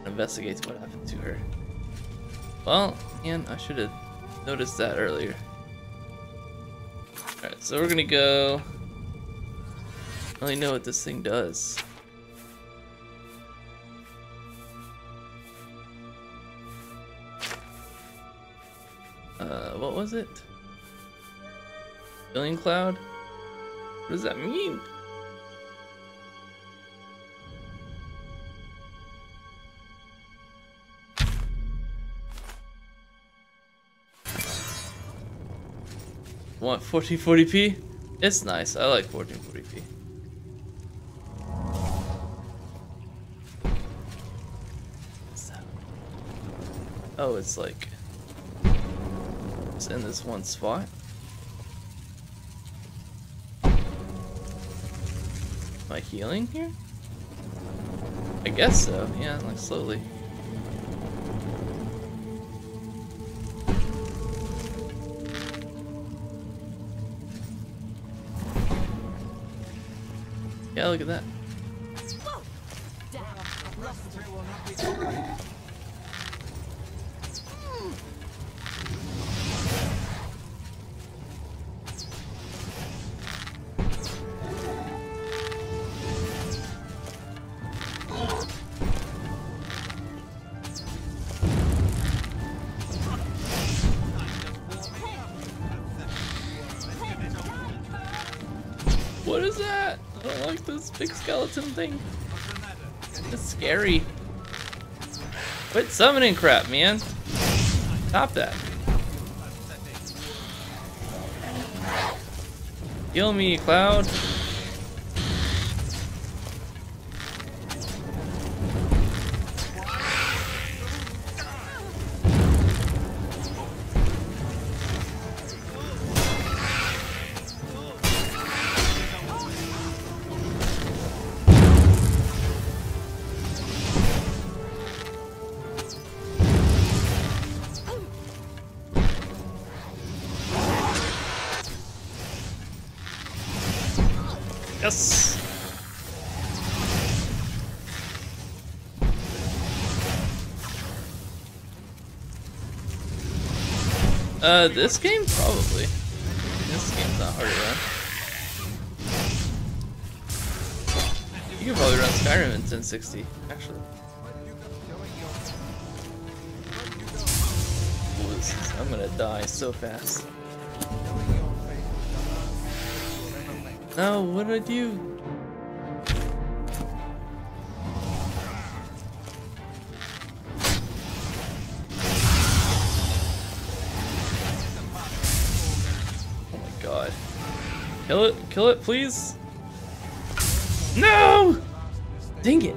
Investigates what happened to her. Well, man, I should have noticed that earlier. Alright, so we're gonna go. I don't really know what this thing does. What was it? Filling cloud? What does that mean? Want 1440p? It's nice. I like 1440p. What's that? Oh, it's like it's in this one spot. Am I healing here? I guess so. Yeah, like slowly. Yeah, look at that. What is that? I don't like this big skeleton thing. It's scary. Quit summoning crap, man. Stop that. Kill me, Cloud. Yes. This game probably. This game's not hard to run. You can probably run Skyrim in 1060, actually. Ooh, I'm gonna die so fast. No, what did I do? Oh my god. Kill it, please. No! Dang it.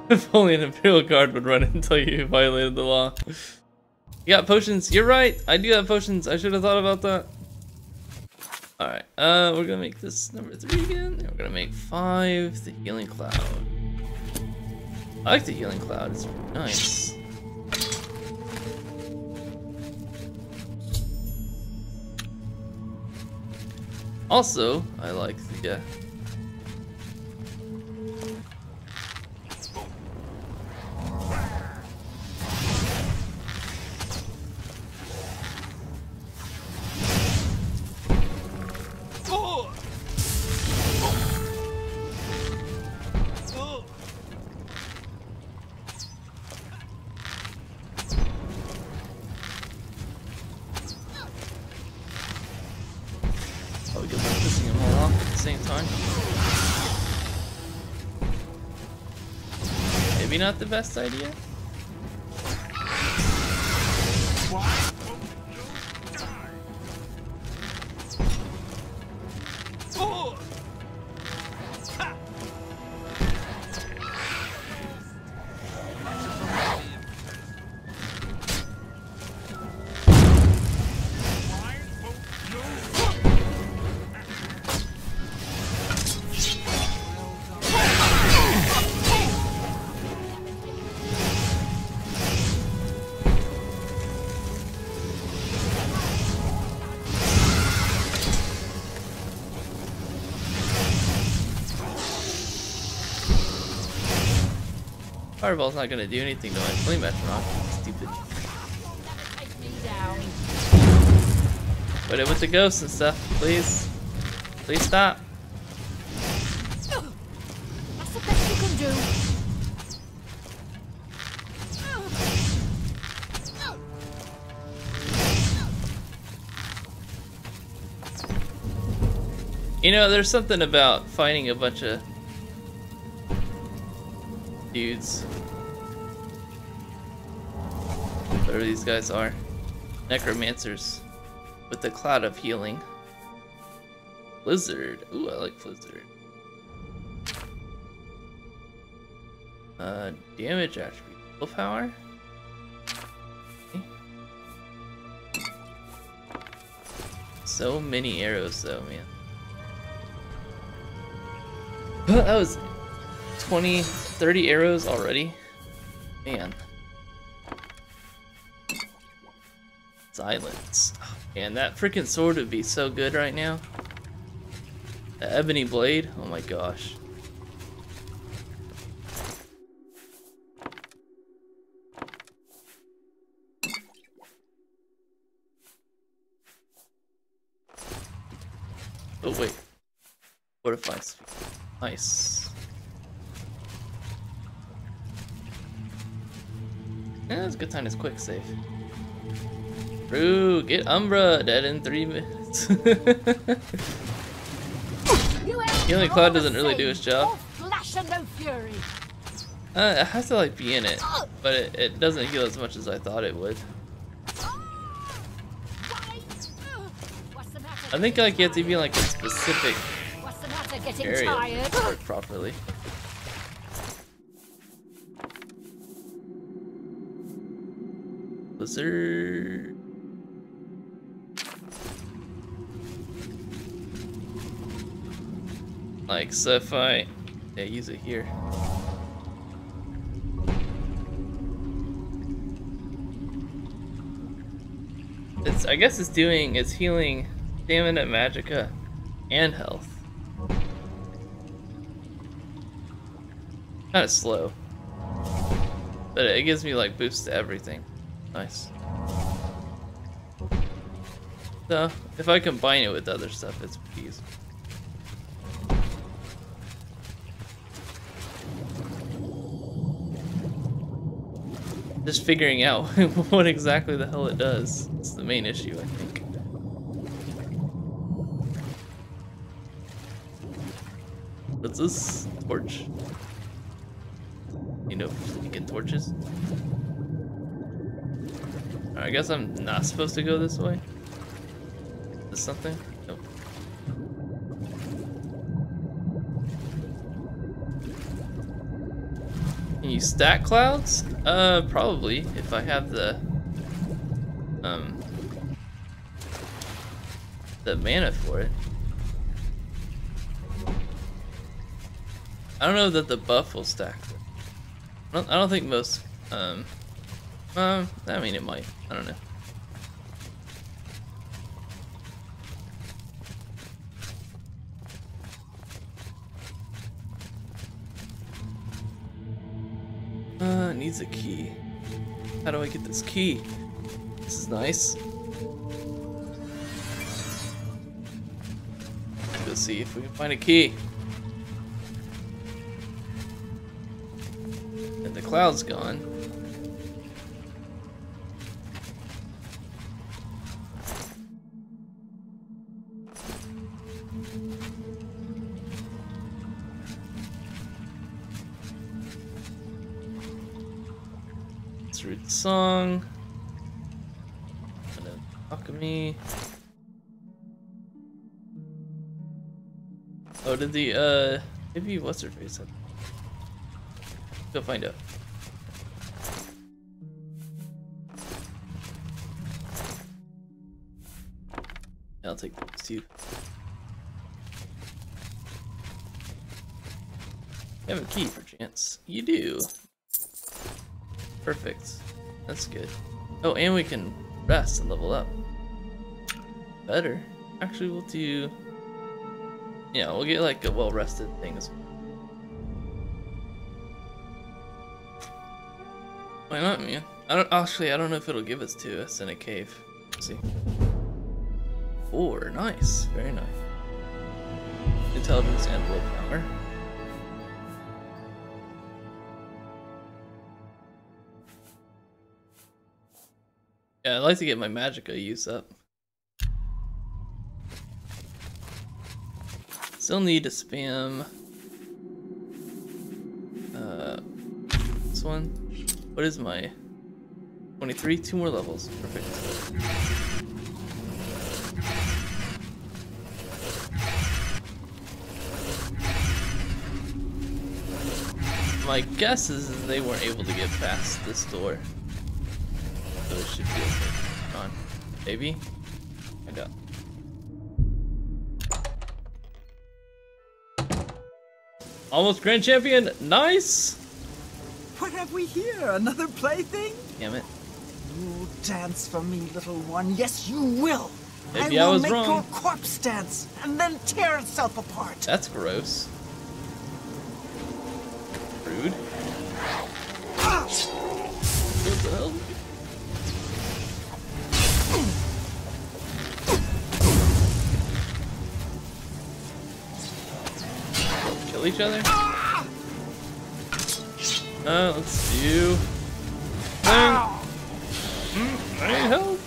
If only an Imperial guard would run until you violated the law. You got potions. You're right. I do have potions. I should have thought about that. Alright. We're gonna make this number 3 again. And we're gonna make 5. The healing cloud. I like the healing cloud. It's really nice. Also, I like the not the best idea. Fireball's not gonna do anything to my flame metronom. Stupid. Put it with the ghosts and stuff, please. Please stop. That's the best you can do. You know, there's something about fighting a bunch of dudes. Whatever these guys are. Necromancers. With the cloud of healing. Blizzard. Ooh, I like Blizzard. Damage attribute. Willpower. Okay. So many arrows though, man. That was 20, 30 arrows already. Man. Silence. Oh, man, that freaking sword would be so good right now. The ebony blade. Oh my gosh. Oh wait. Fortify speed. Nice. Yeah, that's a good time to quick save. Brew, get Umbra, dead in 3 minutes. Healing Cloud doesn't really do its job. It has to like be in it, but it doesn't heal as much as I thought it would. I think like you have to be in like a specific area to work properly. Blizzard. Like, so if I use it here. I guess it's healing stamina, magicka, and health. Kinda slow. But it gives me like boosts to everything. Nice. So, if I combine it with other stuff, it's pretty easy. Just figuring out what exactly the hell it does. It's the main issue, I think. What's this? Torch. You know, sneaking torches. I guess I'm not supposed to go this way. Is this something? Nope. Can you stack clouds? Probably, if I have the mana for it. I don't know that the buff will stack. I don't think most, I mean it might, I don't know. It needs a key. How do I get this key? This is nice. Let's go see if we can find a key. And the cloud's gone. Let's read the song. Alchemy. Oh, did the maybe what's her face up? Go find out. Yeah, I'll take those two. You have a key for chance. You do. Perfect. That's good. Oh, and we can rest and level up. Better. Actually, we'll do... Yeah, we'll get like a well-rested thing as well. Why not, man? I don't know if it'll give it to us in a cave. Let's see. 4, nice. Very nice. Intelligence and willpower. Yeah, I'd like to get my magicka use up. Still need to spam this one. What is my 23? 2 more levels. Perfect. My guess is they weren't able to get past this door. So it should be okay. Come on. Maybe? Find out. Almost grand champion. Nice! What have we here? Another plaything? Damn it. You'll dance for me, little one. Yes, you will. Maybe I will was make wrong. your corpse dance and then tear itself apart. That's gross. Rude. What the hell? Kill each other? Let's do... I need help.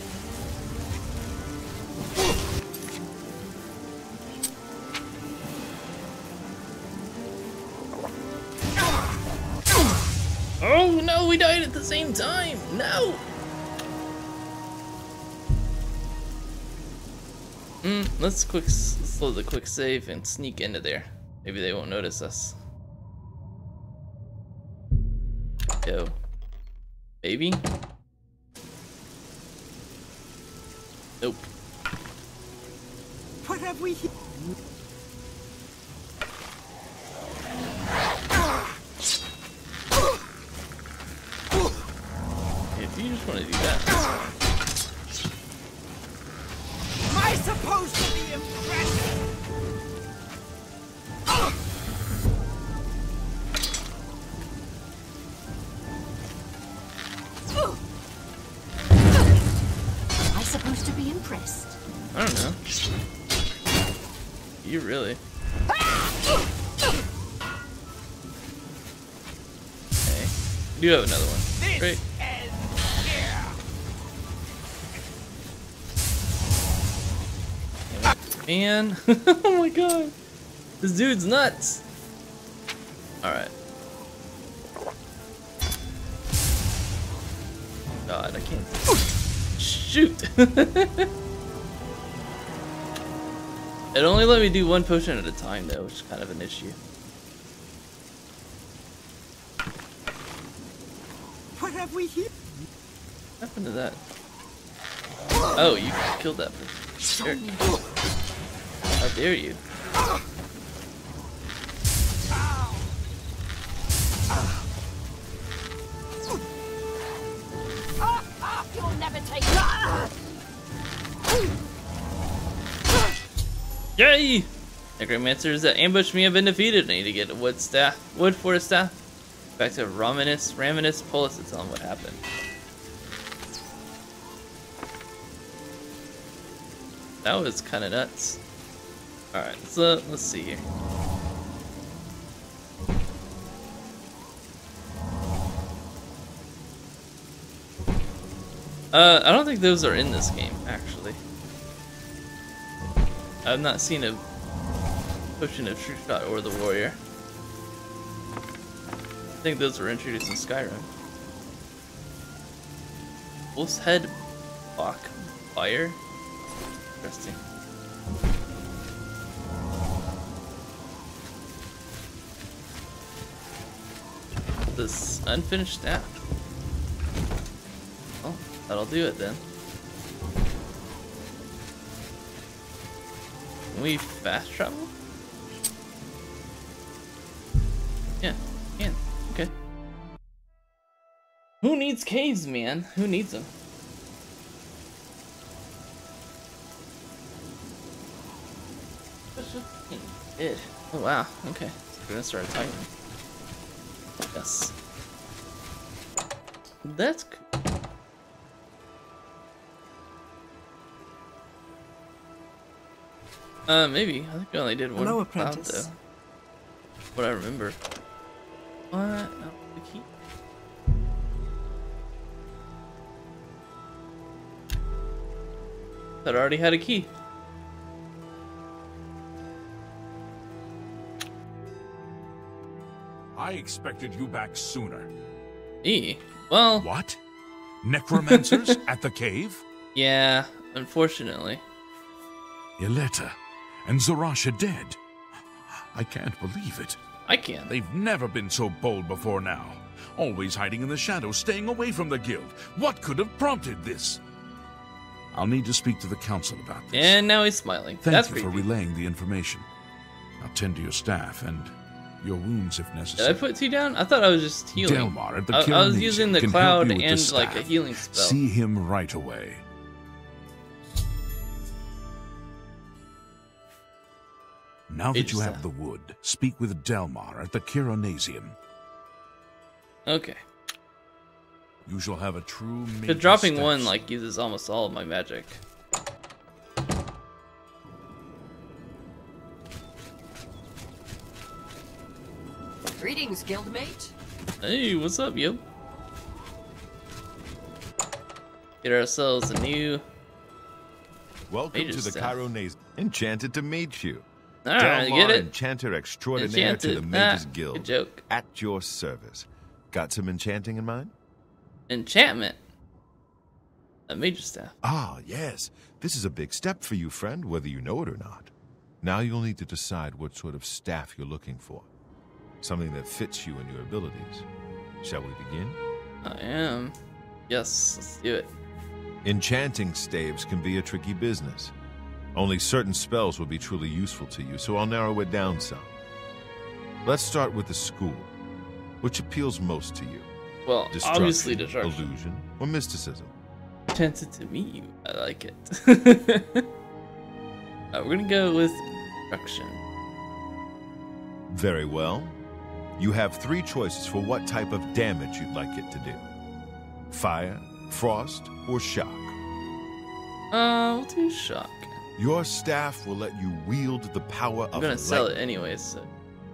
Oh no, we died at the same time! No! Let's load the quick save and sneak into there. Maybe they won't notice us. Go. Maybe? Nope. What have we here? If you just want to do that, that's fine. Am I supposed to be impressed? Am I supposed to be impressed? I don't know. You really? Okay. You do have another one. Great. Man. Oh my god. This dude's nuts. Alright. God, I can't. Shoot. It only let me do one potion at a time though, which is kind of an issue. have we here? What happened to that? Oh, you killed that person. How dare you? You'll never take Yay! Necromancers that ambushed me have been defeated. I need to get a wood for a staff. Back to Raminus Polis to tell him what happened. That was kind of nuts. Alright, so let's see here. I don't think those are in this game, actually. I've not seen a potion of True Shot or the Warrior. I think those were introduced in Skyrim. Wolf's Head Block Fire? Interesting. This unfinished staff. Oh, that'll do it then. Can we fast travel? Yeah, can. Okay. Who needs caves, man? Who needs them? Oh wow, okay. So we're gonna start attacking. Yes. That's cool. Maybe. I think I only did one cloud though. What I remember. What? Oh, the key. That already had a key. I expected you back sooner. Well... What? Necromancers at the cave? Yeah, unfortunately. Yeleta and Zarasha dead. I can't believe it. I can. They've never been so bold before now. Always hiding in the shadows, staying away from the guild. What could have prompted this? I'll need to speak to the council about this. And now he's smiling. Thank you for relaying the information. I'll tend to your staff and your wounds if necessary. Did I put 2 down? I thought I was just healing. Delmar at the I was using the cloud and like a healing spell. See him right away. Now that you have the wood, speak with Delmar at the Chironasium. Okay. You shall have a true. The dropping one like uses almost all of my magic. Greetings, guildmate. Hey, what's up, yo? Get ourselves a new. Welcome to the Chironasium. Enchanted to meet you. Alright, get it? Enchanter extraordinaire to the Mages Guild. Good joke. At your service. Got some enchanting in mind? Enchantment. A mage staff. Ah, yes. This is a big step for you, friend, whether you know it or not. Now you'll need to decide what sort of staff you're looking for. Something that fits you and your abilities. Shall we begin? I am. Yes, let's do it. Enchanting staves can be a tricky business. Only certain spells will be truly useful to you, so I'll narrow it down some. Let's start with the school. Which appeals most to you? Well, obviously destruction. Illusion, or mysticism? Enchanted to meet you. I like it. We're gonna go with destruction. Very well. You have 3 choices for what type of damage you'd like it to do. Fire, frost, or shock. We'll do shock. Your staff will let you wield the power of light. I'm gonna sell it anyways, so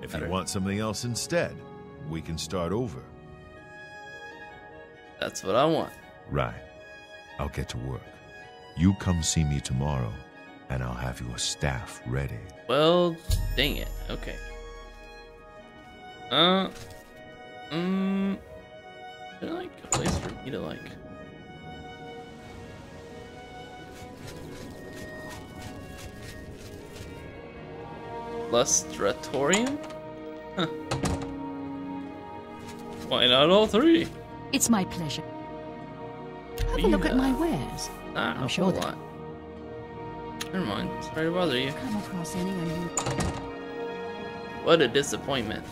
if you want something else instead, we can start over. That's what I want. Right. I'll get to work. You come see me tomorrow, and I'll have your staff ready. Well, dang it. Okay. Is there like a place for me to like? Lustratorium? Huh. Why not all 3? It's my pleasure. Have a look at my wares. I'm sure that. Never mind. Sorry to bother you. Come across any unusual. What a disappointment.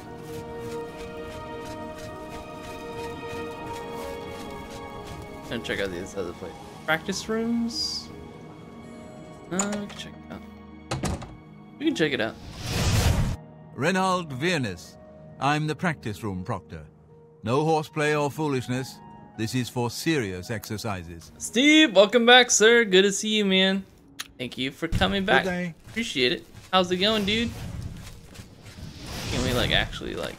Gonna check out these other places. Practice rooms. We can check it out. We can check it out. Reynold Viernes. I'm the practice room proctor. No horseplay or foolishness. This is for serious exercises. Steve, welcome back, sir. Good to see you, man. Thank you for coming back. Good day. Appreciate it. How's it going, dude? Can we, like, actually, like...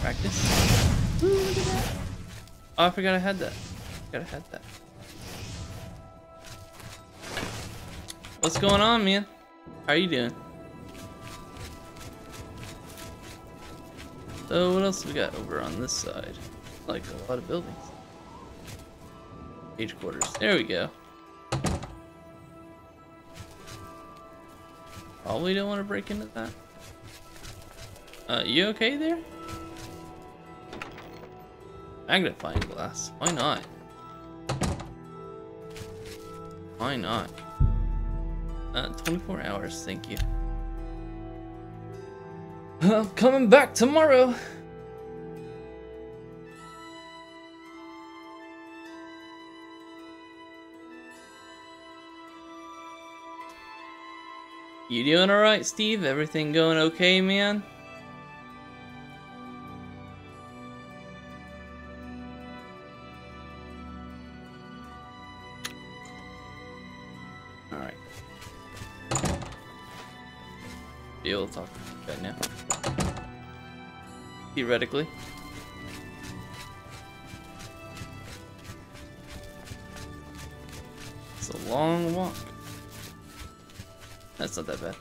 practice? Ooh, look at that. Oh, I forgot I had that. What's going on, man? How are you doing? So what else we got over on this side? Like a lot of buildings. Age quarters. There we go. Probably don't want to break into that. You okay there? Magnifying glass. Why not? Why not? 24 hours, thank you. I'm coming back tomorrow. You doing alright, Steve? Everything going okay, man? Alright. Be able to talk right now. Theoretically. It's a long walk. That's not that bad.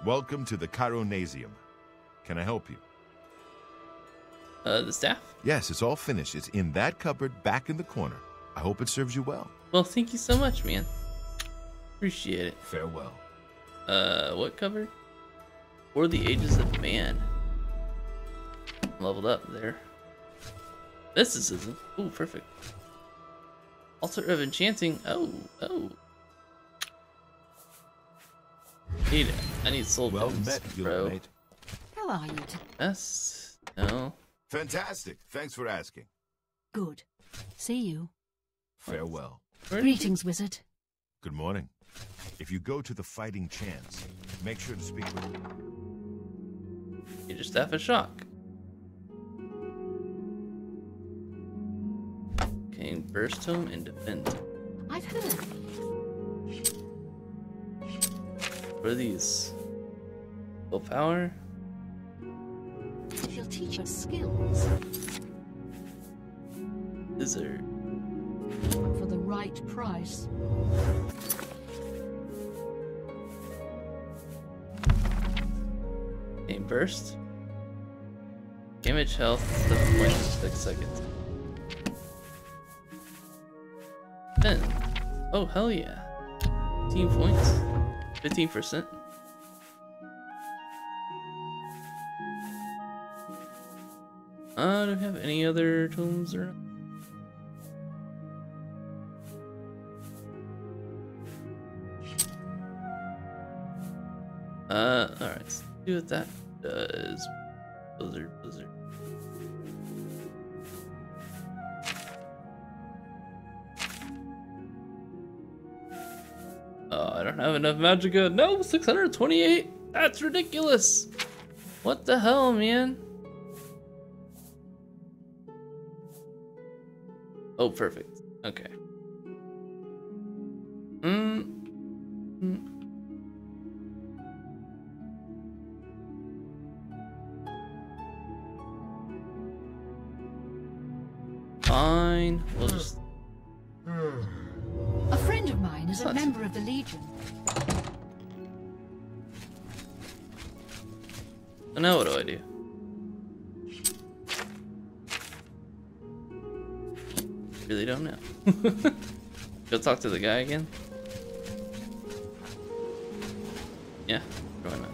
Welcome to the Chironasium. Can I help you? The staff? Yes, it's all finished. It's in that cupboard back in the corner. I hope it serves you well. Well, thank you so much, man. Appreciate it. Farewell. What cupboard? For the Ages of Man. Leveled up there. Mysticism. Ooh, perfect. Altar of Enchanting. Oh. I need soul pins, met, bro. mate. How are you? Yes. No. Fantastic. Thanks for asking. Good. See you. Farewell. Greetings, wizard. Good morning. If you go to the Fighting Chance, make sure to speak with me. You just have a shock. Okay, burst home and defend. I've heard. What are these? Willpower? She'll teach us skills. Lizard. For the right price. Game burst. Damage health 7.6 seconds. 10. Oh hell yeah. 15 points. 15%. Do we have any other tomes around? Alright, let's see what that does. Blizzard. Oh, I don't have enough magicka. No, 628. That's ridiculous. What the hell, man? Oh, perfect. Okay. Fine. We'll just... A friend of mine is a member of the Legion. So now what do I do? Really don't know. Go talk to the guy again? Yeah, why not?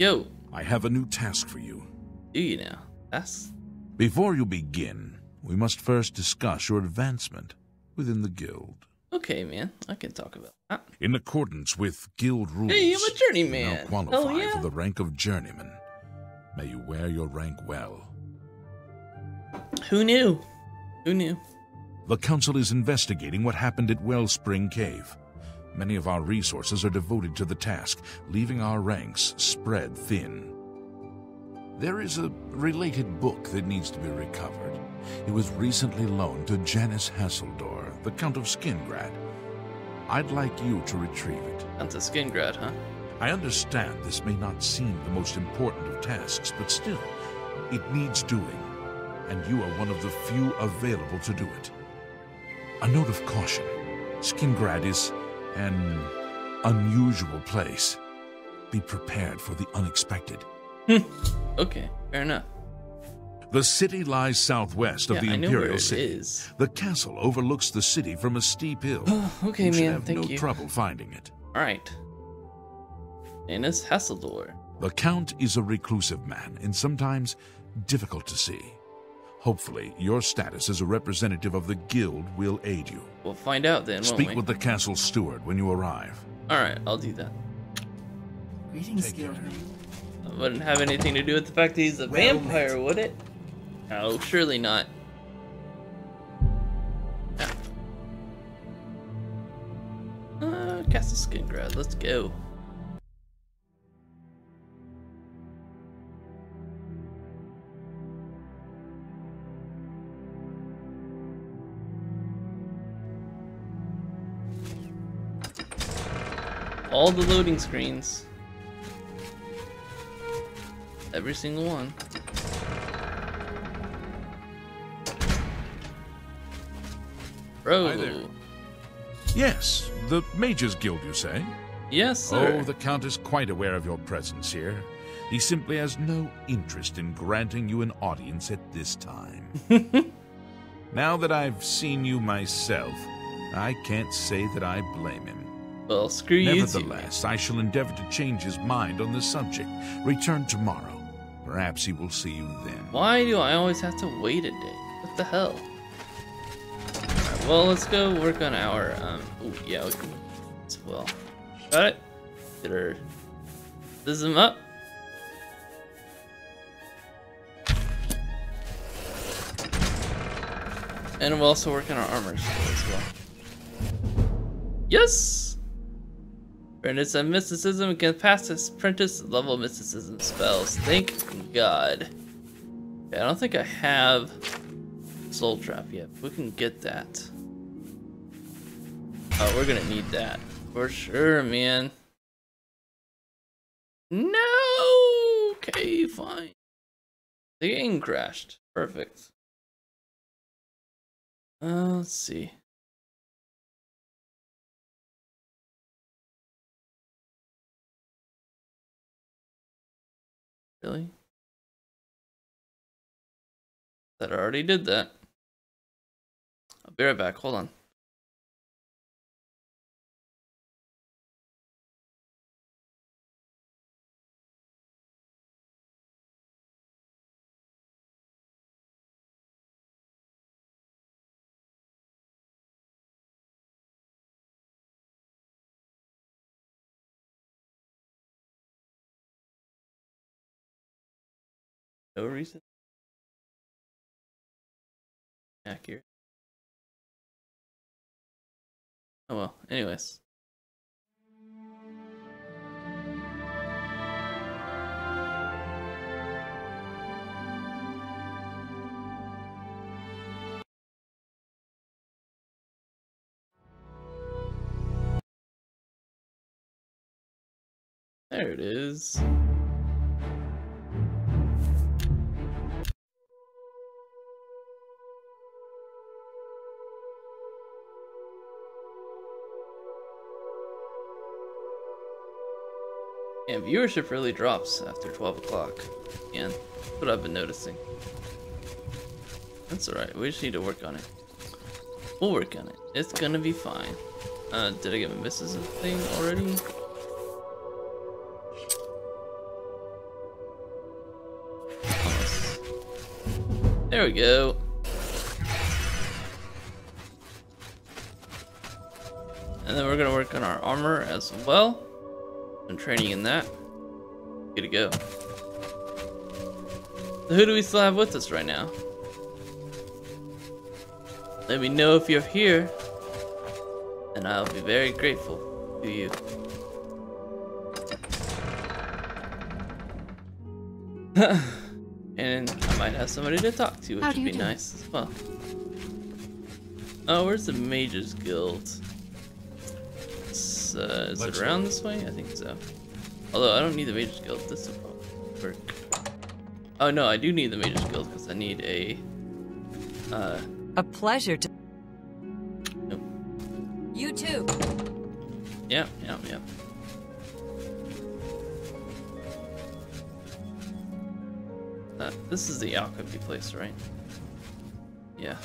Yo. I have a new task for you. Do you now? That's... Before you begin, we must first discuss your advancement within the guild. Okay, man. I can talk about that. In accordance with guild rules, hey, I'm a journeyman. You now qualify for the rank of journeyman. May you wear your rank well. Who knew? Who knew? The council is investigating what happened at Wellspring Cave. Many of our resources are devoted to the task, leaving our ranks spread thin. There is a related book that needs to be recovered. It was recently loaned to Janice Hasseldor, the Count of Skingrad. I'd like you to retrieve it. Count of Skingrad, huh? I understand this may not seem the most important of tasks, but still, it needs doing, and you are one of the few available to do it. A note of caution. Skingrad is an unusual place. Be prepared for the unexpected. Okay, fair enough. The city lies southwest of the Imperial City. Is. The castle overlooks the city from a steep hill. Okay, you should man, have thank no you. trouble finding it. Alright. Janice Hasseldor. The Count is a reclusive man, and sometimes difficult to see. Hopefully, your status as a representative of the guild will aid you. We'll find out then, won't we? Speak with the castle steward when you arrive. Alright, I'll do that. Greetings, guildmate. It wouldn't have anything to do with the fact that he's a vampire, would it? Oh, surely not. Castle Skingrad, let's go. All the loading screens. Every single one. Bro. Hi there. Yes, the Mages Guild, you say? Yes, sir. Oh, the Count is quite aware of your presence here. He simply has no interest in granting you an audience at this time. Now that I've seen you myself, I can't say that I blame him. Well, screw you. Nevertheless, I shall endeavor to change his mind on the subject. Return tomorrow. Perhaps he will see you then. Why do I always have to wait a day? What the hell? Alright, well, let's go work on our, oh, yeah, we can as well. Got it? Get our system up. And we'll also work on our armor as well. Yes! Apprentice and mysticism can pass this apprentice level mysticism spells. Thank God. Okay, I don't think I have Soul Trap yet. We can get that. Oh, we're gonna need that for sure, man. No. Okay, fine. The game crashed. Perfect. Let's see. Really? That already did that. I'll be right back. Hold on. No reason. Accurate. Oh well, anyways. There it is. And viewership really drops after 12 o'clock. And that's what I've been noticing. That's alright, we just need to work on it. We'll work on it. It's gonna be fine. Did I get Mrs. thing already? There we go. And then we're gonna work on our armor as well. I'm training in that. Good to go. So who do we still have with us right now? Let me know if you're here, and I'll be very grateful to you. And I might have somebody to talk to, which would be nice as well. Oh, where's the Mages Guild? Is it around this way? I think so. Although I don't need the Mages Guild, this will probably work. Oh no, I do need the Mages Guild because I need a pleasure to. Nope. You too. Yep. This is the alchemy place, right? Yeah.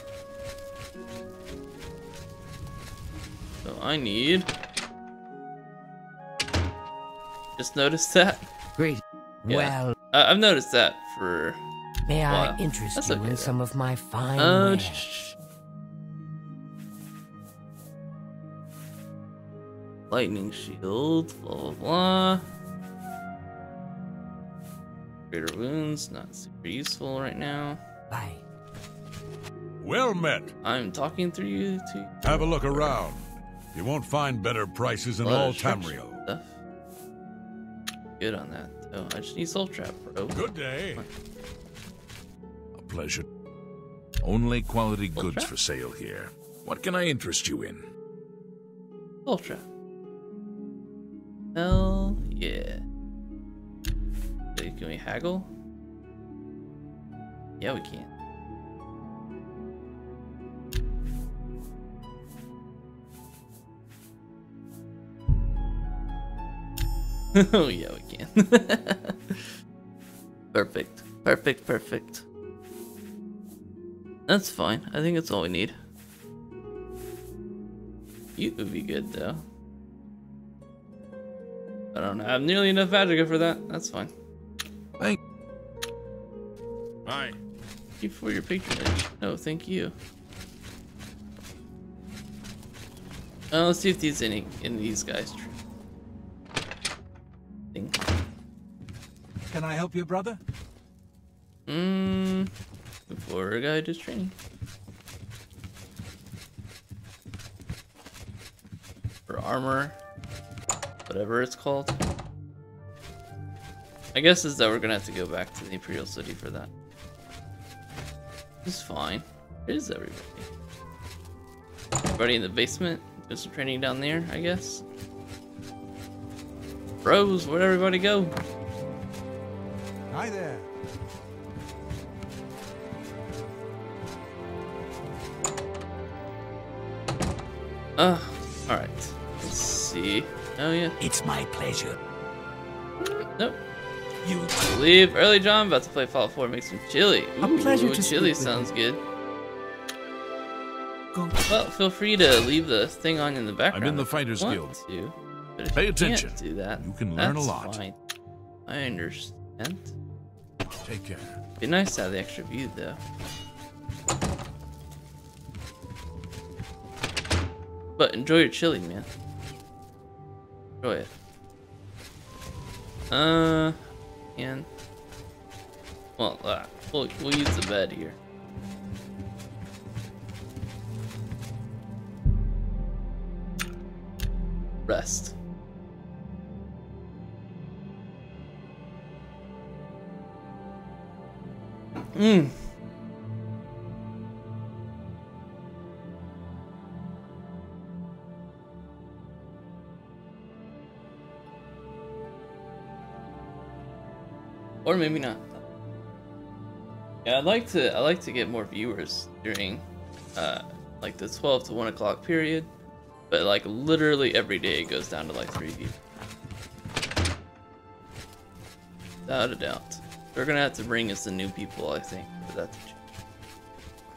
So I need. Just noticed that. Great. Yeah. Well, I've noticed that for. May I interest you in some of my fine wares? Lightning shield, blah blah blah. Greater wounds, not super useful right now. Bye. Well met. I'm talking through you to. Have a look around. You won't find better prices in all Tamriel. Good on that. Oh, I just need soul trap, bro. Good day. A pleasure. Only quality goods for sale here. What can I interest you in? Soul trap. Hell yeah. Can we haggle? Yeah, we can. Oh yeah, we can. Perfect. That's fine. I think that's all we need. You would be good though. I don't have nearly enough magica for that. That's fine. Thank. Hi. Thank you for your patronage. No, thank you. Let's see if these in these guys. Can I help you, brother? Before a guy does training. For armor, whatever it's called. I guess is that we're gonna have to go back to the Imperial City for that. It's fine. Where is everybody? Everybody in the basement? Do some training down there, I guess. Bros, where'd everybody go? Hi there. Alright. Let's see. Oh, yeah. It's my pleasure. Nope. You leave early, John. About to play Fallout 4. Make some chili. Ooh, A pleasure to chili speak sounds with you. good. Well, feel free to leave the thing on in the background. I'm in the Fighters Guild. But if Pay you attention. Can't do that. You can learn a that's lot. Fine. I understand. Take care. Be nice to have the extra view, though. But enjoy your chili, man. Enjoy it. And well, we'll use the bed here. Rest. Or maybe not. Yeah, I like to get more viewers during like the 12 to 1 o'clock period, but like literally every day it goes down to like 3 views. Without a doubt. We're gonna have to bring in some new people, I think, for that to change.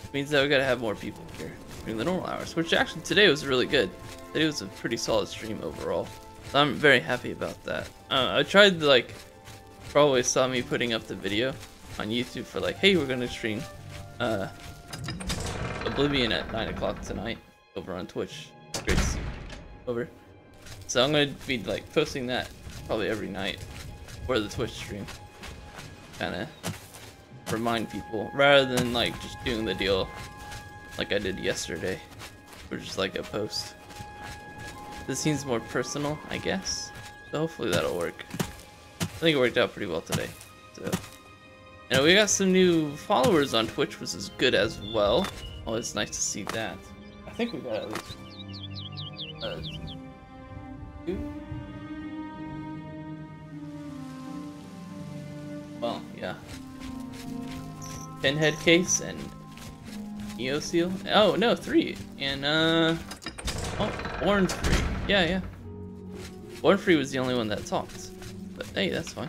Which means that we gotta have more people here during the normal hours, which actually today was really good. Today was a pretty solid stream overall. So I'm very happy about that. I tried to like, probably saw me putting up the video on YouTube for like, hey, we're gonna stream Oblivion at 9 o'clock tonight over on Twitch. Great to see you. Over. So I'm gonna be like posting that probably every night for the Twitch stream. Kinda remind people rather than like just doing the deal like I did yesterday, or just like a post. This seems more personal, I guess. So hopefully that'll work. I think it worked out pretty well today. So, and we got some new followers on Twitch, which is good as well. Oh, it's nice to see that. I think we got at least 2. Well, yeah. Pinhead Case and Neo Seal. Oh no, 3. And oh, Orange Free. Yeah. Orange Free was the only one that talked. But hey, that's fine.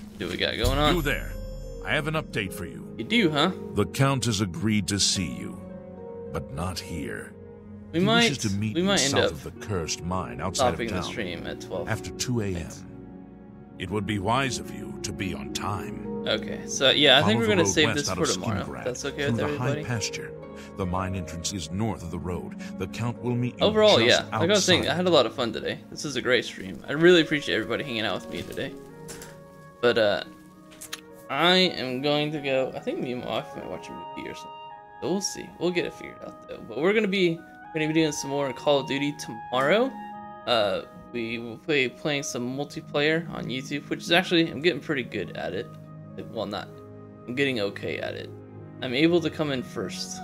What do we got going on? You there? I have an update for you. You do, huh? The Count has agreed to see you, but not here. We he might wishes to meet you end south up of the cursed mine outside of town the stream at 12 after 2 a.m. It would be wise of you to be on time. Okay, so yeah, I think we're gonna save this out for of tomorrow. Skingrad, That's okay through with the everybody. high pasture. The mine entrance is north of the road. The Count will meet you Overall, just yeah, like I was saying, I outside. had a lot of fun today. This is a great stream. I really appreciate everybody hanging out with me today. But I am going to go. I think me and my wife might watch a movie or something. So we'll see. We'll get it figured out though. But we're gonna be doing some more Call of Duty tomorrow. We will be playing some multiplayer on YouTube, which is actually I'm getting pretty good at it. Well, not. I'm getting okay at it. I'm able to come in first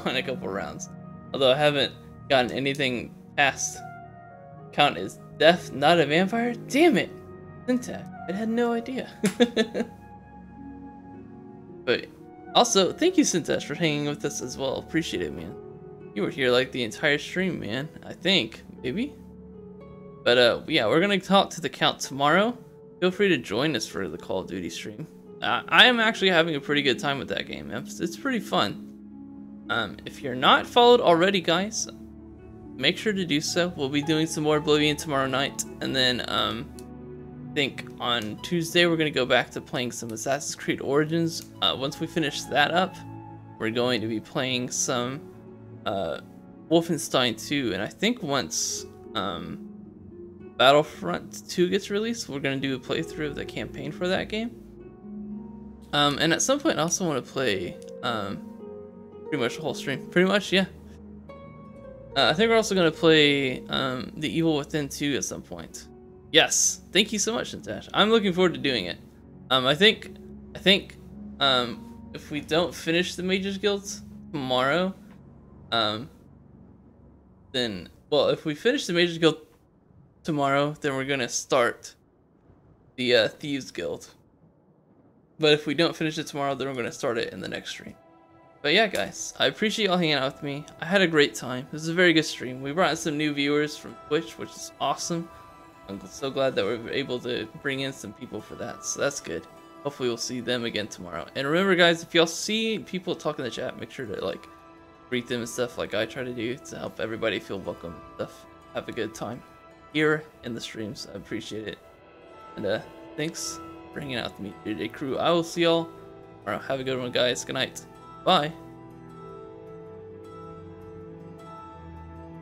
on a couple rounds, although I haven't gotten anything past. Count is deaf, not a vampire. Damn it, Syntax! I had no idea. But also, thank you, Syntax, for hanging with us as well. Appreciate it, man. You were here like the entire stream, man. I think, maybe. But yeah, we're gonna talk to the Count tomorrow. Feel free to join us for the Call of Duty stream. I am actually having a pretty good time with that game. It's pretty fun. If you're not followed already, guys, make sure to do so. We'll be doing some more Oblivion tomorrow night, and then I think on Tuesday we're gonna go back to playing some Assassin's Creed Origins. Once we finish that up, we're going to be playing some Wolfenstein 2, and I think once Battlefront 2 gets released, we're gonna do a playthrough of the campaign for that game. And at some point I also want to play pretty much the whole stream. Pretty much, yeah. I think we're also gonna play The Evil Within 2 at some point. Yes, thank you so much, Natasha. I'm looking forward to doing it. I think if we don't finish the Mages Guild tomorrow, then if we finish the Mages Guild tomorrow, then we're gonna start the Thieves Guild. But if we don't finish it tomorrow, then we're gonna start it in the next stream. But yeah, guys, I appreciate y'all hanging out with me. I had a great time. This is a very good stream. We brought in some new viewers from Twitch, which is awesome. I'm so glad that we were able to bring in some people for that, so that's good. Hopefully we'll see them again tomorrow. And remember, guys, if y'all see people talk in the chat, make sure to like greet them and stuff like I try to do to help everybody feel welcome and stuff. Have a good time here in the streams. I appreciate it. And thanks for hanging out with me today, crew. I will see y'all tomorrow. Have a good one, guys. Good night. Bye.